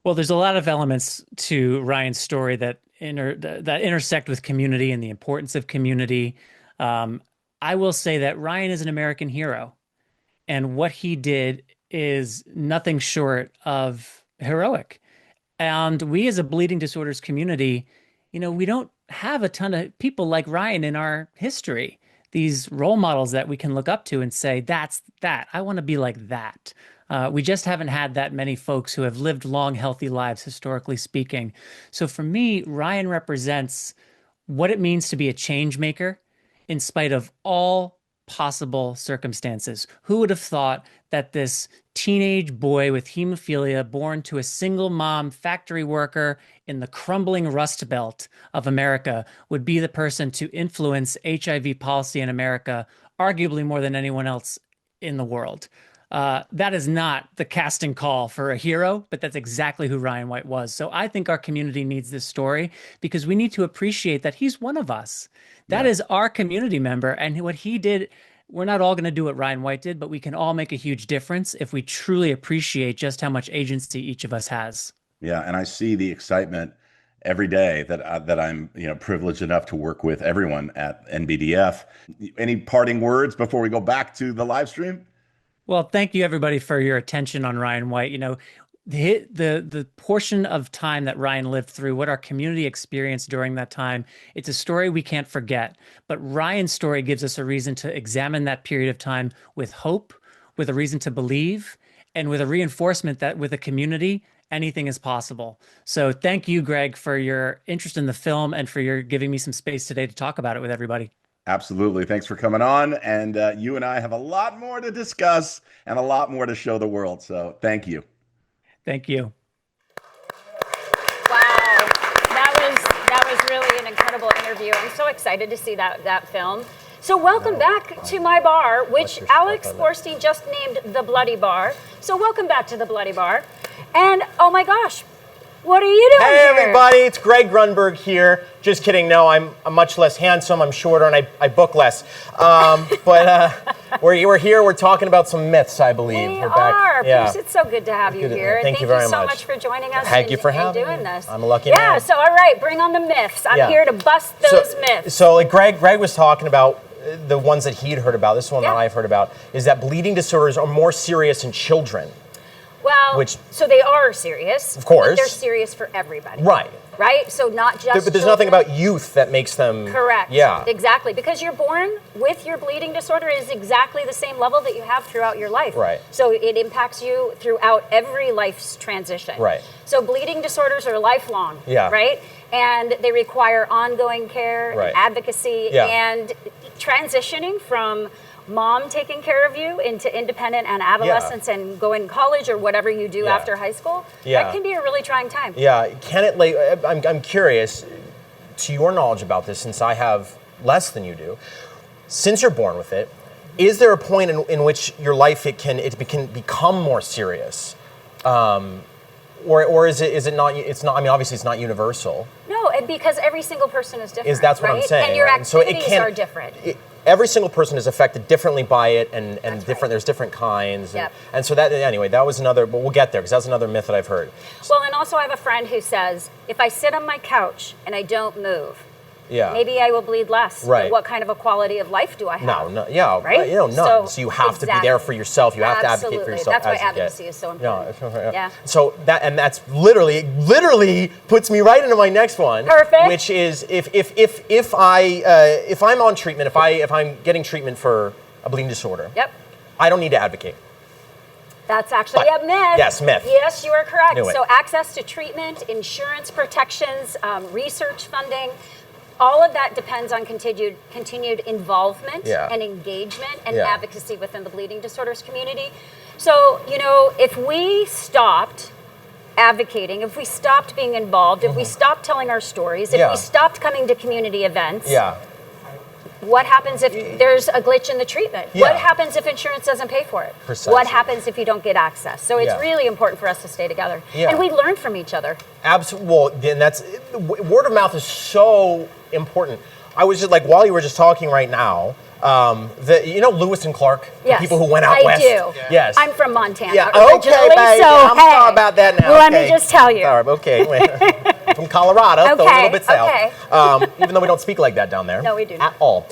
[SPEAKER 2] Well, there's a lot of elements to Ryan's story that intersect with community and the importance of community. I will say that Ryan is an American hero, and what he did is nothing short of heroic. And we as a bleeding disorders community, we don't have a ton of people like Ryan in our history, these role models that we can look up to and say, that's that. I want to be like that. We just haven't had that many folks who have lived long, healthy lives, historically speaking. So for me, Ryan represents what it means to be a change maker in spite of all possible circumstances. Who would have thought that this teenage boy with hemophilia, born to a single mom factory worker in the crumbling Rust Belt of America, would be the person to influence HIV policy in America, arguably more than anyone else in the world? That is not the casting call for a hero, but that's exactly who Ryan White was. So I think our community needs this story because we need to appreciate that he's one of us. That is our community member. And what he did, we're not all going to do what Ryan White did, but we can all make a huge difference if we truly appreciate just how much agency each of us has.
[SPEAKER 13] Yeah, and I see the excitement every day that I'm privileged enough to work with everyone at NBDF. Any parting words before we go back to the live stream?
[SPEAKER 2] Well, thank you everybody for your attention on Ryan White. The portion of time that Ryan lived through, what our community experienced during that time, it's a story we can't forget. But Ryan's story gives us a reason to examine that period of time with hope, with a reason to believe, and with a reinforcement that with a community, anything is possible. So thank you, Greg, for your interest in the film and for your giving me some space today to talk about it with everybody.
[SPEAKER 13] Absolutely. Thanks for coming on. And you and I have a lot more to discuss and a lot more to show the world. So thank you.
[SPEAKER 2] Thank you.
[SPEAKER 3] Wow. That was really an incredible interview. I'm so excited to see that film. So welcome back to my bar, which Alex Borstein just named the Bloody Bar. So welcome back to the Bloody Bar. And oh my gosh, what are you doing
[SPEAKER 5] here?
[SPEAKER 3] Hey
[SPEAKER 5] everybody, it's Greg Grunberg here. Just kidding, no, I'm much less handsome, I'm shorter, and I book less. We're here, we're talking about some myths, I believe.
[SPEAKER 3] We're back.
[SPEAKER 5] Yeah.
[SPEAKER 3] Bruce, it's so good to have you here.
[SPEAKER 5] Thank you very much.
[SPEAKER 3] Thank you so much for joining us
[SPEAKER 5] Thank you for
[SPEAKER 3] having doing this.
[SPEAKER 5] I'm a lucky man.
[SPEAKER 3] Yeah, so all right, bring on the myths. I'm here to bust those myths.
[SPEAKER 5] So like Greg was talking about the ones that he'd heard about, this one that I've heard about, is that bleeding disorders are more serious in children.
[SPEAKER 3] Well, so they are serious.
[SPEAKER 5] Of course.
[SPEAKER 3] But they're serious for everybody.
[SPEAKER 5] Right.
[SPEAKER 3] Right? So not just
[SPEAKER 5] But there's nothing about youth that makes them...
[SPEAKER 3] Correct.
[SPEAKER 5] Yeah.
[SPEAKER 3] Exactly. Because you're born with your bleeding disorder is exactly the same level that you have throughout your life.
[SPEAKER 5] Right.
[SPEAKER 3] So it impacts you throughout every life's transition.
[SPEAKER 5] Right.
[SPEAKER 3] So bleeding disorders are lifelong.
[SPEAKER 5] Yeah.
[SPEAKER 3] Right? And they require ongoing care,
[SPEAKER 5] Right.
[SPEAKER 3] advocacy,
[SPEAKER 5] Yeah.
[SPEAKER 3] and transitioning from mom taking care of you into independent and adolescence and going to college or whatever you do
[SPEAKER 5] Yeah.
[SPEAKER 3] after high school.
[SPEAKER 5] Yeah.
[SPEAKER 3] That can be a really trying time.
[SPEAKER 5] Yeah, can it, like, I'm curious, to your knowledge about this, since I have less than you do, since you're born with it, is there a point in which your life it can become more serious? Or is it not, it's not, I mean, obviously it's not universal.
[SPEAKER 3] No, because every single person is different.
[SPEAKER 5] That's what
[SPEAKER 3] right?
[SPEAKER 5] I'm saying.
[SPEAKER 3] And your
[SPEAKER 5] right?
[SPEAKER 3] activities
[SPEAKER 5] So
[SPEAKER 3] are different.
[SPEAKER 5] Every single person is affected differently by it, and different. There's different kinds, and so that anyway. That was another. But we'll get there because that's another myth that I've heard.
[SPEAKER 3] Well, and also I have a friend who says if I sit on my couch and I don't move,
[SPEAKER 5] yeah,
[SPEAKER 3] maybe I will bleed less.
[SPEAKER 5] Right.
[SPEAKER 3] But what kind of a quality of life do I have?
[SPEAKER 5] No, yeah,
[SPEAKER 3] right.
[SPEAKER 5] None. So you have to be there for yourself. You have to advocate for yourself.
[SPEAKER 3] That's why advocacy is so important.
[SPEAKER 5] Yeah. So that's literally puts me right into my next one.
[SPEAKER 3] Perfect.
[SPEAKER 5] Which is if I'm on treatment, if I'm getting treatment for a bleeding disorder,
[SPEAKER 3] yep,
[SPEAKER 5] I don't need to advocate.
[SPEAKER 3] That's actually a myth.
[SPEAKER 5] Yes, myth.
[SPEAKER 3] Yes, you are correct.
[SPEAKER 5] Knew it.
[SPEAKER 3] So access to treatment, insurance protections, research funding, all of that depends on continued involvement and engagement and advocacy within the bleeding disorders community. So, if we stopped advocating, if we stopped being involved, if we stopped telling our stories, if we stopped coming to community events, what happens if there's a glitch in the treatment? What happens if insurance doesn't pay for it?
[SPEAKER 5] Precisely.
[SPEAKER 3] What happens if you don't get access? So it's really important for us to stay together. And we learn from each other.
[SPEAKER 5] Absolutely. Well, then word of mouth is so important. I was just like, while you were just talking right now, Lewis and Clark, the people who went out west.
[SPEAKER 3] I do.
[SPEAKER 5] Yes.
[SPEAKER 3] I'm from Montana.
[SPEAKER 5] Yeah.
[SPEAKER 3] Originally,
[SPEAKER 5] Okay, baby. I'm sorry about that now.
[SPEAKER 3] Let me just tell you.
[SPEAKER 5] Sorry, okay. From Colorado, so a little bit south. Even though we don't speak like that down there.
[SPEAKER 3] No, we do not.
[SPEAKER 5] At all.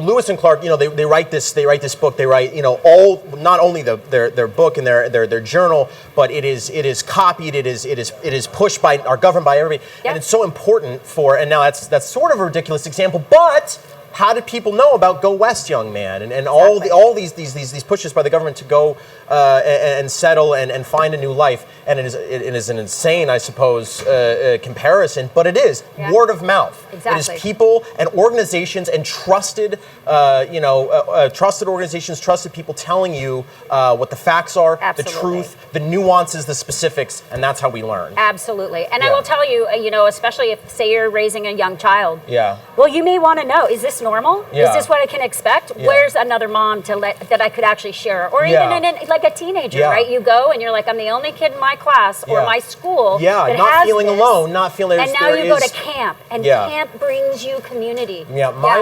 [SPEAKER 5] Lewis and Clark, they write this book. They write, not only their book and their journal, but it is copied. It is pushed by, or governed by everybody, and it's so important for. And now that's sort of a ridiculous example, but. How did people know about Go West, Young Man, and all these pushes by the government to go and settle and find a new life? And it is an insane, I suppose, comparison, but it is word of mouth.
[SPEAKER 3] Exactly.
[SPEAKER 5] It is people and organizations and trusted, trusted organizations, trusted people telling you what the facts are, the truth, the nuances, the specifics, and that's how we learn.
[SPEAKER 3] Absolutely. And I will tell you, especially if, say, you're raising a young child.
[SPEAKER 5] Yeah.
[SPEAKER 3] Well, you may want to know, is this normal?
[SPEAKER 5] Yeah.
[SPEAKER 3] Is this what I can expect?
[SPEAKER 5] Yeah.
[SPEAKER 3] Where's another mom that I could actually share? Or even like a teenager, right? You go and you're like, I'm the only kid in my class or my school that
[SPEAKER 5] not
[SPEAKER 3] has
[SPEAKER 5] feeling
[SPEAKER 3] this.
[SPEAKER 5] alone, not feeling.
[SPEAKER 3] And now you go to camp, and camp brings you community.
[SPEAKER 5] Yeah, my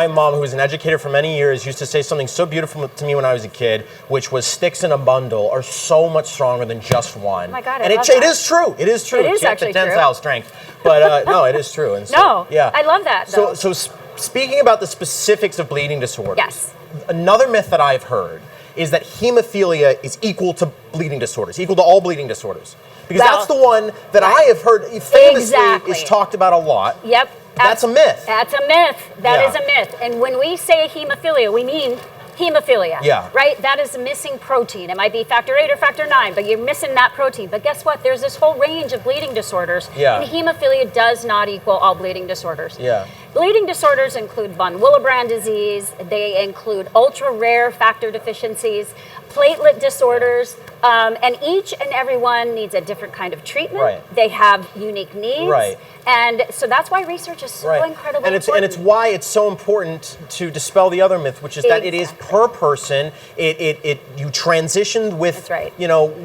[SPEAKER 5] mom, who was an educator for many years, used to say something so beautiful to me when I was a kid, which was sticks in a bundle are so much stronger than just one.
[SPEAKER 3] Oh my God,
[SPEAKER 5] and it is true. It is true.
[SPEAKER 3] It is actually true.
[SPEAKER 5] Tensile strength, but no, it is true. And
[SPEAKER 3] so, I love that. Though.
[SPEAKER 5] So speaking about the specifics of bleeding disorders, another myth that I've heard is that hemophilia is equal to bleeding disorders, equal to all bleeding disorders. Because that's the one that I have heard famously is talked about a lot.
[SPEAKER 3] Yep.
[SPEAKER 5] That's a myth.
[SPEAKER 3] That's a myth. That is a myth. And when we say hemophilia, we mean hemophilia.
[SPEAKER 5] Yeah.
[SPEAKER 3] Right? That is a missing protein. It might be factor 8 or factor 9, but you're missing that protein. But guess what? There's this whole range of bleeding disorders.
[SPEAKER 5] Yeah.
[SPEAKER 3] And hemophilia does not equal all bleeding disorders.
[SPEAKER 5] Yeah.
[SPEAKER 3] Bleeding disorders include von Willebrand disease. They include ultra rare factor deficiencies, platelet disorders, and each and every one needs a different kind of treatment.
[SPEAKER 5] Right.
[SPEAKER 3] They have unique needs.
[SPEAKER 5] Right.
[SPEAKER 3] And so that's why research is so incredibly important.
[SPEAKER 5] And it's why it's so important to dispel the other myth, which is that it is per person. You transitioned with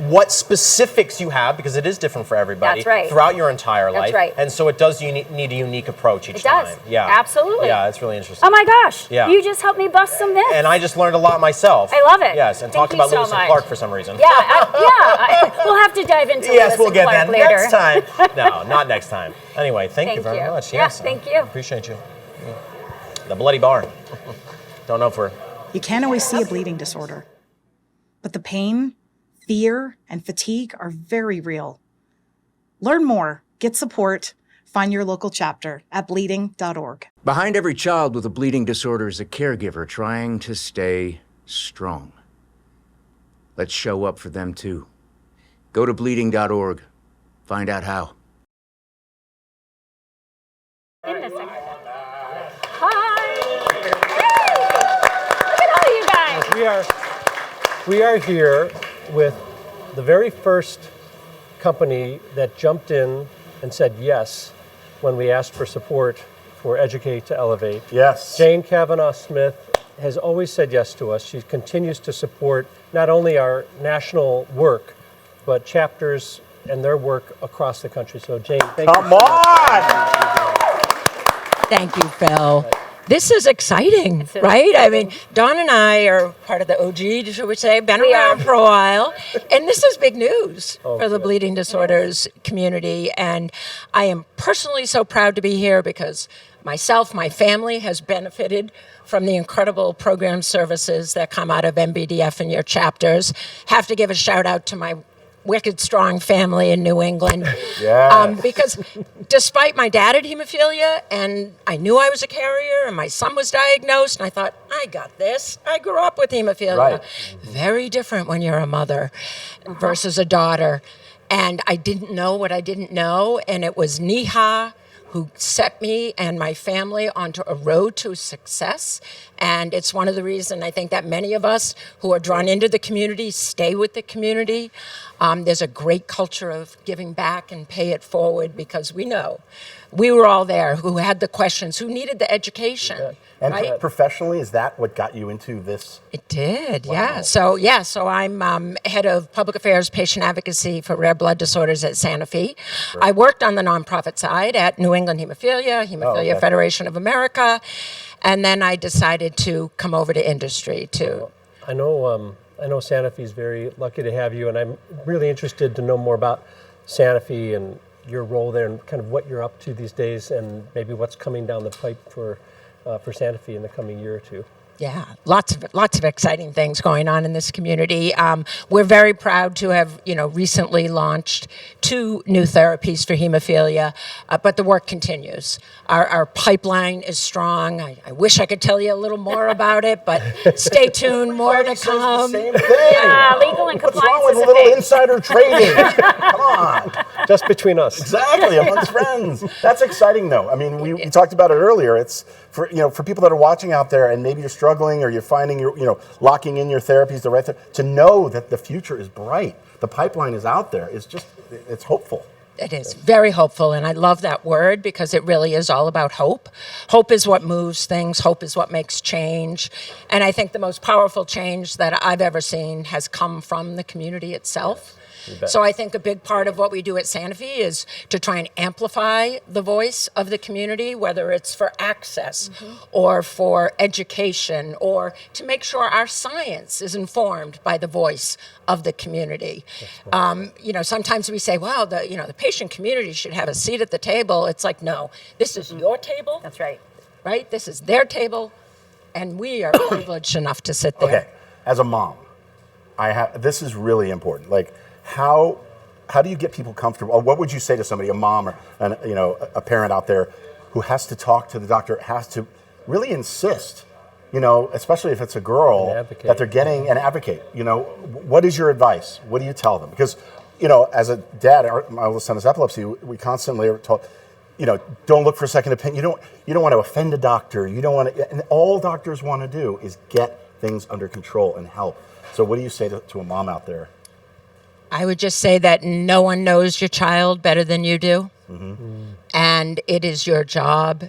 [SPEAKER 5] what specifics you have, because it is different for everybody throughout your entire life.
[SPEAKER 3] Right.
[SPEAKER 5] And so it does need a unique approach each time.
[SPEAKER 3] It does.
[SPEAKER 5] Yeah.
[SPEAKER 3] Absolutely.
[SPEAKER 5] Yeah, it's really interesting.
[SPEAKER 3] Oh my gosh.
[SPEAKER 5] Yeah.
[SPEAKER 3] You just helped me bust some myths.
[SPEAKER 5] And I just learned a lot myself.
[SPEAKER 3] I love it.
[SPEAKER 5] Yes, and talked about Lewis and Clark for some reason.
[SPEAKER 3] Yeah, we'll have to dive into
[SPEAKER 5] Yes,
[SPEAKER 3] Lewis
[SPEAKER 5] we'll
[SPEAKER 3] and
[SPEAKER 5] get
[SPEAKER 3] Clark
[SPEAKER 5] that
[SPEAKER 3] later.
[SPEAKER 5] next time. No, not next time. Anyway, thank you very much.
[SPEAKER 3] Yeah,
[SPEAKER 5] Yes,
[SPEAKER 3] thank you.
[SPEAKER 5] Appreciate you. The Bloody Bar. Don't know if we're...
[SPEAKER 4] You can't always see a bleeding disorder. But the pain, fear, and fatigue are very real. Learn more, get support, find your local chapter at bleeding.org.
[SPEAKER 6] Behind every child with a bleeding disorder is a caregiver trying to stay strong. Let's show up for them too. Go to bleeding.org. Find out how.
[SPEAKER 3] Hi. Hey. Look at all you guys.
[SPEAKER 7] We are here with the very first company that jumped in and said yes when we asked for support for Educate to Elevate.
[SPEAKER 13] Yes.
[SPEAKER 7] Jane Kavanaugh Smith has always said yes to us. She continues to support not only our national work, but chapters and their work across the country. So Jane, thank you.
[SPEAKER 13] Come on!
[SPEAKER 8] Thank you, Phil. This is exciting, right? I mean, Dawn and I are part of the OG, should we say, been around for a while. And this is big news for the bleeding disorders community. And I am personally so proud to be here because myself, my family has benefited from the incredible program services that come out of NBDF and your chapters. Have to give a shout out to my wicked strong family in New England.
[SPEAKER 13] Yes.
[SPEAKER 8] Because despite my dad had hemophilia and I knew I was a carrier and my son was diagnosed and I thought, I got this. I grew up with hemophilia.
[SPEAKER 13] Right.
[SPEAKER 8] Very different when you're a mother versus a daughter. And I didn't know what I didn't know. And it was Neha who set me and my family onto a road to success. And it's one of the reasons I think that many of us who are drawn into the community stay with the community. There's a great culture of giving back and pay it forward because we know we were all there who had the questions, who needed the education.
[SPEAKER 13] Yeah. And
[SPEAKER 8] right?
[SPEAKER 13] Professionally, is that what got you into this?
[SPEAKER 8] It did,
[SPEAKER 13] Wow.
[SPEAKER 8] So I'm head of public affairs, patient advocacy for rare blood disorders at Santa Fe.
[SPEAKER 13] Right.
[SPEAKER 8] I worked on the nonprofit side at New England Hemophilia Federation of America, and then I decided to come over to industry too.
[SPEAKER 7] I know Santa Fe is very lucky to have you, and I'm really interested to know more about Santa Fe and your role there and kind of what you're up to these days and maybe what's coming down the pipe for Santa Fe in the coming year or two.
[SPEAKER 8] Yeah, lots of exciting things going on in this community. We're very proud to have, recently launched 2 new therapies for hemophilia, but the work continues. Our pipeline is strong. I wish I could tell you a little more about it, but stay tuned, more to come.
[SPEAKER 13] The same thing.
[SPEAKER 3] Yeah, legal and
[SPEAKER 13] What's
[SPEAKER 3] compliance
[SPEAKER 13] wrong with
[SPEAKER 3] is
[SPEAKER 13] a
[SPEAKER 3] a
[SPEAKER 13] little
[SPEAKER 3] thing.
[SPEAKER 13] insider trading? Come on.
[SPEAKER 7] Just between us.
[SPEAKER 13] Exactly, amongst friends. That's exciting, though. I mean, we talked about it earlier. It's for people that are watching out there, and maybe you're struggling or you're finding locking in your therapies the right to know that the future is bright. The pipeline is out there. It's hopeful.
[SPEAKER 8] It is very hopeful, and I love that word because it really is all about hope. Hope is what moves things. Hope is what makes change. And I think the most powerful change that I've ever seen has come from the community itself. So I think a big part of what we do at Santa Fe is to try and amplify the voice of the community, whether it's for access or for education or to make sure our science is informed by the voice of the community. Sometimes we say, wow, the patient community should have a seat at the table. It's like, no, this is your table.
[SPEAKER 3] That's right.
[SPEAKER 8] Right? This is their table, and we are privileged enough to sit there.
[SPEAKER 13] Okay, as a mom, this is really important. Like, how do you get people comfortable? Or what would you say to somebody, a mom or a parent out there who has to talk to the doctor, has to really insist, especially if it's a girl, that they're getting an advocate? What is your advice? What do you tell them? Because, as a dad, my oldest son has epilepsy, we constantly are told, don't look for a second opinion. You don't want to offend a doctor. You don't want to, and all doctors want to do is get things under control and help. So what do you say to a mom out there?
[SPEAKER 8] I would just say that no one knows your child better than you do. And it is your job,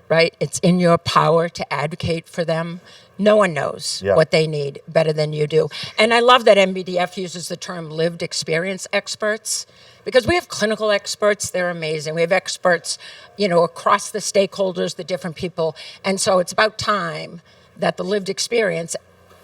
[SPEAKER 8] right? It's in your power to advocate for them. No one knows what they need better than you do. And I love that NBDF uses the term lived experience experts because we have clinical experts. They're amazing. We have experts, across the stakeholders, the different people. And so it's about time that the lived experience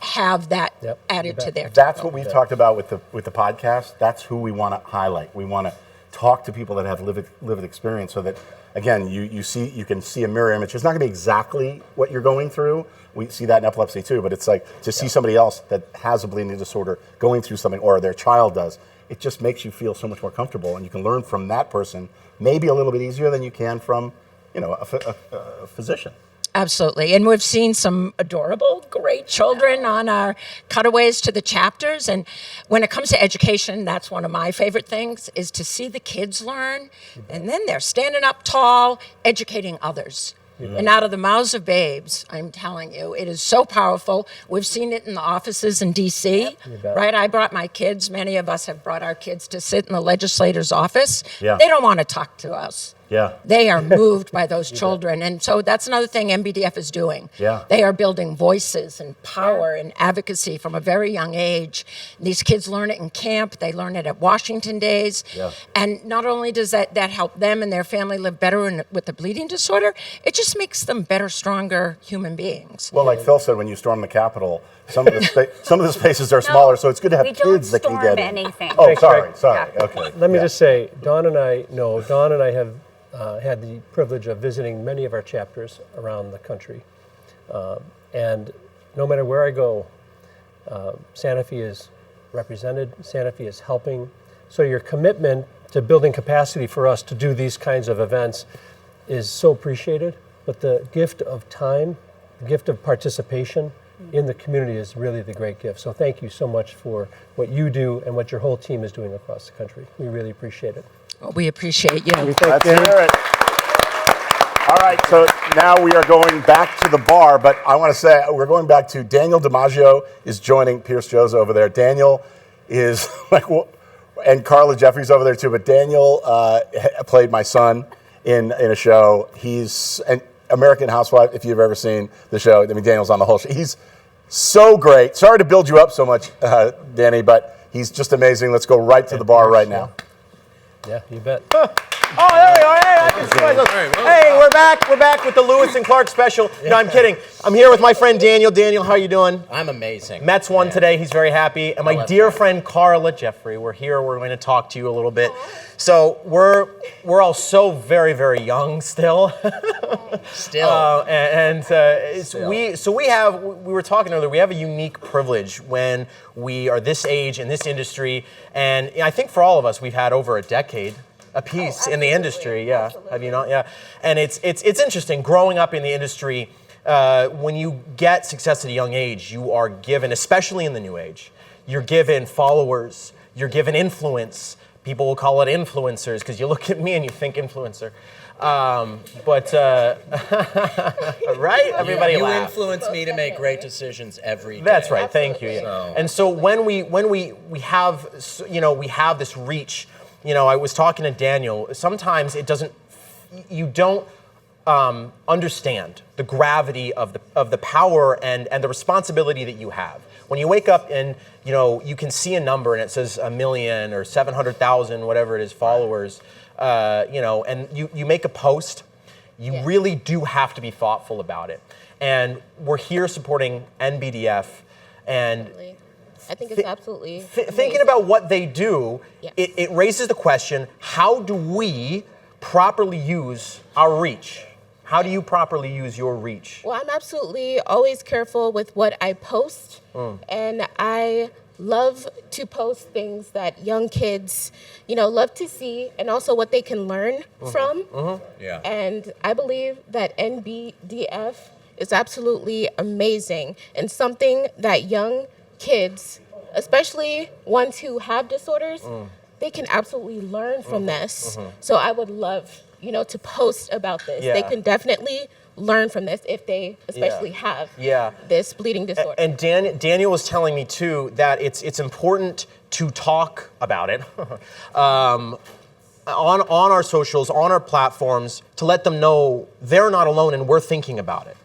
[SPEAKER 8] have that added to their.
[SPEAKER 13] That's what we've talked about with the podcast. That's who we want to highlight. We want to talk to people that have lived experience so that again, you can see a mirror image. It's not going to be exactly what you're going through. We see that in epilepsy too, but it's like to see somebody else that has a bleeding disorder going through something, or their child does. It just makes you feel so much more comfortable, and you can learn from that person maybe a little bit easier than you can from, a physician.
[SPEAKER 8] Absolutely. And we've seen some adorable, great children on our cutaways to the chapters. And when it comes to education, that's one of my favorite things, is to see the kids learn. And then they're standing up tall, educating others. And out of the mouths of babes, I'm telling you, it is so powerful. We've seen it in the offices in D.C., right? I brought my kids. Many of us have brought our kids to sit in the legislator's office.
[SPEAKER 13] Yeah.
[SPEAKER 8] They don't want to talk to us.
[SPEAKER 13] Yeah.
[SPEAKER 8] They are moved by those children. And so that's another thing NBDF is doing.
[SPEAKER 13] Yeah.
[SPEAKER 8] They are building voices and power and advocacy from a very young age. These kids learn it in camp. They learn it at Washington Days.
[SPEAKER 13] Yeah.
[SPEAKER 8] And not only does that help them and their family live better with the bleeding disorder, it just makes them better, stronger human beings.
[SPEAKER 13] Well, like Phil said, when you storm the Capitol, some of the spaces are smaller, so it's good to have kids that can get in.
[SPEAKER 3] Anything.
[SPEAKER 13] Oh, sorry. Okay.
[SPEAKER 7] Let me just say, Dawn and I have had the privilege of visiting many of our chapters around the country. And no matter where I go, Santa Fe is represented, Santa Fe is helping. So your commitment to building capacity for us to do these kinds of events is so appreciated. But the gift of time, the gift of participation in the community is really the great gift. So thank you so much for what you do and what your whole team is doing across the country. We really appreciate it.
[SPEAKER 8] Well, we appreciate you.
[SPEAKER 13] Let's hear it. All right, so now we are going back to the bar, but I want to say we're going back to Daniel DiMaggio is joining Pierce Joza over there. Daniel is and Carla Jeffries over there too, but Daniel played my son in a show. He's an American Housewife, if you've ever seen the show. I mean, Daniel's on the whole show. He's so great. Sorry to build you up so much, Danny, but he's just amazing. Let's go right to the bar right now.
[SPEAKER 7] Yeah, you bet.
[SPEAKER 5] Oh, there we are. Hey, I can see myself. Hey, we're back. We're back with the Lewis and Clark special. No, I'm kidding. I'm here with my friend Daniel. Daniel, how are you doing?
[SPEAKER 10] I'm amazing.
[SPEAKER 5] Mets won today. He's very happy. And my dear friend Carla Jeffrey, we're here. We're going to talk to you a little bit. So we're all so very, very young still.
[SPEAKER 10] Still.
[SPEAKER 5] We were talking earlier, we have a unique privilege when we are this age in this industry. And I think for all of us, we've had over a decade a piece in the industry. Yeah. Absolutely. Have you not? Yeah. And it's interesting growing up in the industry. When you get success at a young age, you are given, especially in the new age, you're given followers, you're given influence. People will call it influencers because you look at me and you think influencer. Right? Everybody
[SPEAKER 10] you
[SPEAKER 5] laugh.
[SPEAKER 10] influence me to make great decisions every day.
[SPEAKER 5] That's right. Thank you. Yeah.
[SPEAKER 10] So.
[SPEAKER 5] And so when we have this reach, I was talking to Daniel. Sometimes you don't understand the gravity of the power and the responsibility that you have. When you wake up and you can see a number and it says 1 million or 700,000, whatever it is, followers, and you make a post, you really do have to be thoughtful about it. And we're here supporting NBDF, and
[SPEAKER 11] I think it's absolutely
[SPEAKER 5] thinking about what they do. Yes. It raises the question: how do we properly use our reach? How do you properly use your reach?
[SPEAKER 11] Well, I'm absolutely always careful with what I post, and I love to post things that young kids, love to see, and also what they can learn from.
[SPEAKER 10] Yeah.
[SPEAKER 11] And I believe that NBDF is absolutely amazing and something that young kids, especially ones who have disorders, they can absolutely learn from this. So I would love to post about this.
[SPEAKER 5] Yeah.
[SPEAKER 11] They can definitely learn from this if they especially have this bleeding disorder.
[SPEAKER 5] And Daniel was telling me too that it's important to talk about it on our socials, on our platforms, to let them know they're not alone and we're thinking about it.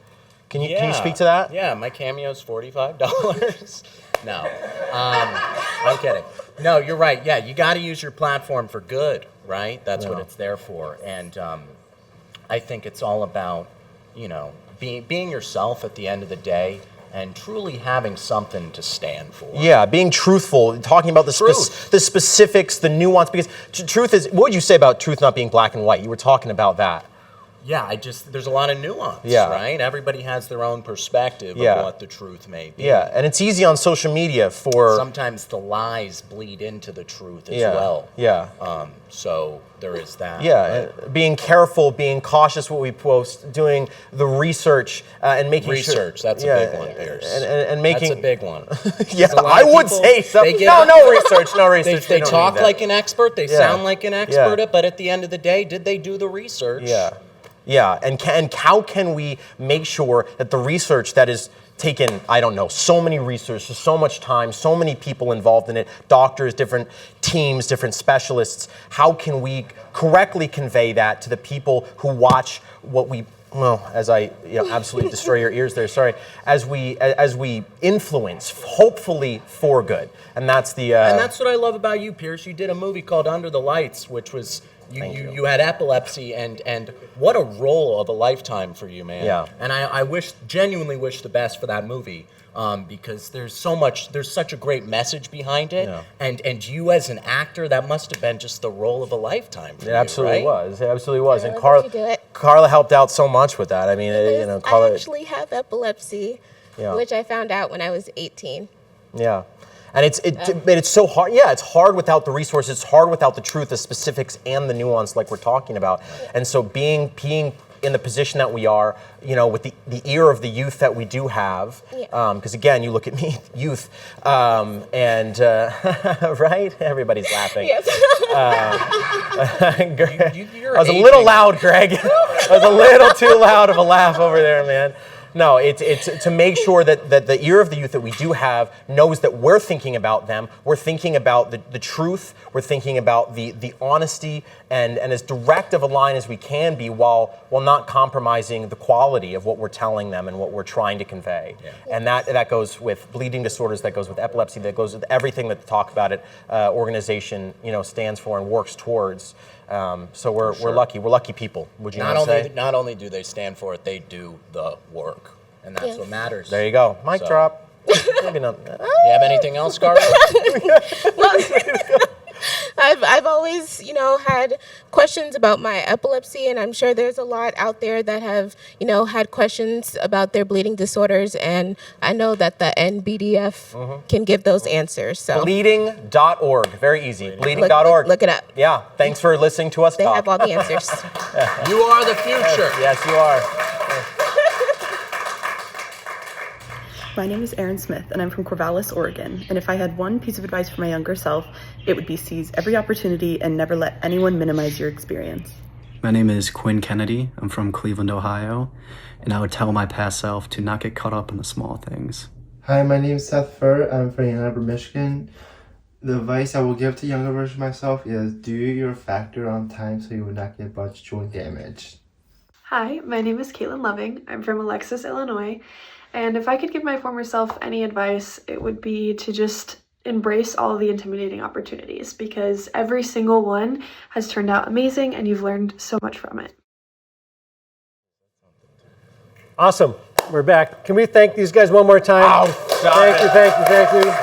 [SPEAKER 5] Can you speak to that?
[SPEAKER 10] Yeah, my cameo's $45. No, I'm kidding. No, you're right. Yeah, you got to use your platform for good, right? That's what it's there for. And I think it's all about, being yourself at the end of the day and truly having something to stand for.
[SPEAKER 5] Yeah, being truthful, talking about the specifics, the nuance, because truth is, what would you say about truth not being black and white? You were talking about that.
[SPEAKER 10] there's a lot of nuance,
[SPEAKER 5] Yeah.
[SPEAKER 10] right? Everybody has their own perspective
[SPEAKER 5] Yeah.
[SPEAKER 10] of what the truth may be.
[SPEAKER 5] Yeah, and it's easy on social media for...
[SPEAKER 10] Sometimes the lies bleed into the truth as
[SPEAKER 5] Yeah,
[SPEAKER 10] well.
[SPEAKER 5] yeah.
[SPEAKER 10] So there is that.
[SPEAKER 5] Yeah,
[SPEAKER 10] but-
[SPEAKER 5] being careful, being cautious what we post, doing the research, and making sure...
[SPEAKER 10] Research, that's a big one, Pierce.
[SPEAKER 5] And making...
[SPEAKER 10] That's a big one.
[SPEAKER 5] Yeah,
[SPEAKER 10] 'Cause a lot
[SPEAKER 5] I
[SPEAKER 10] of
[SPEAKER 5] would
[SPEAKER 10] people,
[SPEAKER 5] say so.
[SPEAKER 10] they get-
[SPEAKER 5] No research, no research.
[SPEAKER 10] They
[SPEAKER 5] don't
[SPEAKER 10] talk
[SPEAKER 5] need that.
[SPEAKER 10] like an expert, they
[SPEAKER 5] Yeah.
[SPEAKER 10] sound like an expert,
[SPEAKER 5] Yeah.
[SPEAKER 10] but at the end of the day, did they do the research?
[SPEAKER 5] Yeah, yeah, and how can we make sure that the research that is taken, I don't know, so many researchers, so much time, so many people involved in it, doctors, different teams, different specialists, how can we correctly convey that to the people who watch what we, well, as I absolutely destroy your ears there, sorry, as we influence, hopefully for good. And that's the...
[SPEAKER 10] And that's what I love about you, Pierce. You did a movie called Under the Lights, which was... You had epilepsy, and what a role of a lifetime for you, man.
[SPEAKER 5] Yeah.
[SPEAKER 10] And I genuinely wish the best for that movie, because there's such a great message behind it,
[SPEAKER 5] Yeah.
[SPEAKER 10] and you as an actor, that must have been just the role of a lifetime for
[SPEAKER 5] It
[SPEAKER 10] you,
[SPEAKER 5] absolutely
[SPEAKER 10] right?
[SPEAKER 5] was. It absolutely was.
[SPEAKER 11] I
[SPEAKER 5] And
[SPEAKER 11] love that you do it.
[SPEAKER 5] Carla helped out so much with that. I mean,
[SPEAKER 11] I
[SPEAKER 5] Carla...
[SPEAKER 11] actually have epilepsy,
[SPEAKER 5] Yeah.
[SPEAKER 11] which I found out when I was 18.
[SPEAKER 5] Yeah. And it's so hard. Yeah, it's hard without the resources. It's hard without the truth, the specifics, and the nuance like we're talking about. And so being in the position that we are, with the ear of the youth that we do have, because again, you look at me, youth, right? Everybody's laughing.
[SPEAKER 11] Yes.
[SPEAKER 5] I was a little loud, Greg. I was a little too loud of a laugh over there, man. No, it's to make sure that the ear of the youth that we do have knows that we're thinking about them. We're thinking about the truth. We're thinking about the honesty and as direct of a line as we can be while not compromising the quality of what we're telling them and what we're trying to convey. Yeah. And that goes with bleeding disorders, that goes with epilepsy, that goes with everything that the Talk About It organization stands for and works towards. So we're lucky. We're lucky people. Would you not say?
[SPEAKER 10] Not only do they stand for it, they do the work, and that's what matters.
[SPEAKER 5] There you go. Mic drop. Maybe not.
[SPEAKER 10] You have anything else, Scarlett?
[SPEAKER 11] I've always, had questions about my epilepsy, and I'm sure there's a lot out there that have, had questions about their bleeding disorders, and I know that the NBDF can give those answers. So
[SPEAKER 5] Bleeding.org, very easy. Bleeding.org.
[SPEAKER 11] Look it up.
[SPEAKER 5] Yeah, thanks for listening to us
[SPEAKER 11] They
[SPEAKER 5] talk.
[SPEAKER 11] have all the answers.
[SPEAKER 10] You are the future.
[SPEAKER 5] Yes, you are.
[SPEAKER 12] My name is Erin Smith, and I'm from Corvallis, Oregon. And if I had one piece of advice for my younger self, it would be seize every opportunity and never let anyone minimize your experience.
[SPEAKER 14] My name is Quinn Kennedy. I'm from Cleveland, Ohio. And I would tell my past self to not get caught up in the small things.
[SPEAKER 15] Hi, my name is Seth Furr. I'm from Ann Arbor, Michigan. The advice I will give to younger version of myself is do your factor on time so you will not get bunch joint damage.
[SPEAKER 40] Hi, my name is Caitlin Loving. I'm from Alexis, Illinois. And if I could give my former self any advice, it would be to just embrace all of the intimidating opportunities, because every single one has turned out amazing and you've learned so much from it.
[SPEAKER 7] Awesome. We're back. Can we thank these guys one more time? Thank you.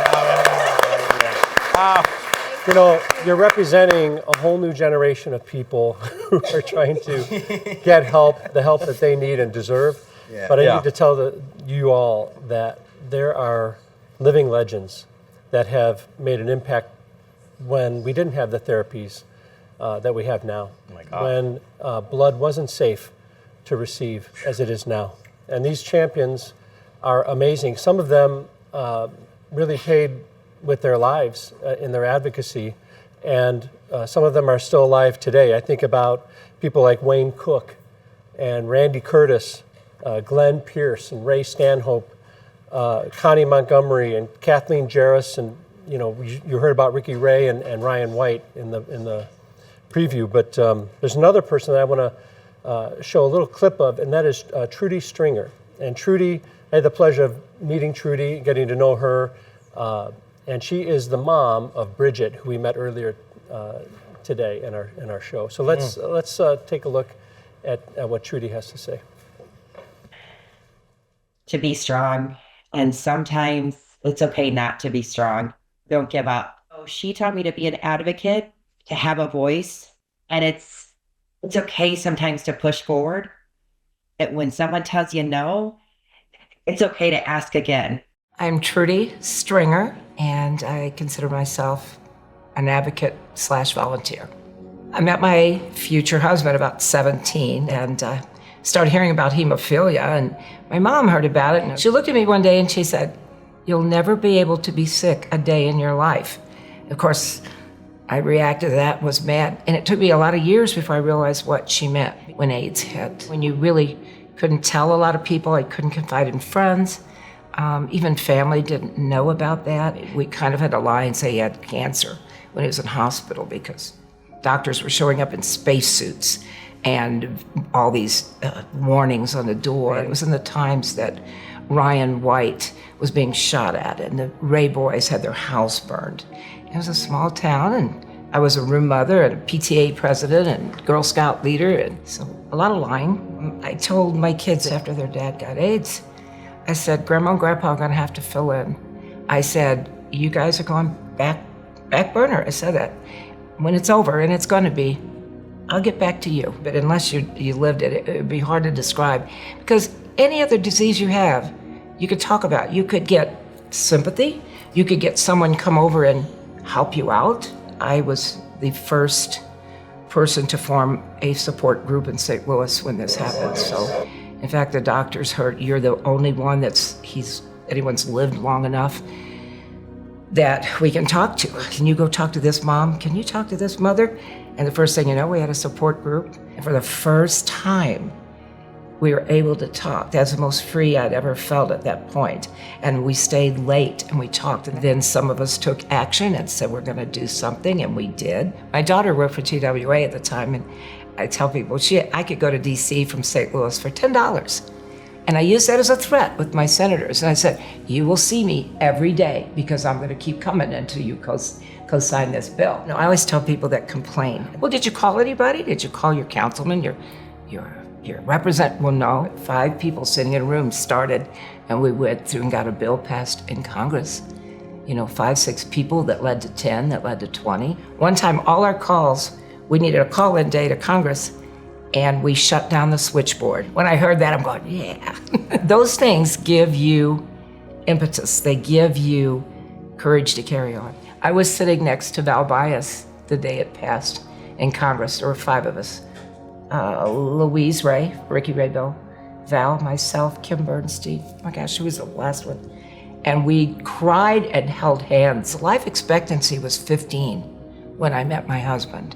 [SPEAKER 7] You're representing a whole new generation of people who are trying to get help, the help that they need and deserve. Yeah. But I need to tell you all that there are living legends that have made an impact when we didn't have the therapies that we have now. Oh my God. When blood wasn't safe to receive as it is now. And these champions are amazing. Some of them really paid with their lives in their advocacy, and some of them are still alive today. I think about people like Wayne Cook and Randy Curtis, Glenn Pierce and Ray Stanhope, Connie Montgomery and Kathleen Jarris, and you heard about Ricky Ray and Ryan White in the preview. But there's another person that I want to show a little clip of, and that is Trudy Stringer. And Trudy, I had the pleasure of meeting Trudy, getting to know her, and she is the mom of Bridget, who we met earlier today in our show. So let's take a look at what Trudy has to say.
[SPEAKER 16] To be strong, and sometimes it's okay not to be strong. Don't give up. So she taught me to be an advocate, to have a voice, and it's It's okay sometimes to push forward. When someone tells you no, it's okay to ask again.
[SPEAKER 8] I'm Trudy Stringer, and I consider myself an advocate / volunteer. I met my future husband about 17 and started hearing about hemophilia, and my mom heard about it, and she looked at me one day and she said, "You'll never be able to be sick a day in your life." Of course, I reacted to that, was mad, and it took me a lot of years before I realized what she meant when AIDS hit. When you really couldn't tell a lot of people, I couldn't confide in friends, even family didn't know about that. We kind of had to lie and say he had cancer when he was in hospital because doctors were showing up in spacesuits and all these warnings on the door. It was in the times that Ryan White was being shot at and the Ray boys had their house burned. It was a small town, and I was a room mother and a PTA president and Girl Scout leader, and so a lot of lying. I told my kids after their dad got AIDS, I said, "Grandma and Grandpa are gonna have to fill in." I said, "You guys are going back burner." I said that. When it's over, and it's gonna be, I'll get back to you. But unless you lived it, it would be hard to describe. Because any other disease you have, you could talk about. You could get sympathy. You could get someone come over and help you out. I was the first person to form a support group in St. Louis when this happened. So, in fact, the doctors heard you're the only one anyone's lived long enough that we can talk to. Can you go talk to this mom? Can you talk to this mother? And the first thing you know, we had a support group. And for the first time, we were able to talk. That's the most free I'd ever felt at that point. And we stayed late and we talked. And then some of us took action and said, we're gonna do something, and we did. My daughter worked for TWA at the time, and I tell people, I could go to DC from St. Louis for $10. And I used that as a threat with my senators. And I said, you will see me every day because I'm gonna keep coming until you co-sign this bill. You know, I always tell people that complain, well, did you call anybody? Did you call your councilman, your representative? Well, no. 5 people sitting in a room started, and we went through and got a bill passed in Congress. You know, 5, 6 people that led to 10, that led to 20. One time, all our calls, we needed a call-in day to Congress, and we shut down the switchboard. When I heard that, I'm going, yeah. Those things give you impetus. They give you courage to carry on. I was sitting next to Val Bias the day it passed in Congress. There were 5 of us. Louise Ray, Ricky Raybill, Val, myself, Kim Bernstein. Oh my gosh, she was the last one. And we cried and held hands. Life expectancy was 15 when I met my husband.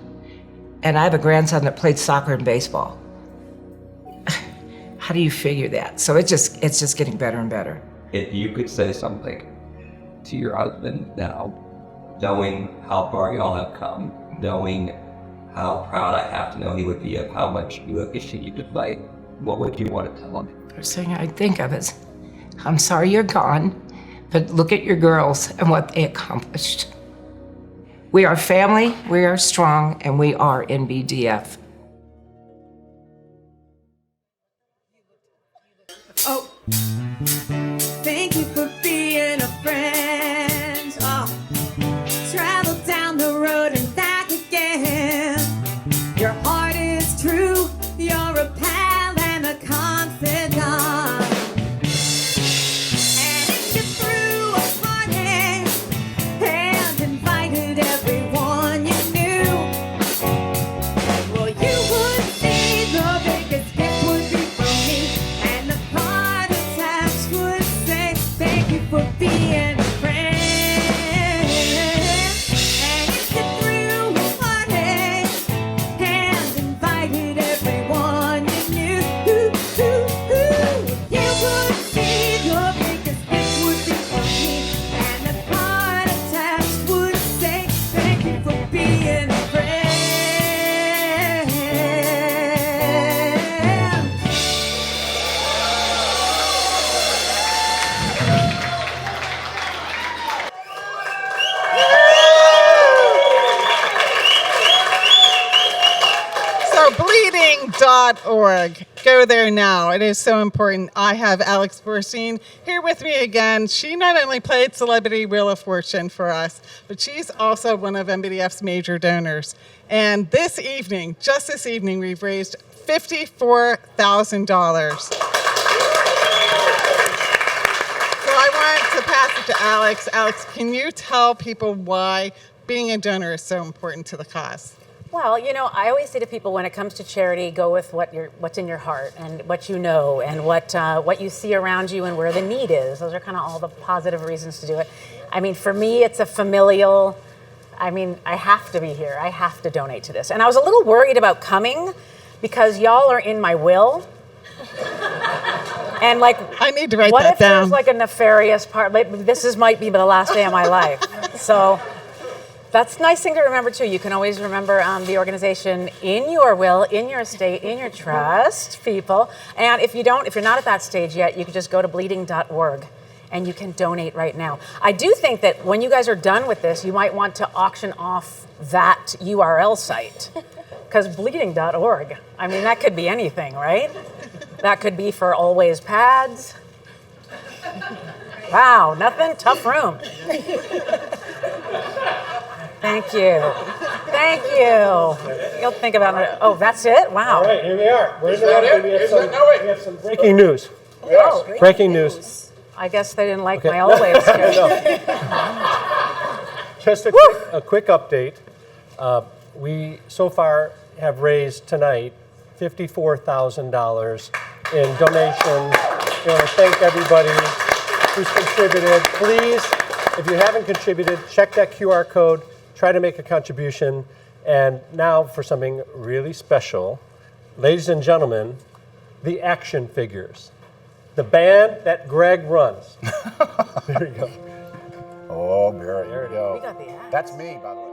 [SPEAKER 8] And I have a grandson that played soccer and baseball. How do you figure that? So it's just getting better and better.
[SPEAKER 17] If you could say something to your husband now, knowing how far y'all have come, knowing how proud I have to know he would be of how much you have continued to fight, what would you want to tell him?
[SPEAKER 8] First thing I'd think of is, I'm sorry you're gone, but look at your girls and what they accomplished. We are family, we are strong, and we are NBDF.
[SPEAKER 1] Oh, thank you for being a friend. Oh, travel down the road and back again. Your heart is true, you're a pal and a confidant. And if you threw a party and invited everyone you knew, well, you would see the biggest gift would be from me, and the heart attacks would
[SPEAKER 18] Bleeding.org. Go there now. It is so important. I have Alex Borstein here with me again. She not only played Celebrity Wheel of Fortune for us, but she's also one of NBDF's major donors. And this evening, just this evening, we've raised $54,000. So I want to pass it to Alex. Alex, can you tell people why being a donor is so important to the cause?
[SPEAKER 19] Well, you know, I always say to people when it comes to charity, go with what's in your heart and what you know and what you see around you and where the need is. Those are kind of all the positive reasons to do it. I mean, for me, it's a familial. I mean, I have to be here. I have to donate to this. And I was a little worried about coming because y'all are in my will. And like,
[SPEAKER 18] I need to write
[SPEAKER 19] what
[SPEAKER 18] that
[SPEAKER 19] if
[SPEAKER 18] down.
[SPEAKER 19] there's like a nefarious part? Like, might be the last day of my life. So. That's a nice thing to remember too. You can always remember the organization in your will, in your estate, in your trust, people. And if you're not at that stage yet, you can just go to bleeding.org and you can donate right now. I do think that when you guys are done with this, you might want to auction off that URL site. Because bleeding.org, I mean, that could be anything, right? That could be for Always Pads. Wow, nothing? Tough room. Thank you. Thank you. You'll think about it. Oh, that's it? Wow.
[SPEAKER 7] All right, here we are.
[SPEAKER 18] Is that it?
[SPEAKER 7] We have some breaking news.
[SPEAKER 18] Yes.
[SPEAKER 7] Breaking news.
[SPEAKER 19] I guess they didn't like
[SPEAKER 7] Okay.
[SPEAKER 19] my Always.
[SPEAKER 7] Just a quick update. We so far have raised tonight $54,000 in donations. I want to thank everybody who's contributed. Please, if you haven't contributed, check that QR code. Try to make a contribution. And now for something really special. Ladies and gentlemen, the action figures. The band that Greg runs. There you go.
[SPEAKER 13] Oh, there you go.
[SPEAKER 19] We got the axe.
[SPEAKER 13] That's me, by the way.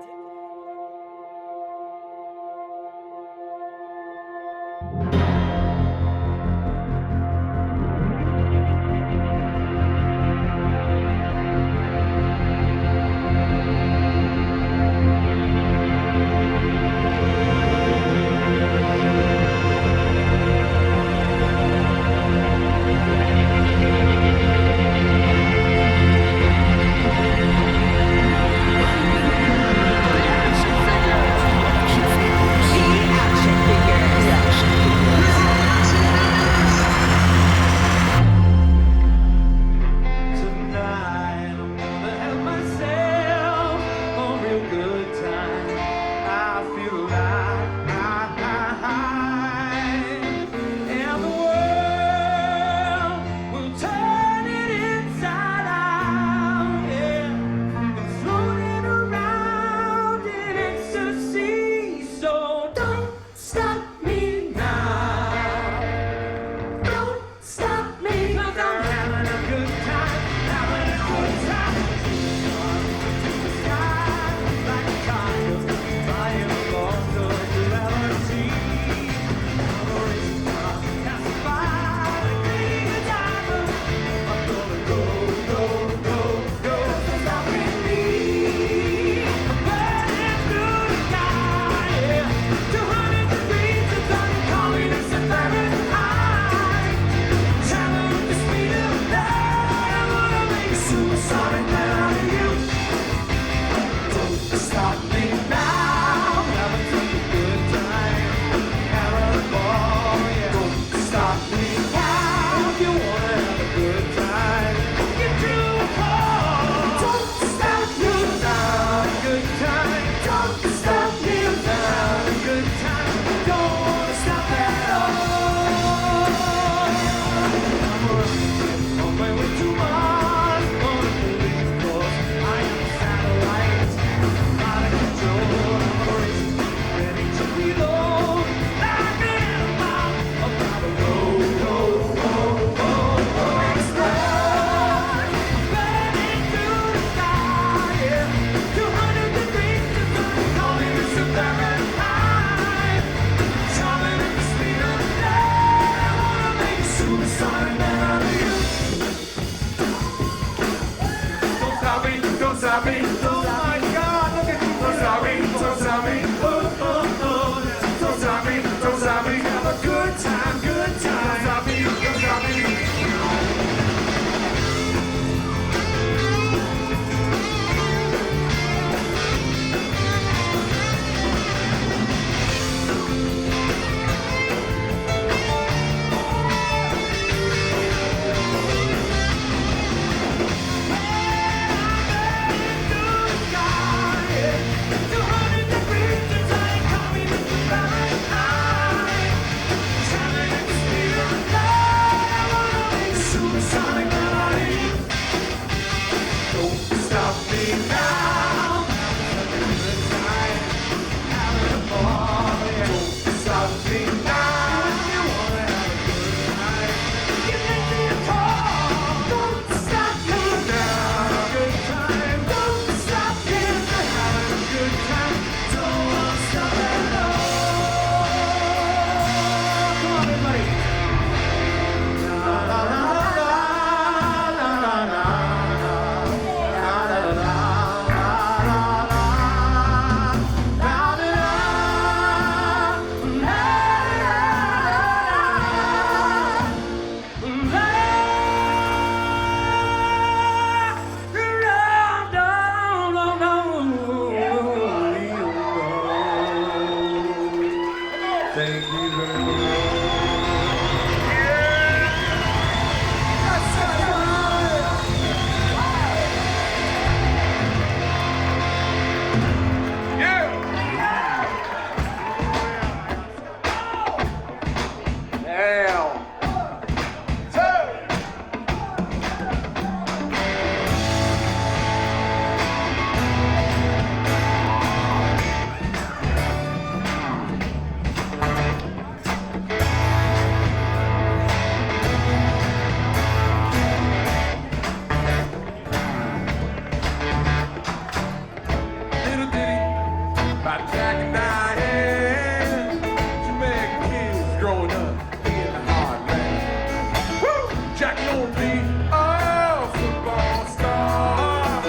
[SPEAKER 9] and Diane. Jamaican kids growing up in the heartland. Woo! Jackie on the beat, oh, football star.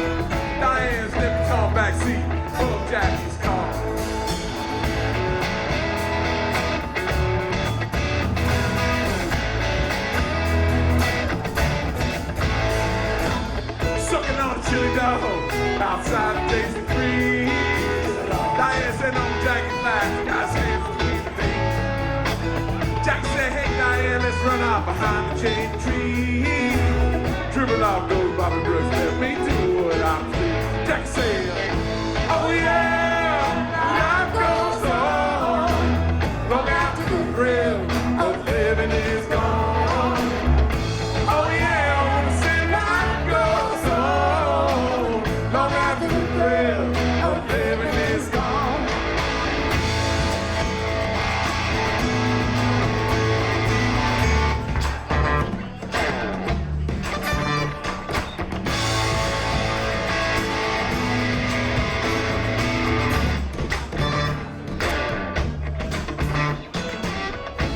[SPEAKER 9] Diane's nippers on backseat of Jackie's car. Sucking on a chili dog outside the Daisy Creek. Diane said, no, Jackie's back. Got his hands between the feet. Jackie said, hey, Diane, let's run out behind the shade tree. Dribble out goes Bobby Brooks. Let me do what I'm doing. Jackie said, oh, yeah, life goes on. Long after the thrill of living is gone. Oh, yeah, I wanna say life goes on. Long after the thrill of living is gone.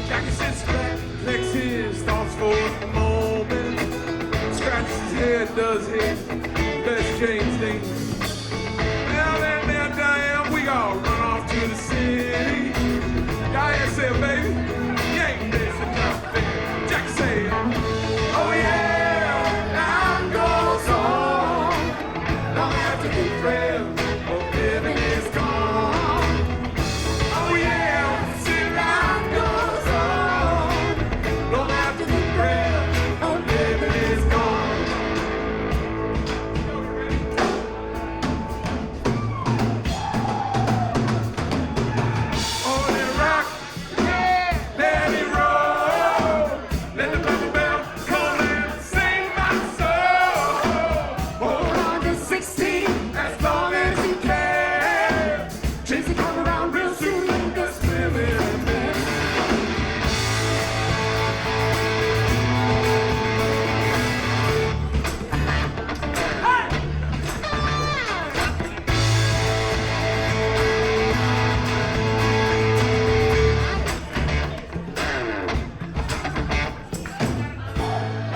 [SPEAKER 9] Jackie sits back, collects his thoughts for the moment. Scratches his head, does his best change things. Now then, Diane, we all run off to the city. Diane said, baby, you ain't missing nothing. Jackie said, oh yeah, life goes on. Long after the thrill of living is gone. Oh yeah, see, life goes on. Long after the thrill of living is gone. Oh, let it rock, yeah, let it roll. Let the bubble bell come and sing my soul. Hold on to 16 as long as you can. Chase it come around real soon, just living there.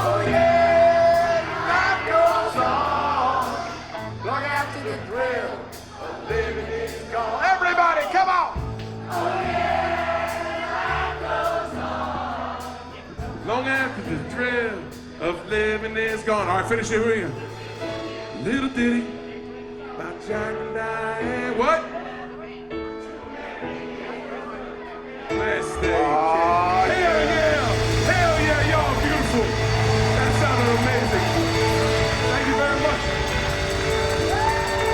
[SPEAKER 9] Oh yeah, life goes on. Long after the thrill of living is gone. Everybody, come on. Oh yeah, life goes on. Long after the thrill of living is gone. All right, finish it with you. Little ditty about Jack and Diane. What? Let's stay. Hell yeah! Hell yeah, y'all beautiful. That sounded amazing. Thank you very much.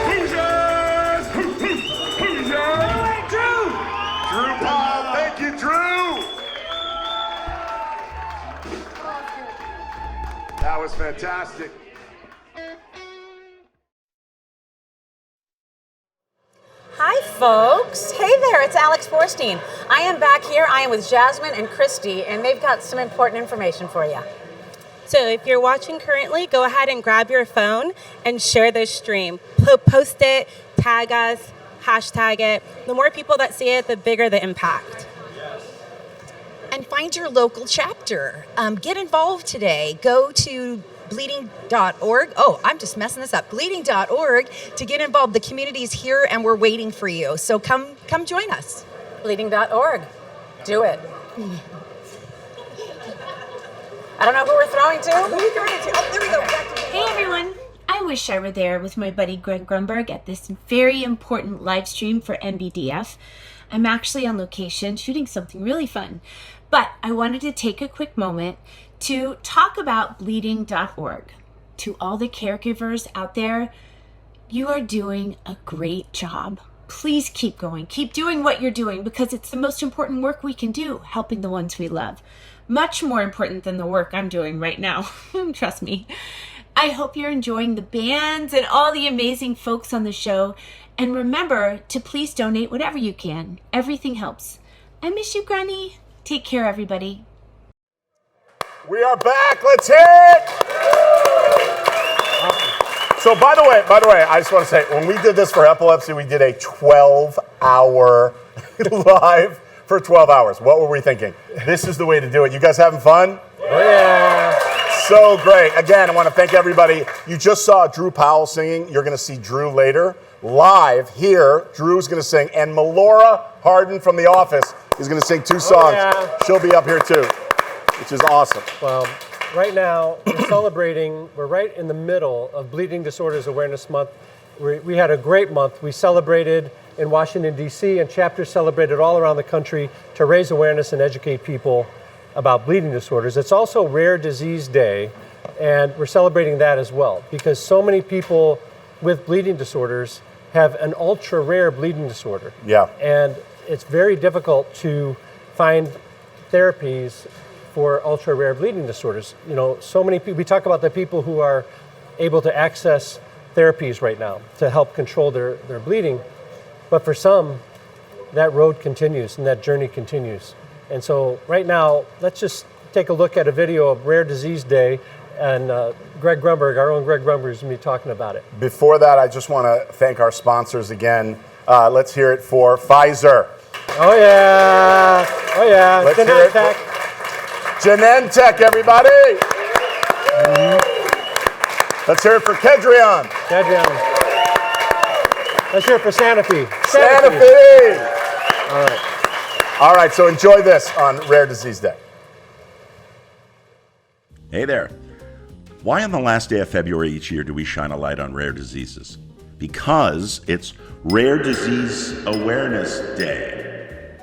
[SPEAKER 9] Hoosiers! Hoosiers! Drew! Drew Paul, thank you, Drew! That was fantastic.
[SPEAKER 19] Hi, folks. Hey there, it's Alex Borstein. I am back here. I am with Jasmine and Christy, and they've got some important information for you.
[SPEAKER 20] So if you're watching currently, go ahead and grab your phone and share this stream. Post it, tag us, hashtag it. The more people that see it, the bigger the impact.
[SPEAKER 21] And find your local chapter. Get involved today. Go to bleeding.org. Oh, I'm just messing this up. Bleeding.org to get involved. The community's here and we're waiting for you. So come join us.
[SPEAKER 19] Bleeding.org. Do it. I don't know who we're throwing to.
[SPEAKER 21] Who are we throwing it to? Oh, there we go.
[SPEAKER 22] Hey everyone. I wish I were there with my buddy Greg Grunberg at this very important live stream for NBDF. I'm actually on location shooting something really fun. But I wanted to take a quick moment to talk about bleeding.org. To all the caregivers out there, you are doing a great job. Please keep going. Keep doing what you're doing because it's the most important work we can do, helping the ones we love. Much more important than the work I'm doing right now. Trust me. I hope you're enjoying the bands and all the amazing folks on the show. And remember to please donate whatever you can. Everything helps. I miss you, Granny. Take care, everybody.
[SPEAKER 13] We are back. Let's hear it. So by the way, I just want to say, when we did this for epilepsy, we did a 12 hour live for 12 hours. What were we thinking? This is the way to do it. You guys having fun?
[SPEAKER 7] Oh, yeah.
[SPEAKER 13] So great. Again, I want to thank everybody. You just saw Drew Powell singing. You're going to see Drew later. Live here, Drew's going to sing. And Melora Hardin from The Office is going to sing 2 songs.
[SPEAKER 7] Yeah.
[SPEAKER 13] She'll be up here too, which is awesome.
[SPEAKER 7] Well, right now, we're right in the middle of Bleeding Disorders Awareness Month. We had a great month. We celebrated in Washington, D.C., and chapters celebrated all around the country to raise awareness and educate people about bleeding disorders. It's also Rare Disease Day, and we're celebrating that as well because so many people with bleeding disorders have an ultra rare bleeding disorder.
[SPEAKER 13] Yeah.
[SPEAKER 7] And it's very difficult to find therapies for ultra rare bleeding disorders. You know, so many people, we talk about the people who are able to access therapies right now to help control their bleeding. But for some, that road continues and that journey continues. And so right now, let's just take a look at a video of Rare Disease Day, and Greg Grunberg, our own Greg Grunberg, is going to be talking about it.
[SPEAKER 13] Before that, I just want to thank our sponsors again. Let's hear it for Pfizer.
[SPEAKER 7] Oh, yeah. Oh, yeah.
[SPEAKER 13] Let's hear it for Genentech, everybody. Let's hear it for Kedrion.
[SPEAKER 7] Let's hear it for Sanofi.
[SPEAKER 13] Sanofi. All right. All right, so enjoy this on Rare Disease Day.
[SPEAKER 2] Hey there. Why on the last day of February each year do we shine a light on rare diseases? Because it's Rare Disease Awareness Day.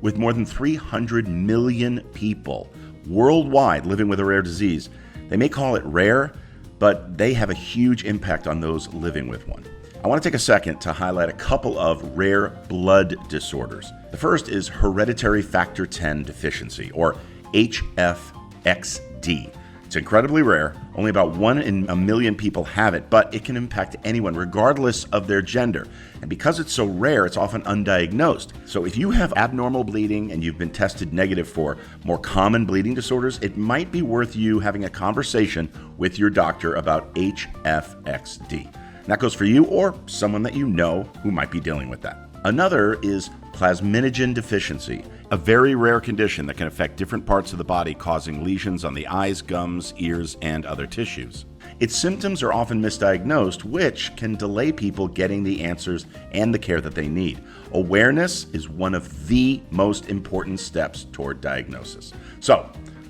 [SPEAKER 2] With more than 300 million people worldwide living with a rare disease, they may call it rare, but they have a huge impact on those living with one. I want to take a second to highlight a couple of rare blood disorders. The first is hereditary factor X deficiency, or HFXD. It's incredibly rare. Only about 1 in a million people have it, but it can impact anyone regardless of their gender. And because it's so rare, it's often undiagnosed. So if you have abnormal bleeding and you've been tested negative for more common bleeding disorders, it might be worth you having a conversation with your doctor about HFXD. And that goes for you or someone that you know who might be dealing with that. Another is plasminogen deficiency, a very rare condition that can affect different parts of the body, causing lesions on the eyes, gums, ears, and other tissues. Its symptoms are often misdiagnosed, which can delay people getting the answers and the care that they need. Awareness is one of the most important steps toward diagnosis. So,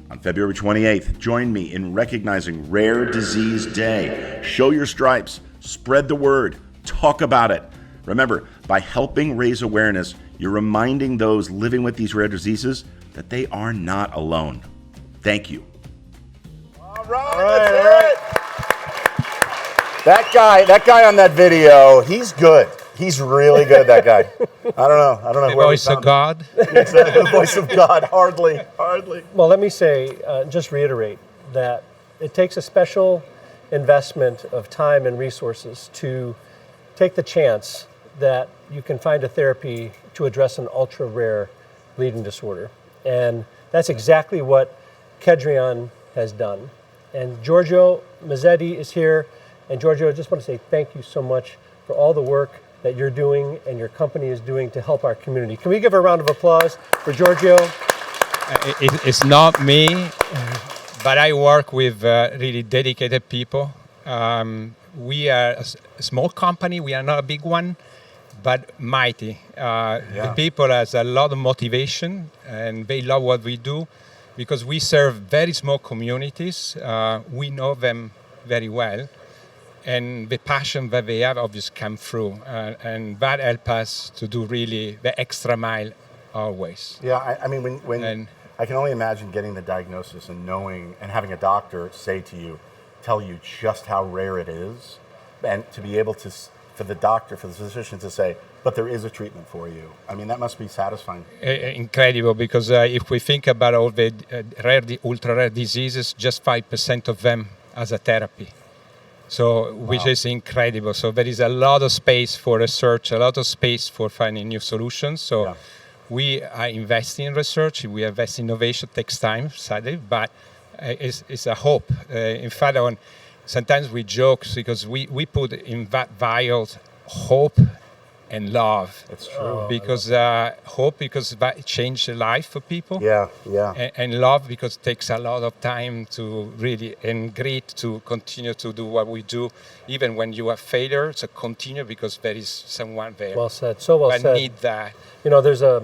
[SPEAKER 2] on February 28th, join me in recognizing Rare Disease Day. Show your stripes, spread the word, talk about it. Remember, by helping raise awareness, you're reminding those living with these rare diseases that they are not alone. Thank you.
[SPEAKER 13] All right, let's hear it. That guy on that video, he's good. He's really good, that guy. I don't know.
[SPEAKER 4] The voice of God.
[SPEAKER 13] Exactly, the voice of God. Hardly.
[SPEAKER 7] Well, let me say, just reiterate that it takes a special investment of time and resources to take the chance that you can find a therapy to address an ultra rare bleeding disorder. And that's exactly what Kedrion has done. And Giorgio Mazzetti is here. And Giorgio, I just want to say thank you so much for all the work that you're doing and your company is doing to help our community. Can we give a round of applause for Giorgio?
[SPEAKER 4] It's not me, but I work with really dedicated people. We are a small company. We are not a big one, but mighty. The people has a lot of motivation and they love what we do because we serve very small communities. We know them very well. And the passion that they have obviously come through. And that helps us to do really the extra mile always.
[SPEAKER 13] Yeah, I mean, when I can only imagine getting the diagnosis and knowing and having a doctor say to you, tell you just how rare it is, and to be able to, for the doctor, for the physician to say, but there is a treatment for you. I mean, that must be satisfying.
[SPEAKER 4] Incredible, because if we think about all the ultra rare diseases, just 5% of them as a therapy. So, which is incredible. So there is a lot of space for research, a lot of space for finding new solutions. So we are investing in research, we invest in innovation, takes time, sadly, but it's a hope. In fact, sometimes we joke because we put in that vial hope and love.
[SPEAKER 13] It's true.
[SPEAKER 4] Because hope, because that changed the life for people.
[SPEAKER 13] Yeah, yeah.
[SPEAKER 4] And love, because it takes a lot of time to really, and grit to continue to do what we do, even when you have failure, to continue, because there is someone there.
[SPEAKER 7] Well said, so well said.
[SPEAKER 4] Need that.
[SPEAKER 7] You know, there's a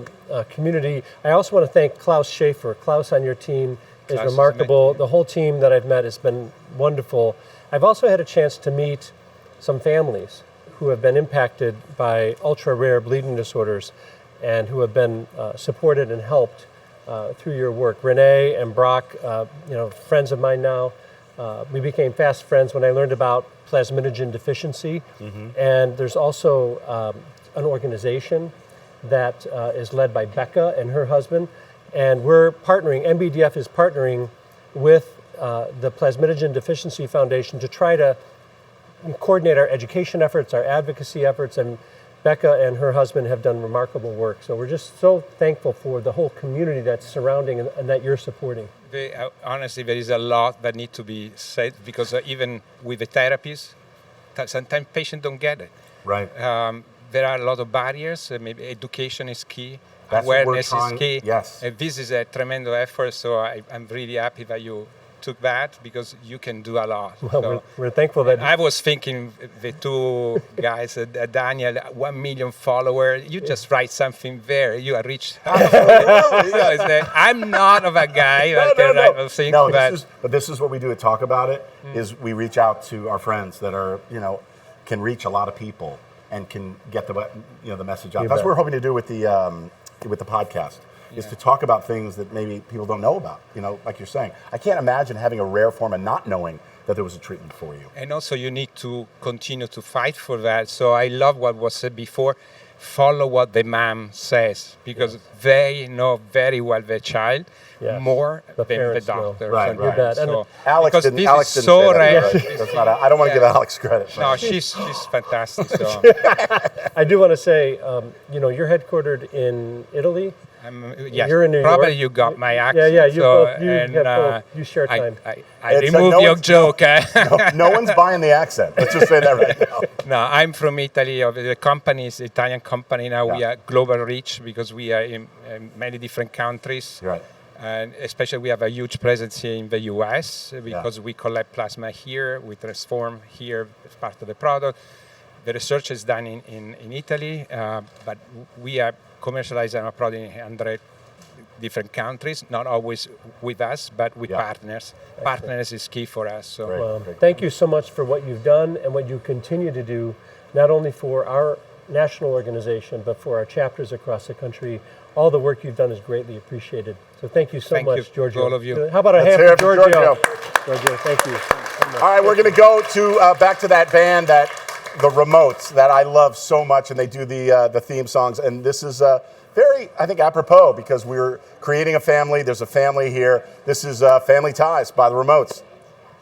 [SPEAKER 7] community. I also want to thank Klaus Schaefer. Klaus on your team is
[SPEAKER 4] Klaus is
[SPEAKER 7] remarkable. The whole team that I've met has been wonderful. I've also had a chance to meet some families who have been impacted by ultra-rare bleeding disorders and who have been supported and helped through your work. Renee and Brock, friends of mine now. We became fast friends when I learned about plasminogen deficiency. And there's also an organization that is led by Becca and her husband. And we're partnering, NBDF is partnering with the Plasminogen Deficiency Foundation to try to coordinate our education efforts, our advocacy efforts, and Becca and her husband have done remarkable work. So we're just so thankful for the whole community that's surrounding and that you're supporting.
[SPEAKER 4] Honestly, there is a lot that need to be said, because even with the therapies, sometimes patients don't get it.
[SPEAKER 13] Right.
[SPEAKER 4] There are a lot of barriers. Maybe education is key.
[SPEAKER 13] That's what we're
[SPEAKER 4] Awareness
[SPEAKER 13] trying-
[SPEAKER 4] is key.
[SPEAKER 13] yes.
[SPEAKER 4] This is a tremendous effort, so I'm really happy that you took that, because you can do a lot.
[SPEAKER 7] Well,
[SPEAKER 4] So
[SPEAKER 7] we're thankful that...
[SPEAKER 4] I was thinking, the two guys, Daniel, 1 million followers, you just write something there, you are rich. I'm not of a guy that can write a thing,
[SPEAKER 13] No,
[SPEAKER 4] but
[SPEAKER 13] this is what we do at Talk About It, is we reach out to our friends that are, can reach a lot of people and can get the message out.
[SPEAKER 7] You
[SPEAKER 13] That's
[SPEAKER 7] bet.
[SPEAKER 13] what we're hoping to do with the podcast, is to talk about things that maybe people don't know about, like you're saying. I can't imagine having a rare form and not knowing that there was a treatment for you.
[SPEAKER 4] And also you need to continue to fight for that. So I love what was said before, follow what the mom says, because they know very well their child more than the
[SPEAKER 7] parents know.
[SPEAKER 4] doctor.
[SPEAKER 13] Right,
[SPEAKER 7] You bet. And
[SPEAKER 4] So,
[SPEAKER 13] Alex
[SPEAKER 4] because
[SPEAKER 13] didn't,
[SPEAKER 4] this
[SPEAKER 13] Alex
[SPEAKER 4] is
[SPEAKER 13] didn't
[SPEAKER 4] so
[SPEAKER 13] say that,
[SPEAKER 4] rare.
[SPEAKER 13] right? That's not, I don't want to give Alex credit.
[SPEAKER 4] No, she's fantastic. So.
[SPEAKER 7] I do want to say, you're headquartered in Italy.
[SPEAKER 4] Yes,
[SPEAKER 7] You're in New
[SPEAKER 4] probably
[SPEAKER 7] York.
[SPEAKER 4] you got my accent.
[SPEAKER 7] Yeah, you
[SPEAKER 4] so,
[SPEAKER 7] both, you
[SPEAKER 4] and,
[SPEAKER 7] have both. You share time.
[SPEAKER 4] I remove your joke.
[SPEAKER 13] No one's buying the accent. Let's just say that right now.
[SPEAKER 4] No, I'm from Italy. The company is an Italian company now. We are global reach, because we are in many different countries.
[SPEAKER 13] Right.
[SPEAKER 4] And especially we have a huge presence here in the US, because we collect plasma here, we transform here as part of the product. The research is done in Italy, but we are commercializing our product in 100 different countries, not always with us, but with partners.
[SPEAKER 7] Excellent.
[SPEAKER 4] Partners is key for us. So.
[SPEAKER 7] Well, thank you so much for what you've done and what you continue to do, not only for our national organization, but for our chapters across the country. All the work you've done is greatly appreciated. So thank you so
[SPEAKER 4] Thank
[SPEAKER 7] much,
[SPEAKER 4] you
[SPEAKER 7] Giorgio.
[SPEAKER 4] to all of you.
[SPEAKER 7] How about a
[SPEAKER 13] Let's
[SPEAKER 7] hand
[SPEAKER 13] hear
[SPEAKER 7] for
[SPEAKER 13] it for
[SPEAKER 7] Giorgio?
[SPEAKER 13] Giorgio.
[SPEAKER 7] Giorgio, thank you.
[SPEAKER 13] All right, we're going to go to back to that band, the Remotes, that I love so much, and they do the theme songs. And this is very, I think, apropos, because we're creating a family. There's a family here. This is Family Ties by the Remotes.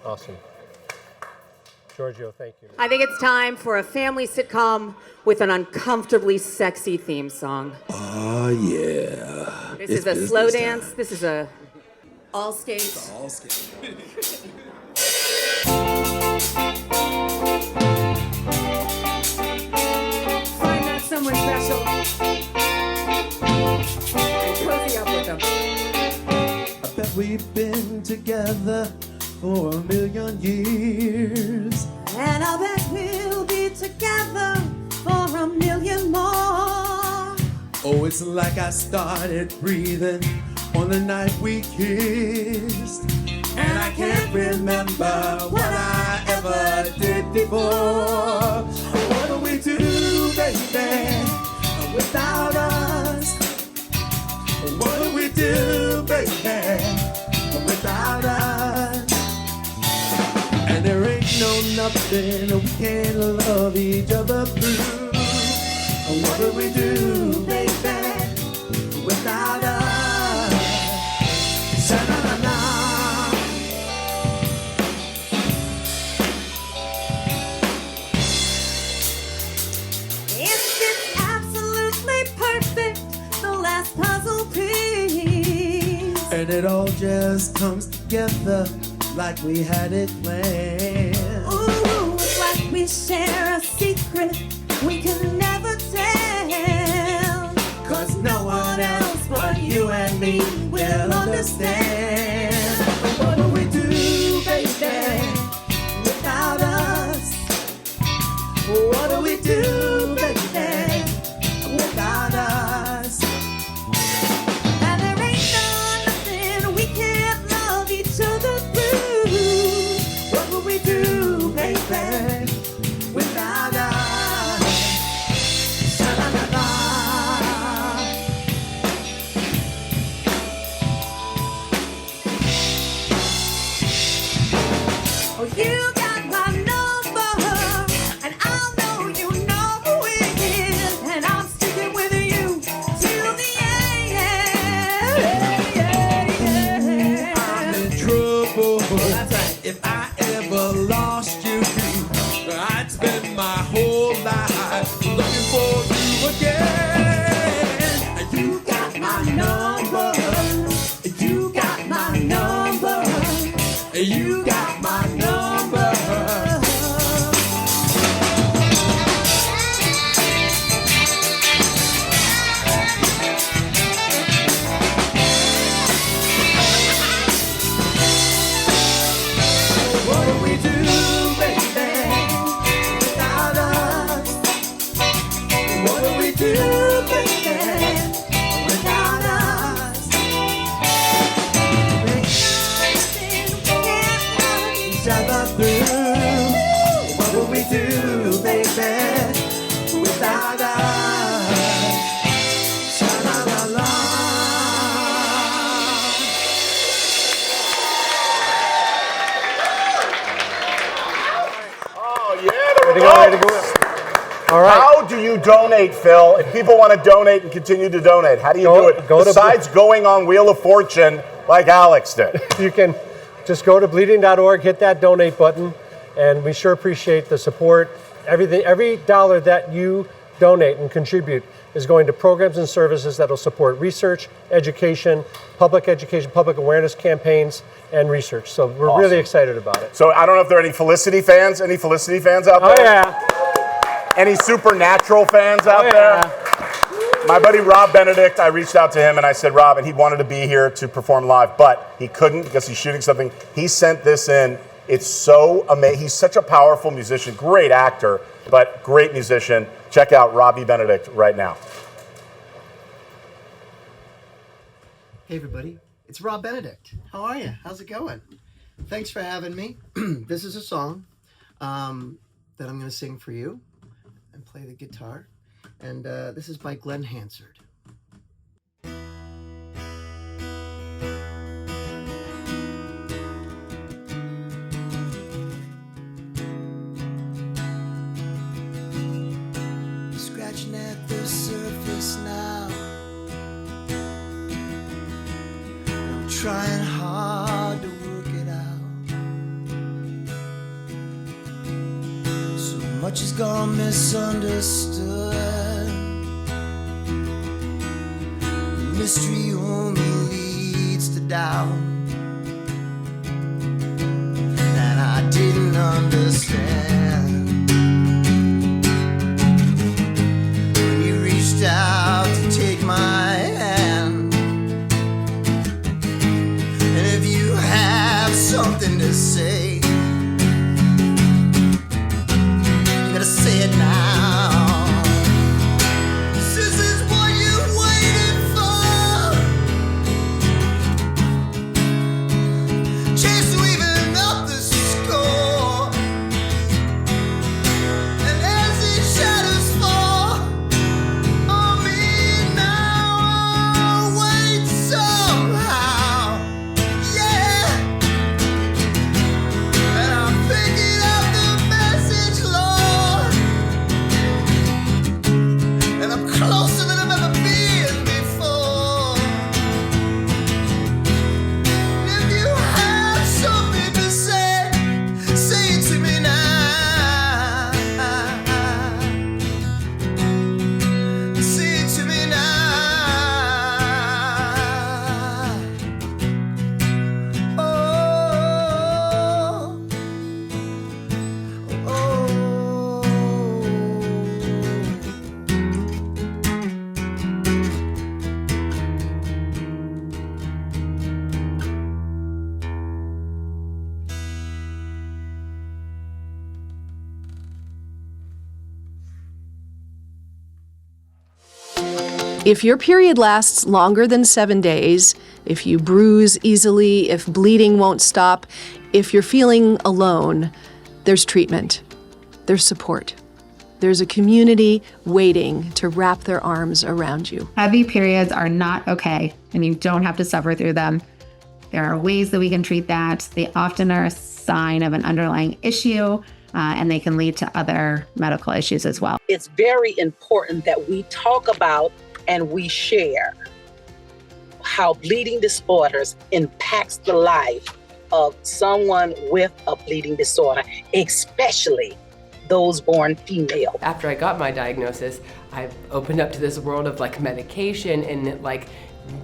[SPEAKER 7] Awesome. Giorgio, thank you.
[SPEAKER 1] I think it's time for a family sitcom with an uncomfortably sexy theme song.
[SPEAKER 9] Oh, yeah.
[SPEAKER 1] This is a slow dance. This is a all skate.
[SPEAKER 9] All skate.
[SPEAKER 1] Find that someone special. And cozy up with them.
[SPEAKER 9] I bet we've been together for 1,000,000 years.
[SPEAKER 1] And I bet we'll be together for 1,000,000 more.
[SPEAKER 9] Oh, it's like I started breathing on the night we kissed. And I can't remember what I ever did before. What do we do, baby, without us? What do we do, baby, without us? And there ain't nothing we can't love each other through. What do we do, baby, without us? Sha-na-na-na.
[SPEAKER 1] Is it absolutely perfect? The last puzzle piece.
[SPEAKER 9] And it all just comes together like we had it planned.
[SPEAKER 1] Ooh, it's like we share a secret we can never tell. and me will understand. But what do we do, baby, without us? What do we do, baby, without us? And there ain't nothing we can't love each other through. What will we do, baby, without us? Sha-la-la-la. Oh, you got my number, and I know you know it, and I'm sticking with you till the end.
[SPEAKER 9] I'm in trouble. That's right. If I ever lost you, I'd spend my whole life looking for you again.
[SPEAKER 1] You got my number. You got my number. You got my number. What do we do, baby, without us? What do we do, baby, without us? Each other through. What will we do, baby, without us? Sha-la-la-la.
[SPEAKER 13] Oh, yeah, there we
[SPEAKER 7] Way to
[SPEAKER 13] go.
[SPEAKER 7] go. All right.
[SPEAKER 13] How do you donate, Phil? If people want to donate and continue to donate, how do you do it? Besides going on Wheel of Fortune like Alex did.
[SPEAKER 7] You can just go to bleeding.org, hit that donate button, and we sure appreciate the support. Every dollar that you donate and contribute is going to programs and services that will support research, education, public awareness campaigns, and research. So we're
[SPEAKER 13] Awesome.
[SPEAKER 7] really excited about it.
[SPEAKER 13] So I don't know if there are any Felicity fans. Any Felicity fans out there?
[SPEAKER 7] Oh, yeah.
[SPEAKER 13] Any Supernatural fans out there? My buddy Rob Benedict, I reached out to him and I said, Rob, and he wanted to be here to perform live, but he couldn't because he's shooting something. He sent this in. It's so amazing. He's such a powerful musician, great actor, but great musician. Check out Robbie Benedict right now.
[SPEAKER 3] Hey everybody, it's Rob Benedict. How are you? How's it going? Thanks for having me. This is a song that I'm going to sing for you and play the guitar. And this is by Glenn Hansard. Scratching at the surface now, I'm trying hard to work it out. So much has gone misunderstood. Mystery only leads to doubt, and I didn't understand when you reached out to take my hand. And if you have something to say, you gotta say it now. This is what you waited for. Chance to even up the score. And as these shadows fall on me now, I'll wait somehow. Yeah.
[SPEAKER 6] If your period lasts longer than 7 days, if you bruise easily, if bleeding won't stop, if you're feeling alone, there's treatment. There's support. There's a community waiting to wrap their arms around you.
[SPEAKER 10] Heavy periods are not okay, and you don't have to suffer through them. There are ways that we can treat that. They often are a sign of an underlying issue, and they can lead to other medical issues as well.
[SPEAKER 11] It's very important that we talk about and we share how bleeding disorders impacts the life of someone with a bleeding disorder, especially those born female.
[SPEAKER 23] After I got my diagnosis, I opened up to this world of like medication and like,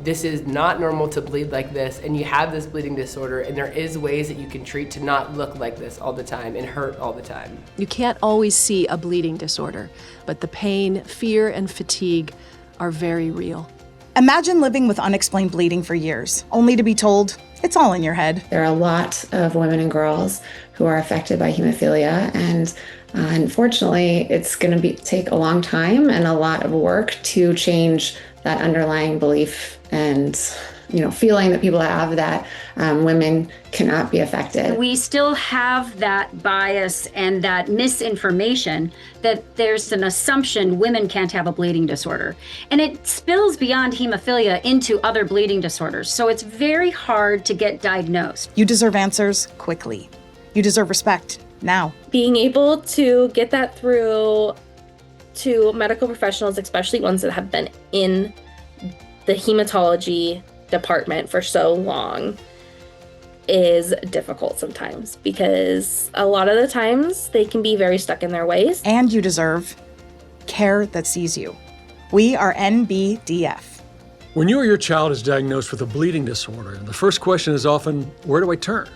[SPEAKER 23] this is not normal to bleed like this, and you have this bleeding disorder, and there is ways that you can treat to not look like this all the time and hurt all the time.
[SPEAKER 6] You can't always see a bleeding disorder, but the pain, fear, and fatigue are very real.
[SPEAKER 24] Imagine living with unexplained bleeding for years, only to be told it's all in your head.
[SPEAKER 10] There are a lot of women and girls who are affected by hemophilia, and unfortunately, it's going to take a long time and a lot of work to change that underlying belief and feeling that people have that women cannot be affected.
[SPEAKER 25] We still have that bias and that misinformation that there's an assumption women can't have a bleeding disorder. And it spills beyond hemophilia into other bleeding disorders. So it's very hard to get diagnosed.
[SPEAKER 24] You deserve answers quickly. You deserve respect now.
[SPEAKER 26] Being able to get that through to medical professionals, especially ones that have been in the hematology department for so long, is difficult sometimes because a lot of the times they can be very stuck in their ways.
[SPEAKER 24] And you deserve care that sees you. We are NBDF.
[SPEAKER 27] When you or your child is diagnosed with a bleeding disorder, the first question is often, where do I turn?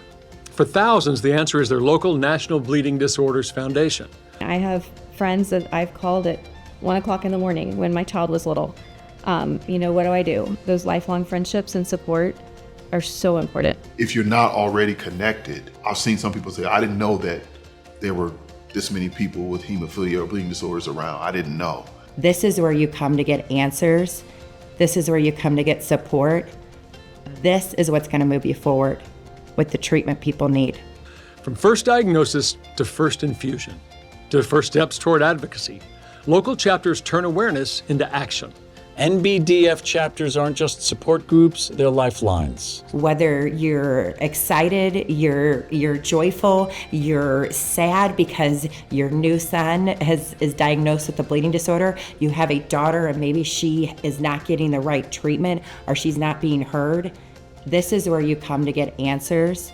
[SPEAKER 27] For thousands, the answer is their local National Bleeding Disorders Foundation.
[SPEAKER 28] I have friends that I've called at 1 o'clock in the morning when my child was little. What do I do? Those lifelong friendships and support are so important.
[SPEAKER 29] If you're not already connected, I've seen some people say, I didn't know that there were this many people with hemophilia or bleeding disorders around. I didn't know.
[SPEAKER 16] This is where you come to get answers. This is where you come to get support. This is what's going to move you forward with the treatment people need.
[SPEAKER 27] From first diagnosis to first infusion, to first steps toward advocacy, local chapters turn awareness into action.
[SPEAKER 30] NBDF chapters aren't just support groups, they're lifelines.
[SPEAKER 16] Whether you're excited, you're joyful, you're sad because your new son is diagnosed with a bleeding disorder, you have a daughter and maybe she is not getting the right treatment or she's not being heard, this is where you come to get answers.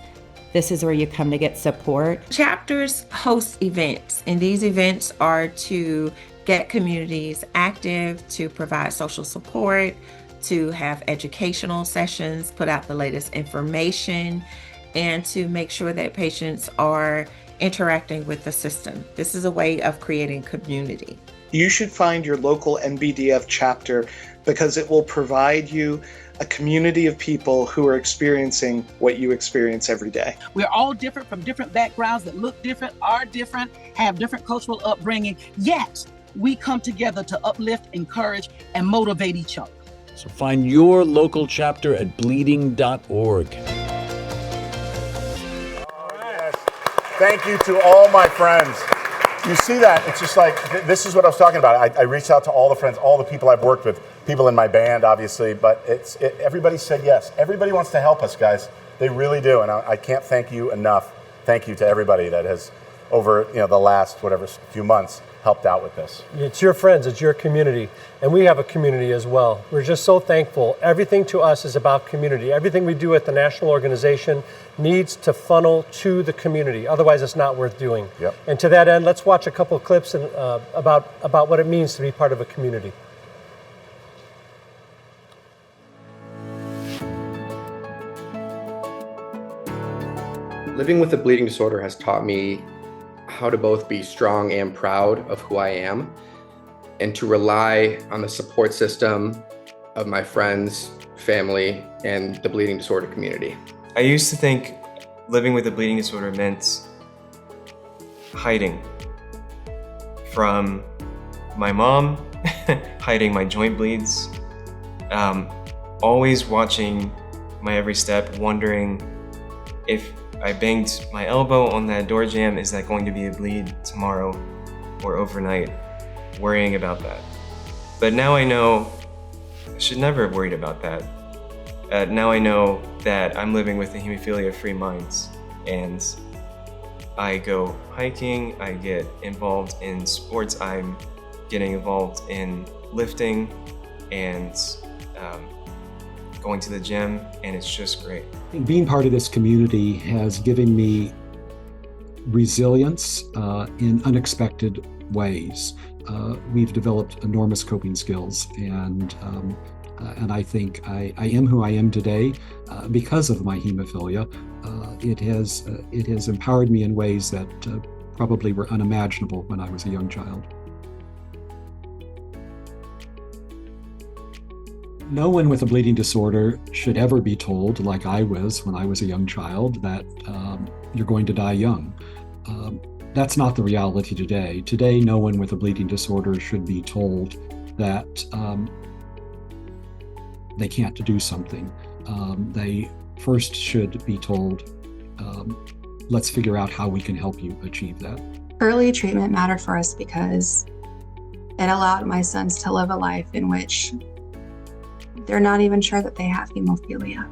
[SPEAKER 16] This is where you come to get support.
[SPEAKER 31] Chapters host events, and these events are to get communities active, to provide social support, to have educational sessions, put out the latest information, and to make sure that patients are interacting with the system. This is a way of creating community.
[SPEAKER 32] You should find your local NBDF chapter because it will provide you a community of people who are experiencing what you experience every day.
[SPEAKER 11] We're all different from different backgrounds that look different, are different, have different cultural upbringing, yet we come together to uplift, encourage, and motivate each other.
[SPEAKER 30] So find your local chapter at bleeding.org.
[SPEAKER 13] Thank you to all my friends. You see that? It's just like, this is what I was talking about. I reached out to all the friends, all the people I've worked with, people in my band, obviously, but everybody said yes. Everybody wants to help us, guys. They really do, and I can't thank you enough. Thank you to everybody that has, over the last, few months, helped out with this.
[SPEAKER 7] It's your friends, it's your community, and we have a community as well. We're just so thankful. Everything to us is about community. Everything we do at the national organization needs to funnel to the community. Otherwise, it's not worth doing.
[SPEAKER 13] Yep.
[SPEAKER 7] And to that end, let's watch a couple of clips about what it means to be part of a community.
[SPEAKER 40] Living with a bleeding disorder has taught me how to both be strong and proud of who I am, and to rely on the support system of my friends, family, and the bleeding disorder community.
[SPEAKER 33] I used to think living with a bleeding disorder meant hiding from my mom, hiding my joint bleeds, Always watching my every step, wondering if I banged my elbow on that door jamb, is that going to be a bleed tomorrow or overnight? Worrying about that. But now I know I should never have worried about that. Now I know that I'm living with a hemophilia-free mind, and I go hiking, I get involved in sports, I'm getting involved in lifting and going to the gym, and it's just great.
[SPEAKER 2] Being part of this community has given me resilience in unexpected ways. We've developed enormous coping skills, and I think I am who I am today because of my hemophilia. It has empowered me in ways that probably were unimaginable when I was a young child. No one with a bleeding disorder should ever be told, like I was when I was a young child, that you're going to die young. That's not the reality today. Today, no one with a bleeding disorder should be told that they can't do something. They first should be told, let's figure out how we can help you achieve that.
[SPEAKER 4] Early treatment mattered for us because it allowed my sons to live a life in which they're not even sure that they have hemophilia.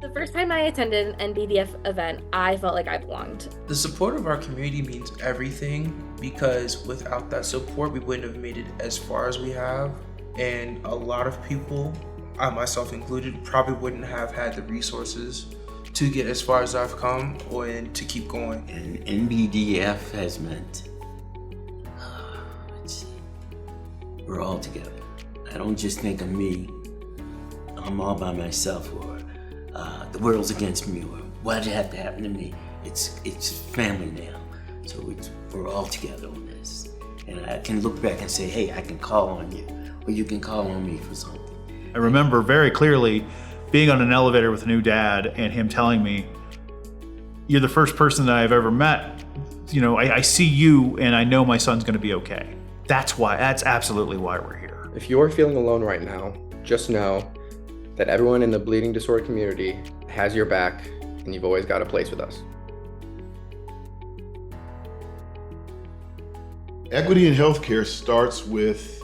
[SPEAKER 26] The first time I attended an NBDF event, I felt like I belonged.
[SPEAKER 5] The support of our community means everything, because without that support, we wouldn't have made it as far as we have. And a lot of people, I myself included, probably wouldn't have had the resources to get as far as I've come or to keep going.
[SPEAKER 8] And NBDF has meant, let's see, we're all together. I don't just think of me, I'm all by myself, or the world's against me, or why'd it have to happen to me? It's family now, so we're all together on this. And I can look back and say, hey, I can call on you, or you can call on me for something.
[SPEAKER 9] I remember very clearly being on an elevator with a new dad and him telling me, you're the first person that I've ever met. You know, I see you and I know my son's gonna be okay. That's absolutely why we're here.
[SPEAKER 12] If you're feeling alone right now, just know that everyone in the bleeding disorder community has your back, and you've always got a place with us.
[SPEAKER 29] Equity in healthcare starts with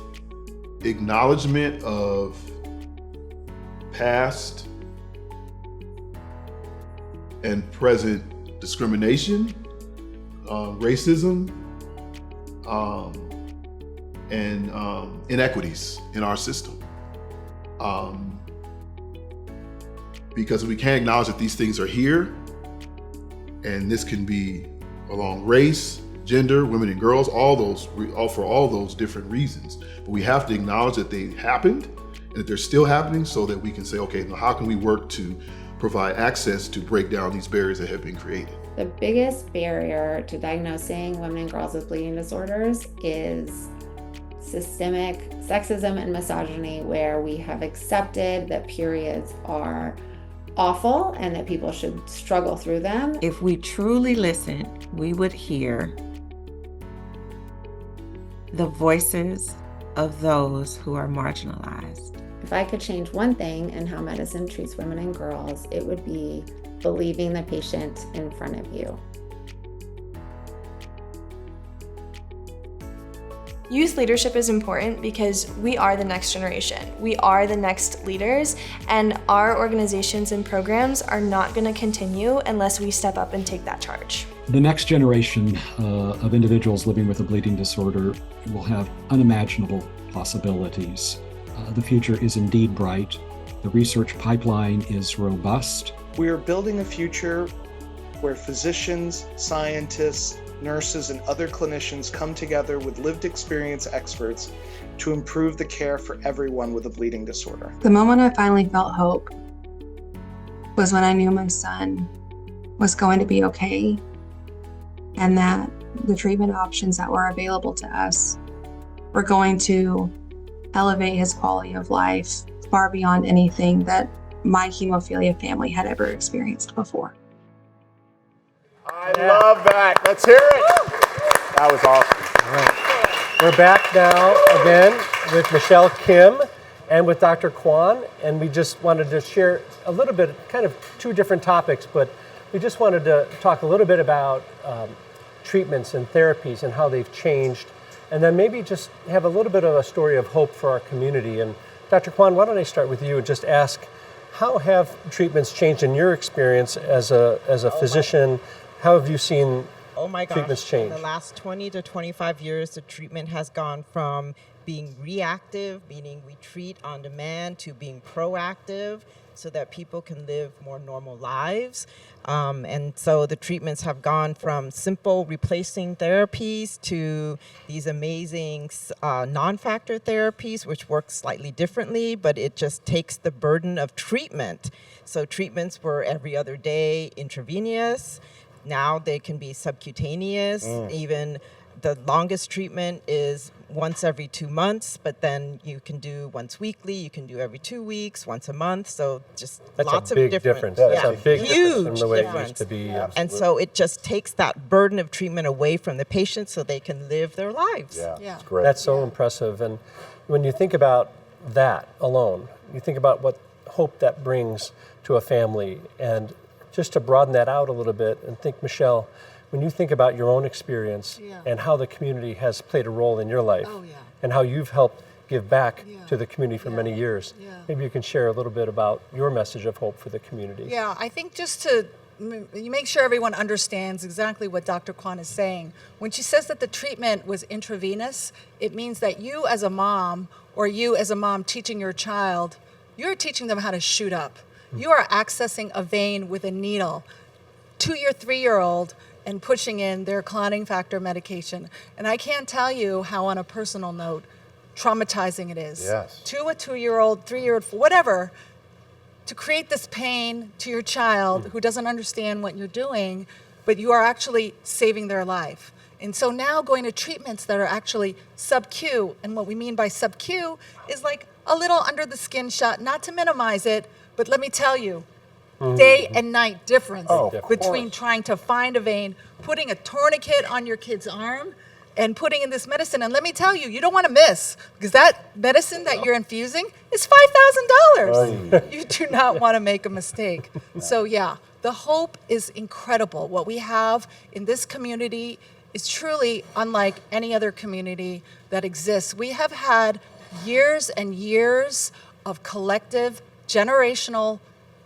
[SPEAKER 29] acknowledgement of past and present discrimination, racism, and inequities in our system. Because we can't acknowledge that these things are here, and this can be along race, gender, women and girls, for all those different reasons. But we have to acknowledge that they happened and that they're still happening, so that we can say, okay, now how can we work to provide access to break down these barriers that have been created?
[SPEAKER 10] The biggest barrier to diagnosing women and girls with bleeding disorders is systemic sexism and misogyny, where we have accepted that periods are awful and that people should struggle through them.
[SPEAKER 31] If we truly listened, we would hear the voices of those who are marginalized.
[SPEAKER 10] If I could change one thing in how medicine treats women and girls, it would be believing the patient in front of you.
[SPEAKER 14] Youth leadership is important because we are the next generation. We are the next leaders, and our organizations and programs are not going to continue unless we step up and take that charge.
[SPEAKER 2] The next generation of individuals living with a bleeding disorder will have unimaginable possibilities. The future is indeed bright. The research pipeline is robust.
[SPEAKER 32] We are building a future where physicians, scientists, nurses, and other clinicians come together with lived experience experts to improve the care for everyone with a bleeding disorder.
[SPEAKER 4] The moment I finally felt hope was when I knew my son was going to be okay, and that the treatment options that were available to us were going to elevate his quality of life far beyond anything that my hemophilia family had ever experienced before.
[SPEAKER 13] I love that. Let's hear it. That was awesome.
[SPEAKER 7] We're back now again with Michelle Kim and with Dr. Kwan, and we just wanted to share a little bit, kind of two different topics, but we just wanted to talk a little bit about treatments and therapies and how they've changed, and then maybe just have a little bit of a story of hope for our community. And Dr. Kwan, why don't I start with you and just ask, how have treatments changed in your experience as a physician? How have you seen treatments change?
[SPEAKER 1] In the last 20 to 25 years, the treatment has gone from being reactive, meaning we treat on demand, to being proactive so that people can live more normal lives. And so the treatments have gone from simple replacing therapies to these amazing non-factor therapies, which work slightly differently, but it just takes the burden of treatment. So treatments were every other day intravenous. Now they can be subcutaneous. Even the longest treatment is once every 2 months, but then you can do once weekly, you can do every 2 weeks, once a month. So just
[SPEAKER 7] That's
[SPEAKER 1] lots
[SPEAKER 7] a big
[SPEAKER 1] of different
[SPEAKER 7] difference. That's a big difference
[SPEAKER 1] huge
[SPEAKER 7] from the way
[SPEAKER 1] difference.
[SPEAKER 7] it used to be.
[SPEAKER 1] And so it just takes that burden of treatment away from the patient so they can live their lives.
[SPEAKER 7] That's great. That's so impressive. And when you think about that alone, you think about what hope that brings to a family. And just to broaden that out a little bit and think, Michelle, when you think about your own experience and how the community has played a role in your life and how you've helped give back to the community for many years, maybe you can share a little bit about your message of hope for the community.
[SPEAKER 3] Yeah, I think just to you make sure everyone understands exactly what Dr. Kwan is saying. When she says that the treatment was intravenous, it means that you as a mom, or you as a mom teaching your child, you're teaching them how to shoot up. You are accessing a vein with a needle to your 3-year-old and pushing in their clotting factor medication. And I can't tell you how, on a personal note, traumatizing it is.
[SPEAKER 13] Yes.
[SPEAKER 3] To a 2-year-old, 3-year-old, whatever, to create this pain to your child who doesn't understand what you're doing, but you are actually saving their life. And so now going to treatments that are actually sub-Q, and what we mean by sub-Q is like a little under the skin shot, not to minimize it, but let me tell you, day and night difference between trying to find a vein, putting a tourniquet on your kid's arm, and putting in this medicine. And let me tell you, you don't want to miss, because that medicine that you're infusing is $5,000. You do not want to make a mistake. So yeah, the hope is incredible. What we have in this community is truly unlike any other community that exists. We have had years and years of collective generational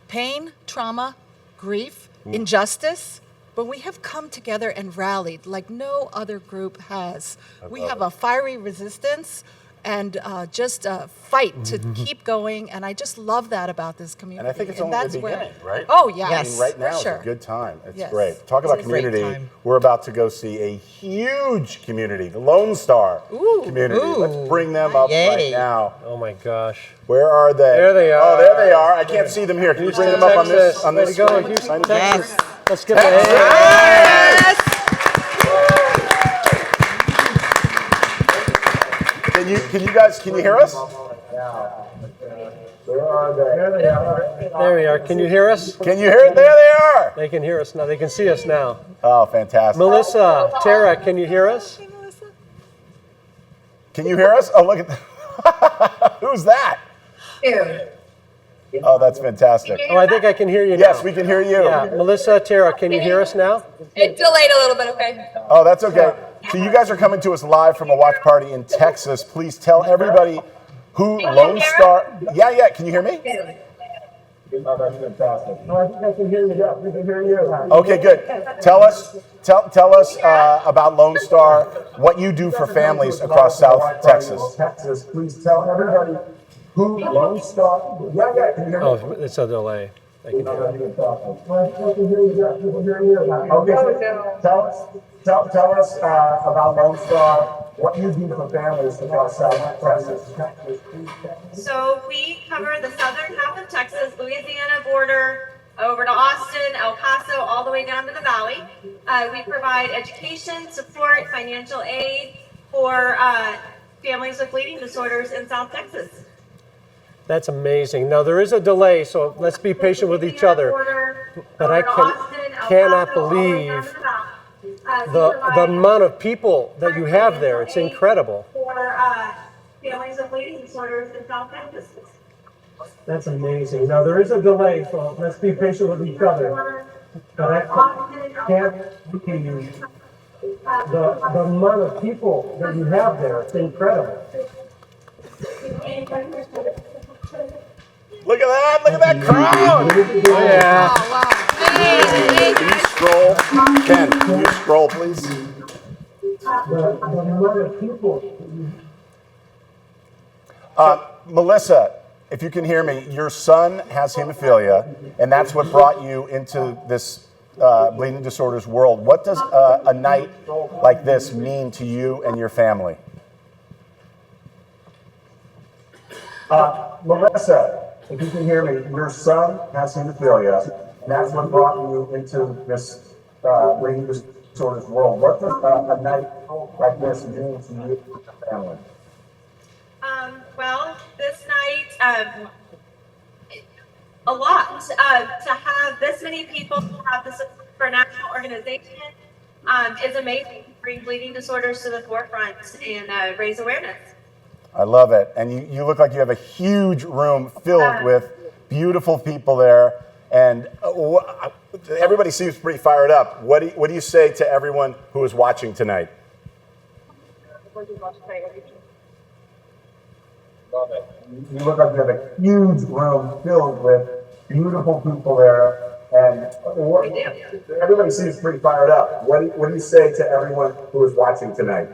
[SPEAKER 3] pain, trauma, grief, injustice, but we have come together and rallied like no other group has. We have a fiery resistance and just a fight to keep going, and I just love that about this community.
[SPEAKER 13] And I think it's only the beginning, right?
[SPEAKER 3] Oh, yes,
[SPEAKER 13] I mean, right now
[SPEAKER 3] for sure.
[SPEAKER 13] is a good time. It's
[SPEAKER 3] Yes.
[SPEAKER 13] great. Talk about
[SPEAKER 3] It's a great
[SPEAKER 13] community.
[SPEAKER 3] time.
[SPEAKER 13] We're about to go see a huge community, the Lone Star community. Let's bring them up right now.
[SPEAKER 7] Oh my gosh.
[SPEAKER 13] Where are they?
[SPEAKER 7] There they are.
[SPEAKER 13] Oh, there they are. I can't see them here. Can you bring them up on this? On
[SPEAKER 7] Way
[SPEAKER 13] this
[SPEAKER 7] to go,
[SPEAKER 13] screen?
[SPEAKER 7] Houston,
[SPEAKER 13] Yes.
[SPEAKER 7] Texas. Let's give them a hand.
[SPEAKER 13] Can you hear us?
[SPEAKER 7] There we are. Can you hear us?
[SPEAKER 13] Can you hear it? There they are.
[SPEAKER 7] They can hear us now. They can see us now.
[SPEAKER 13] Oh, fantastic.
[SPEAKER 7] Melissa, Tara, can you hear us?
[SPEAKER 13] Can you hear us? Oh, look at that. Who's that? Oh, that's fantastic.
[SPEAKER 7] Oh, I think I can hear you now.
[SPEAKER 13] Yes, we can hear you.
[SPEAKER 7] Yeah. Melissa, Tara, can you hear us now?
[SPEAKER 6] It delayed a little bit, okay?
[SPEAKER 13] Oh, that's okay. So you guys are coming to us live from a watch party in Texas. Please tell everybody who Lone Star. Yeah. Can you hear me? Oh, that's fantastic. No, I think I can hear you. Yeah, we can hear you. Okay, good. Tell us about Lone Star, what you do for families across South Texas. Please tell everybody who Lone Star. Yeah, can you hear me?
[SPEAKER 7] Oh, it's a delay. I can hear you.
[SPEAKER 13] Okay, tell us about Lone Star, what you do for families across South Texas.
[SPEAKER 6] So we cover the southern half of Texas, Louisiana border, over to Austin, El Paso, all the way down to the valley. We provide education, support, financial aid for families with bleeding disorders in South Texas.
[SPEAKER 7] That's amazing. Now, there is a delay, so let's be patient with each other. But I cannot believe The amount of people that you have there, it's incredible.
[SPEAKER 6] For families with bleeding disorders in South Texas.
[SPEAKER 7] That's amazing. Now, there is a delay, so let's be patient with each other. But I can't believe the amount of people that you have there, it's incredible.
[SPEAKER 13] Look at that! Look at that crowd!
[SPEAKER 7] Yeah.
[SPEAKER 13] Can you scroll? Ken, can you scroll, please?
[SPEAKER 7] The amount of people.
[SPEAKER 13] Melissa, if you can hear me, your son has hemophilia, and that's what brought you into this bleeding disorders world. What does a night like this mean to you and your family? Melissa, if you can hear me, your son has hemophilia, and that's what brought you into this bleeding disorders world. What does a night like this mean to you and your family?
[SPEAKER 6] Well, this night, a lot. To have this many people have the support for a national organization is amazing. Bring bleeding disorders to the forefront and raise awareness.
[SPEAKER 13] I love it. And you look like you have a huge room filled with beautiful people there. And everybody seems pretty fired up. What do you say to everyone who is watching tonight? Love it. You look like you have a huge room filled with beautiful people there. And everybody seems pretty fired up. What do you say to everyone who is watching tonight?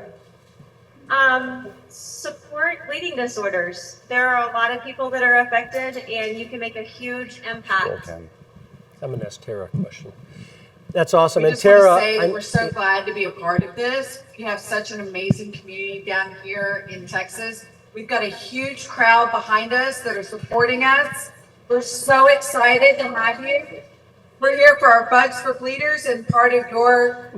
[SPEAKER 6] Support bleeding disorders. There are a lot of people that are affected, and you can make a huge impact.
[SPEAKER 7] I'm going to ask Tara a question. That's awesome.
[SPEAKER 11] We
[SPEAKER 7] And
[SPEAKER 11] just want
[SPEAKER 7] Tara,
[SPEAKER 11] to say we're so glad to be a part of this. We have such an amazing community down here in Texas. We've got a huge crowd behind us that are supporting us. We're so excited to have you. We're here for our Bugs for Bleeders, and part of your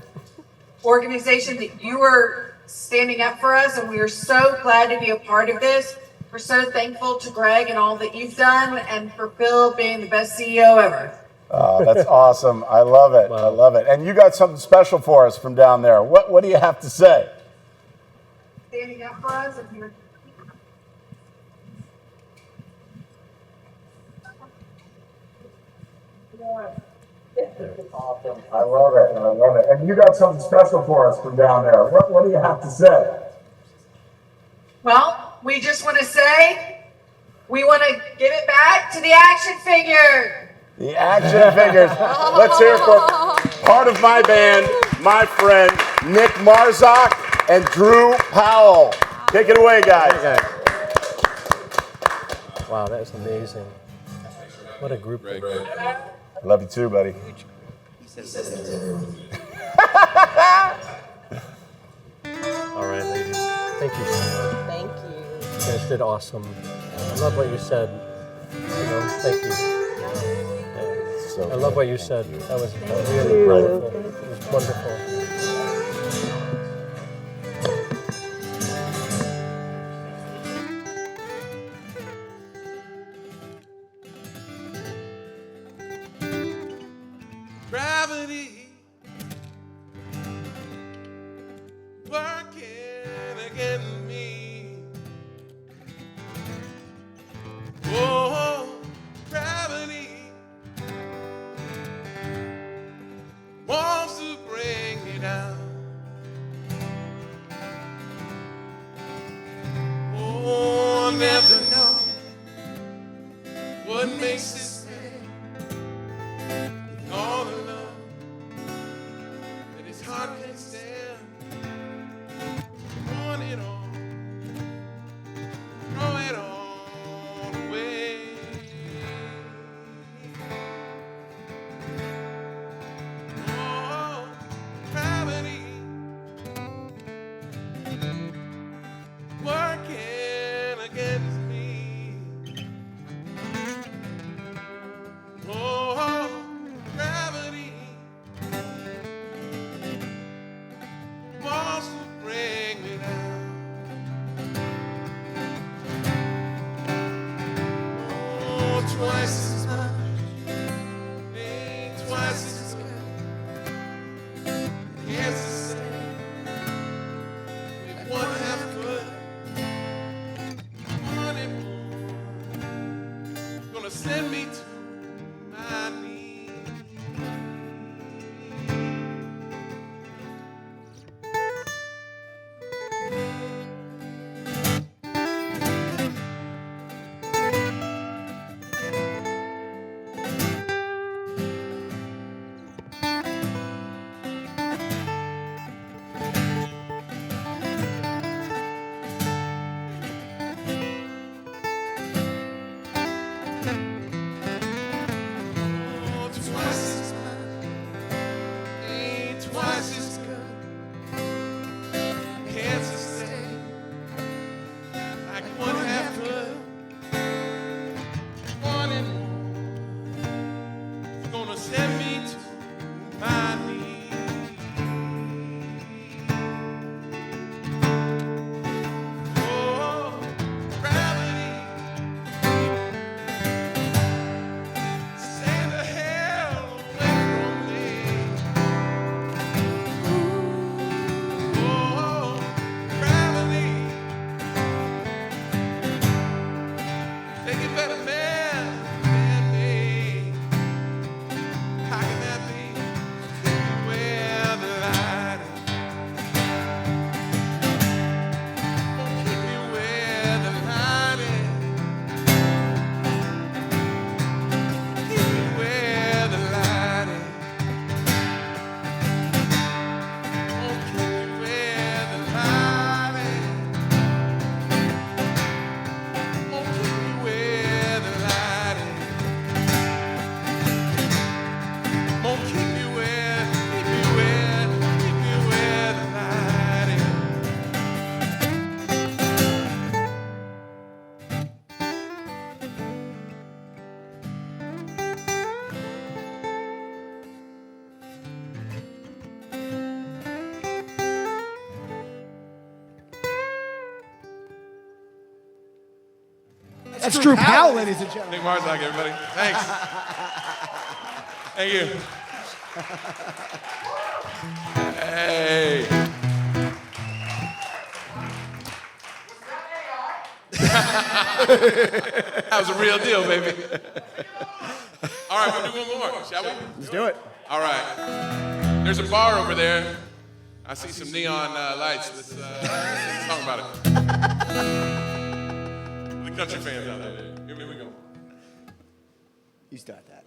[SPEAKER 11] organization that you are standing up for us, and we are so glad to be a part of this. We're so thankful to Greg and all that you've done, and for Phil being the best CEO ever.
[SPEAKER 13] Oh, that's awesome. I love it. I love it. And you got something special for us from down there. What do you have to say?
[SPEAKER 11] Standing up for us, and you're
[SPEAKER 13] Awesome. I love it. I love it. And you got something special for us from down there. What do you have to say?
[SPEAKER 11] Well, we just want to say we want to give it back to the action figure.
[SPEAKER 13] The action figures. Let's hear it for part of my band, my friend Nick Marzak and Drew Powell. Take it away, guys.
[SPEAKER 7] wow, that's amazing. What a group.
[SPEAKER 13] I love you too, buddy.
[SPEAKER 7] All right, ladies. Thank you so much.
[SPEAKER 1] Thank you.
[SPEAKER 7] You guys did awesome. I love what you said. Thank you. I love what you said. That was really wonderful. It was wonderful.
[SPEAKER 15] Gravity working against me. Oh, gravity wants to bring me down. Oh, I'll never know what makes it all the love that his heart can stand. Want it all, throw it all away. Oh, gravity working against me. Oh, gravity wants to bring me down. Oh, twice as much, ain't twice as good. Yes,
[SPEAKER 16] That's Drew Powell, ladies and gentlemen.
[SPEAKER 15] Nick Marzak, everybody. Thanks. Thank you. Hey. That was a real deal, baby. All right, we'll do one more, shall we?
[SPEAKER 16] Let's do it.
[SPEAKER 15] All right. There's a bar over there. I see some neon lights. Let's talk about it. The country fans out there. Here we go.
[SPEAKER 16] You start that.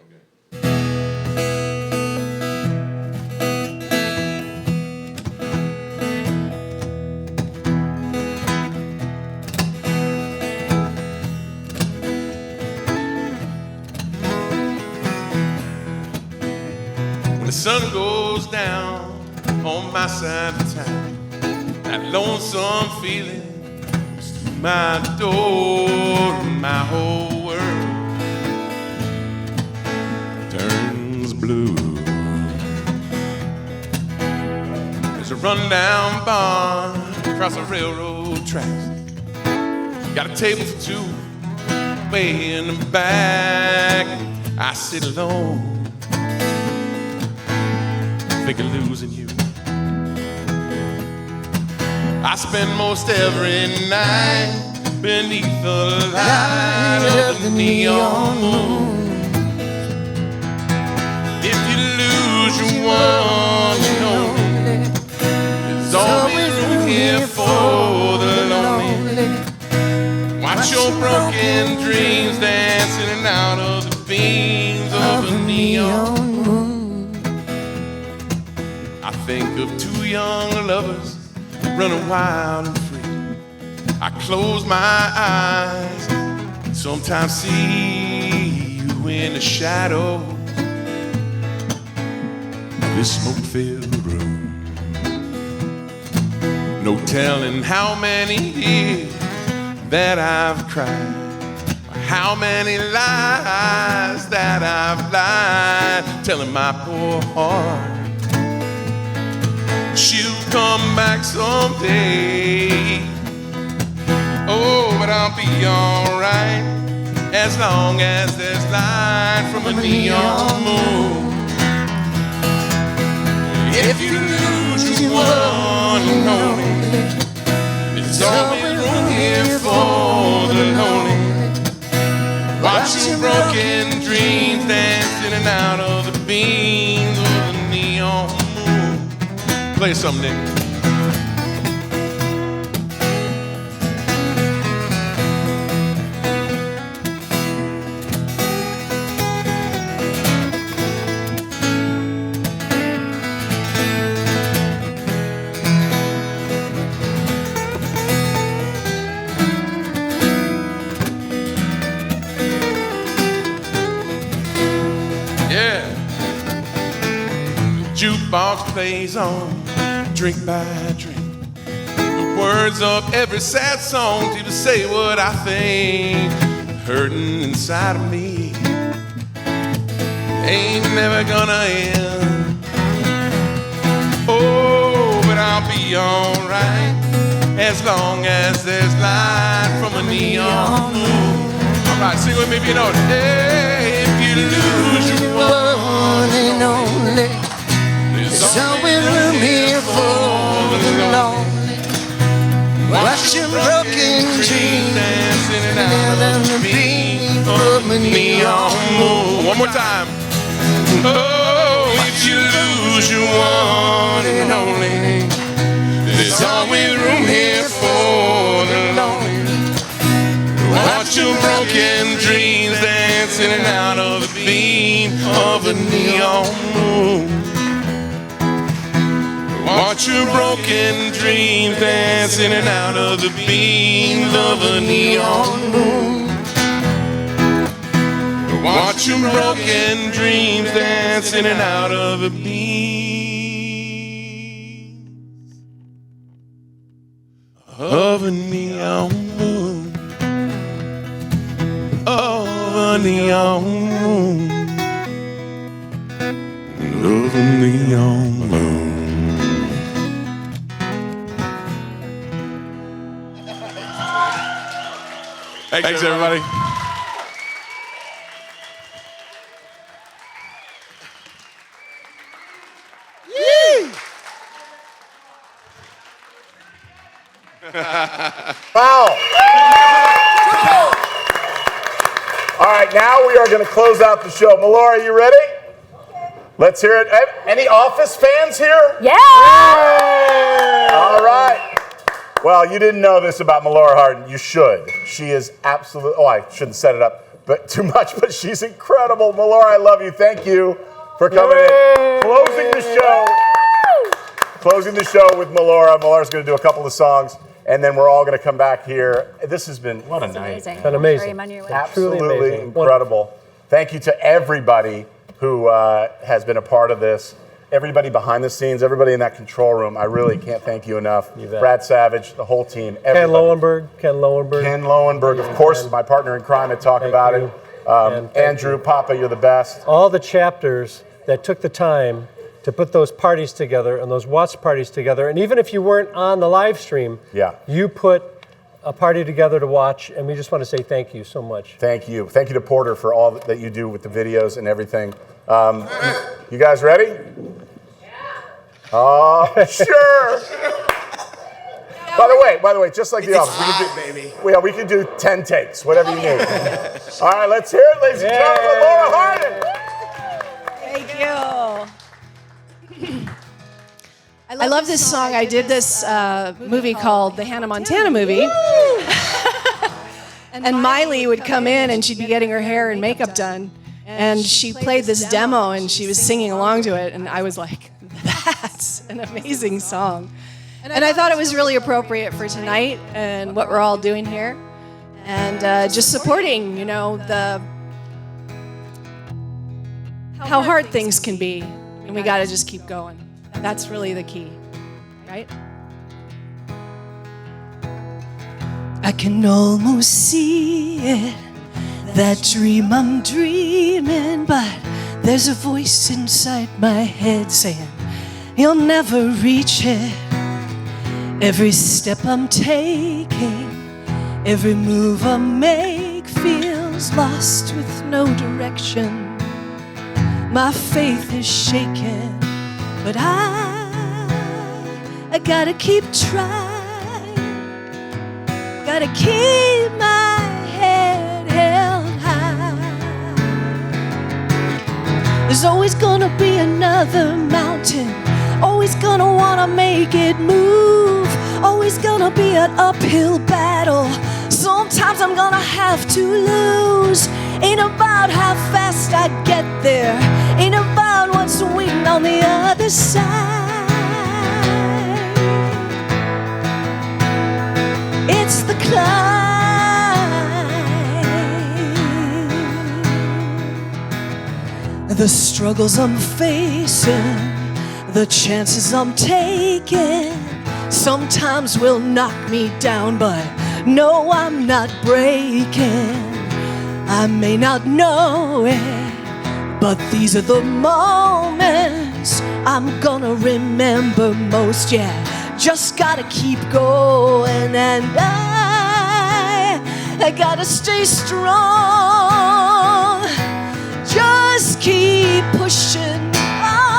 [SPEAKER 15] When the sun goes down on my side of town, that lonesome feeling comes through my door, and my whole world turns blue. There's a rundown barn across the railroad tracks. Got a table for two way in the back. I sit alone, think of losing you. I spend most every night beneath the light of the neon moon. If you lose your one and only, there's always room here for the lonely. Watch your broken dreams dance in and out of the beams of a neon moon. I think of two young lovers running wild and free. I close my eyes and sometimes see you in the shadow of this smoke-filled room. No telling how many years that I've cried, or how many lies that I've lied, telling my poor heart she'll come back someday. Oh, but I'll be alright as long as there's light from a neon moon. If you lose your one and only, there's always room here for the lonely. Watch your broken dreams dance in and out of the beams of the neon moon. Play something, Nick. Yeah. The jukebox plays on, drink by drink. The words of every sad song to say what I think. Hurting inside of me ain't never gonna end. Oh, but I'll be alright as long as there's light from a neon moon. Alright, sing with me if you know it. Hey, if you lose your one and only, there's always room here for the lonely. Watch your broken dreams dancing in and out of the beam of a neon moon. One more time. Oh, if you lose your one and only, there's always room here for the lonely. Watch your broken dreams dance in and out of the beam of a neon moon. Watch your broken dreams dance in and out of the beams of a neon moon. Watch your broken dreams dance in and out of the beams of a neon moon. Of a neon moon. Of a neon moon. Thanks everybody.
[SPEAKER 13] Wow. All right, now we are going to close out the show. Melora, are you ready? Let's hear it. Any Office fans here?
[SPEAKER 17] Yeah!
[SPEAKER 13] All right. Well, you didn't know this about Melora Hardin. You should. She is absolute. Oh, I shouldn't set it up too much, but she's incredible. Melora, I love you. Thank you for coming in. Closing the show. Closing the show with Melora. Melora's going to do a couple of songs, and then we're all going to come back here. This has been, what a night.
[SPEAKER 17] Amazing.
[SPEAKER 7] Been amazing.
[SPEAKER 13] Absolutely incredible. Thank you to everybody who has been a part of this. Everybody behind the scenes, everybody in that control room, I really can't thank you enough. Brad Savage, the whole team, everybody.
[SPEAKER 7] Ken Lowenberg,
[SPEAKER 13] of course, my partner in crime at Talk About It. Andrew, Papa, you're the best.
[SPEAKER 7] All the chapters that took the time to put those parties together and those watch parties together, and even if you weren't on the live stream, you put a party together to watch, and we just want to say thank you so much.
[SPEAKER 13] Thank you. Thank you to Porter for all that you do with the videos and everything. You guys ready? Yeah. Sure. By the way, just like the Office, we can do 10 takes, whatever you need. All right, let's hear it, ladies and gentlemen. Melora Hardin.
[SPEAKER 17] Thank you. I love this song. I did this movie called The Hannah Montana Movie. And Miley would come in and she'd be getting her hair and makeup done. And she played this demo and she was singing along to it. And I was like, that's an amazing song. And I thought it was really appropriate for tonight and what we're all doing here. And just supporting, how hard things can be. And we got to just keep going. That's really the key, right? I can almost see it, that dream I'm dreaming, but there's a voice inside my head saying, you'll never reach it. Every step I'm taking, every move I make feels lost with no direction. My faith is shaken, but I gotta keep trying. Gotta keep my head held high. There's always gonna be another mountain. Always gonna wanna make it move. Always gonna be an uphill battle. Sometimes I'm gonna have to lose. Ain't about how fast I get there. Ain't about what's waiting on the other side. It's the climb. The struggles I'm facing, the chances I'm taking, sometimes will knock me down, but no, I'm not breaking. I may not know it, but these are the moments I'm gonna remember most. Yeah, just gotta keep going, and I gotta stay strong. Just keep pushing on,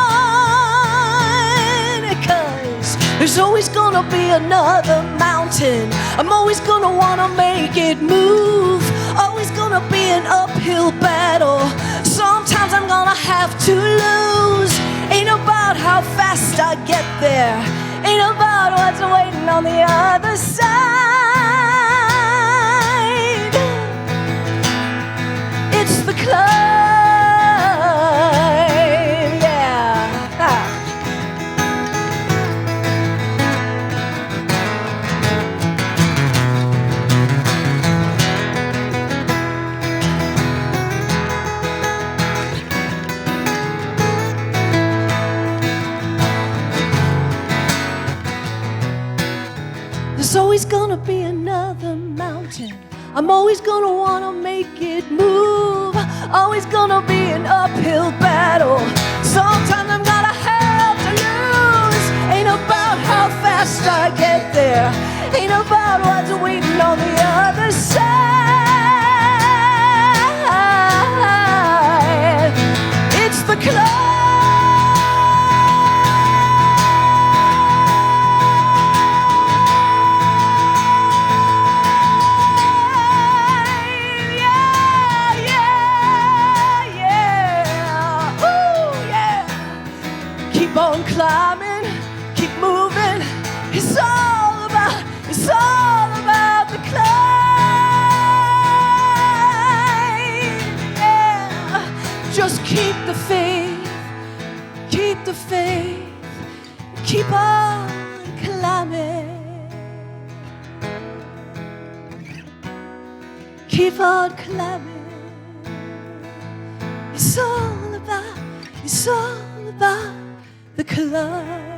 [SPEAKER 17] 'cause there's always gonna be another mountain. I'm always gonna wanna make it move. Always gonna be an uphill battle. Sometimes I'm gonna have to lose. Ain't about how fast I get there. Ain't about what's waiting on the other side. It's the climb, yeah. There's always gonna be another mountain. I'm always gonna wanna make it move. Always gonna be an uphill battle. Sometimes I'm gonna have to lose. Ain't about how fast I get there. Ain't about what's waiting on the other side. keep the faith, keep the faith, keep on climbing. Keep on climbing. It's all about the climb.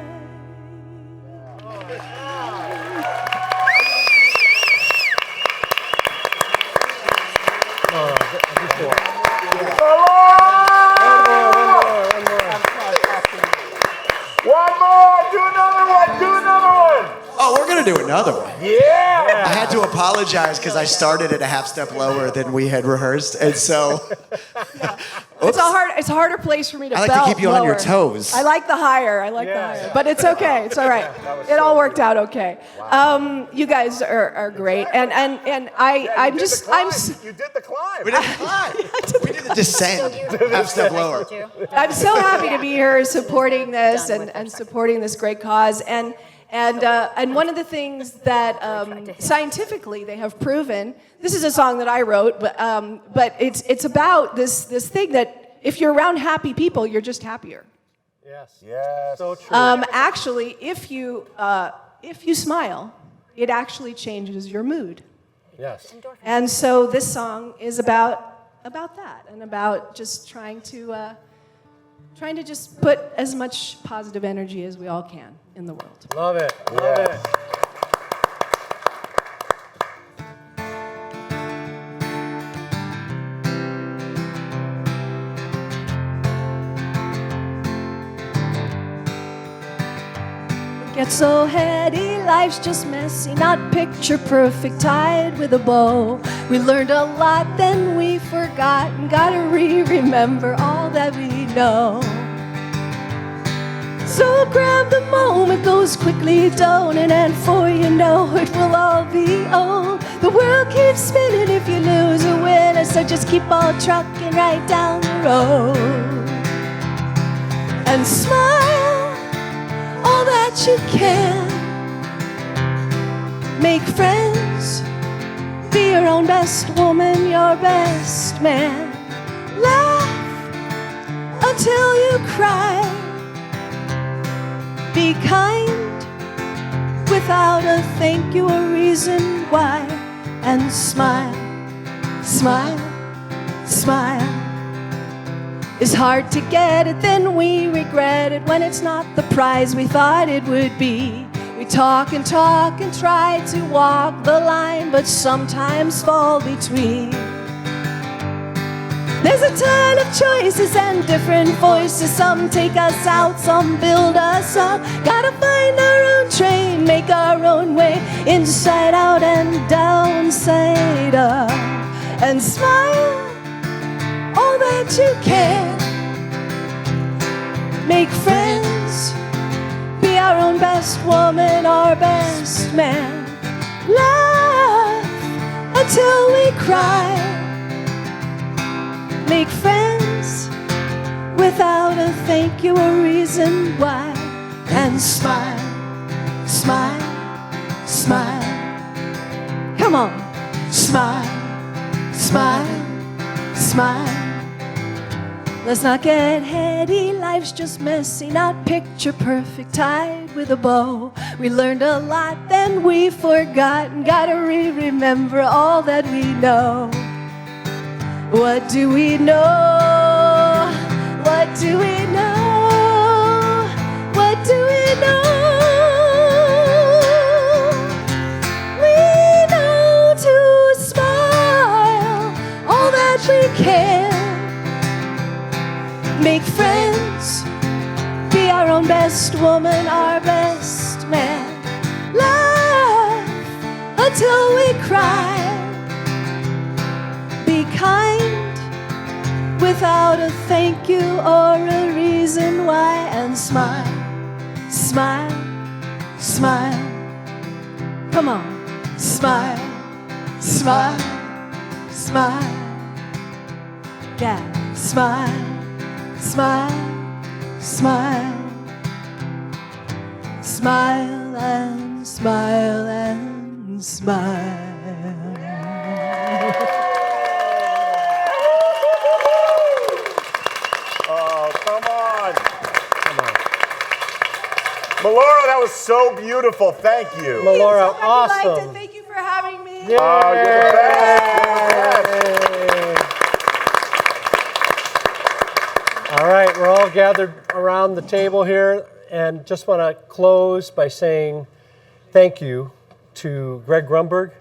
[SPEAKER 13] One more! Do another one! Do another one!
[SPEAKER 16] Oh, we're gonna do another one.
[SPEAKER 13] Yeah!
[SPEAKER 16] I had to apologize because I started at a half step lower than we had rehearsed, and so
[SPEAKER 18] It's a harder place for me to
[SPEAKER 16] I like
[SPEAKER 18] belt
[SPEAKER 16] to keep you on your
[SPEAKER 18] lower.
[SPEAKER 16] toes.
[SPEAKER 18] I like the higher. I like the higher. But it's okay. It's all right. It all worked out okay. You guys are great. And I'm just
[SPEAKER 13] You did the climb.
[SPEAKER 16] We did the climb. We did the descent. Half step lower.
[SPEAKER 18] I'm so happy to be here supporting this and supporting this great cause. And one of the things that scientifically they have proven, this is a song that I wrote, but it's about this thing that if you're around happy people, you're just happier.
[SPEAKER 7] Yes.
[SPEAKER 13] Yes.
[SPEAKER 7] So true.
[SPEAKER 18] Actually, if you smile, it actually changes your mood.
[SPEAKER 7] Yes.
[SPEAKER 18] And so this song is about that and about just trying to just put as much positive energy as we all can in the world.
[SPEAKER 7] Love it. Love it.
[SPEAKER 17] Get so heady, life's just messy, not picture perfect, tied with a bow. We learned a lot, then we forgot, and gotta remember all that we know. So grab the moment, goes quickly, don't it? And before you know it, will all be old. The world keeps spinning if you lose a winner, so just keep on trucking right down the road. And smile all that you can. Make friends, be your own best woman, your best man. Laugh until you cry. Be kind without a thank you or reason why. And smile, smile, smile. It's hard to get it, then we regret it when it's not the prize we thought it would be. We talk and try to walk the line, but sometimes fall between. There's a ton of choices and different voices. Some take us out, some build us up. Gotta find our own train, make our own way, inside out and downside up. And smile all that you can. Make friends, be our own best woman, our best man. Laugh until we cry. Make friends without a thank you or reason why. And smile, smile, smile. Come on, smile, smile, smile. Let's not get heady, life's just messy, not picture perfect, tied with a bow. We learned a lot, then we forgot, and gotta remember all that we know. What do we know? What do we know? What do we know? We know to smile all that we can. Make friends, be our own best woman, our best man. Laugh until we cry. Be kind without a thank you or a reason why. And smile, smile, smile. Come on, smile, smile, smile. Yeah, smile. Smile, smile, smile and smile and smile.
[SPEAKER 13] that was so beautiful. Thank you.
[SPEAKER 7] Melora,
[SPEAKER 18] I'd
[SPEAKER 7] awesome.
[SPEAKER 18] like to thank you for having me.
[SPEAKER 7] Yay.
[SPEAKER 13] Oh, you're the best.
[SPEAKER 7] All right, we're all gathered around the table here, and just want to close by saying thank you to Greg Grumberg,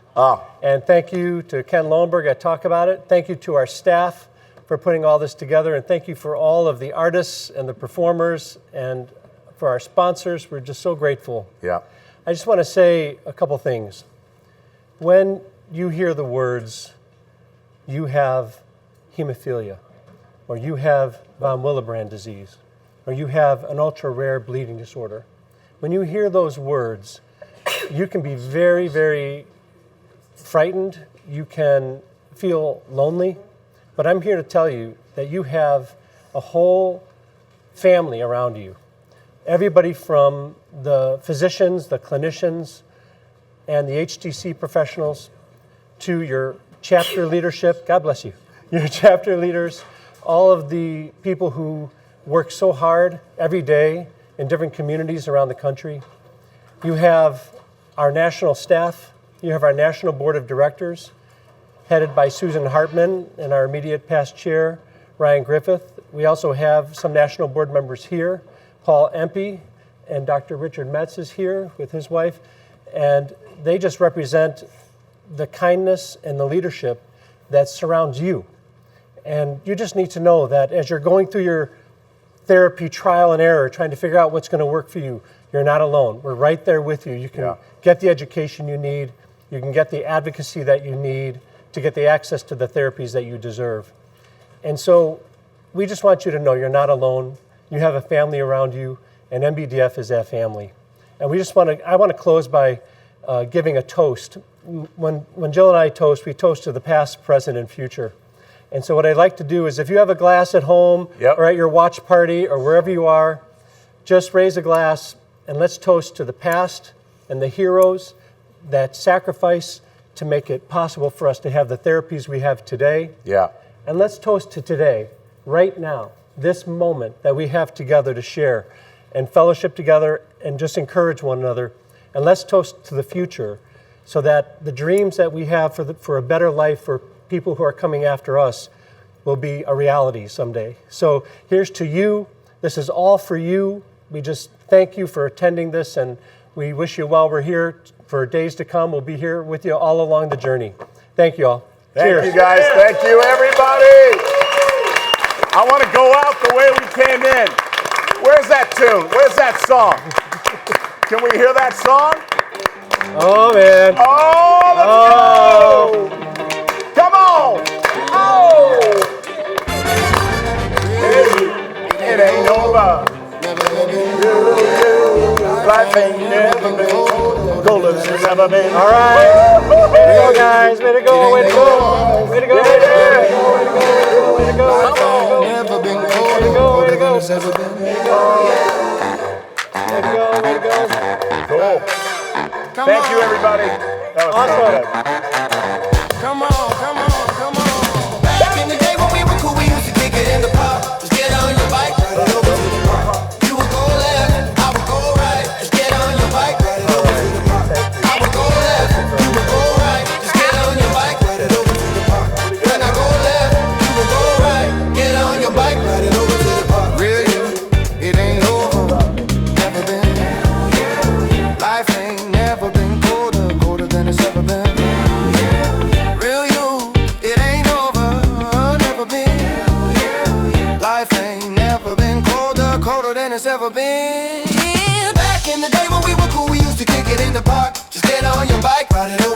[SPEAKER 7] and thank you to Ken Lohenberg at Talk About It. Thank you to our staff for putting all this together, and thank you for all of the artists and the performers, and for our sponsors. We're just so grateful.
[SPEAKER 13] Yeah.
[SPEAKER 7] I just want to say a couple things. When you hear the words, you have hemophilia, or you have von Willebrand disease, or you have an ultra-rare bleeding disorder, when you hear those words, you can be very, very frightened. You can feel lonely. But I'm here to tell you that you have a whole family around you. Everybody from the physicians, the clinicians, and the HTC professionals to your chapter leadership. God bless you. Your chapter leaders, all of the people who work so hard every day in different communities around the country. You have our national staff. You have our national board of directors, headed by Susan Hartman and our immediate past chair, Ryan Griffith. We also have some national board members here. Paul Empey and Dr. Richard Metz is here with his wife, and they just represent the kindness and the leadership that surrounds you. And you just need to know that as you're going through your therapy trial and error, trying to figure out what's going to work for you, you're not alone. We're right there with you. You can get the education you need. You can get the advocacy that you need to get the access to the therapies that you deserve. And so we just want you to know you're not alone. You have a family around you, and NBDF is that family. And we just I want to close by giving a toast. When Jill and I toast, we toast to the past, present, and future. And so what I'd like to do is if you have a glass at home or at your watch party or wherever you are, just raise a glass and let's toast to the past and the heroes that sacrifice to make it possible for us to have the therapies we have today.
[SPEAKER 13] Yeah.
[SPEAKER 7] And let's toast to today, right now, this moment that we have together to share and fellowship together and just encourage one another. And let's toast to the future so that the dreams that we have for a better life for people who are coming after us will be a reality someday. So here's to you. This is all for you. We just thank you for attending this, and we wish you well. We're here for days to come. We'll be here with you all along the journey. Thank you all.
[SPEAKER 13] Thank
[SPEAKER 7] Cheers.
[SPEAKER 13] you guys. Thank you, everybody. I want to go out the way we came in. Where's that tune? Where's that song? Can we hear that song?
[SPEAKER 7] Oh, man.
[SPEAKER 13] Oh, let's go. Come on. Oh. It ain't over. Life ain't never been golden as it's ever been.
[SPEAKER 7] All right. Way to go, guys. Way to go. Way to go. Way to go. Way to go. Way to go. Way to go.
[SPEAKER 15] Never been colder than it's ever been.
[SPEAKER 7] Way to go. Way to go.
[SPEAKER 13] Cool. Thank you, everybody. That was so good.
[SPEAKER 15] Come on, come on, come on. Back in the day when we were cool, we used to kick it in the park. Just get on your bike, ride it over to the park. You would go left, I would go right. Just get on your bike, ride it over to the park. I would go left, you would go right. Just get on your bike, ride it over to the park. Then I go left, you would go right. Get on your bike, ride it over to the park. Real you, it ain't over, never been. Life ain't never been colder than it's ever been. Real you, it ain't over, never been. Life ain't never been colder than it's ever been. Back in the day when we were cool, we used to kick it in the park. Just get on your bike, ride it over.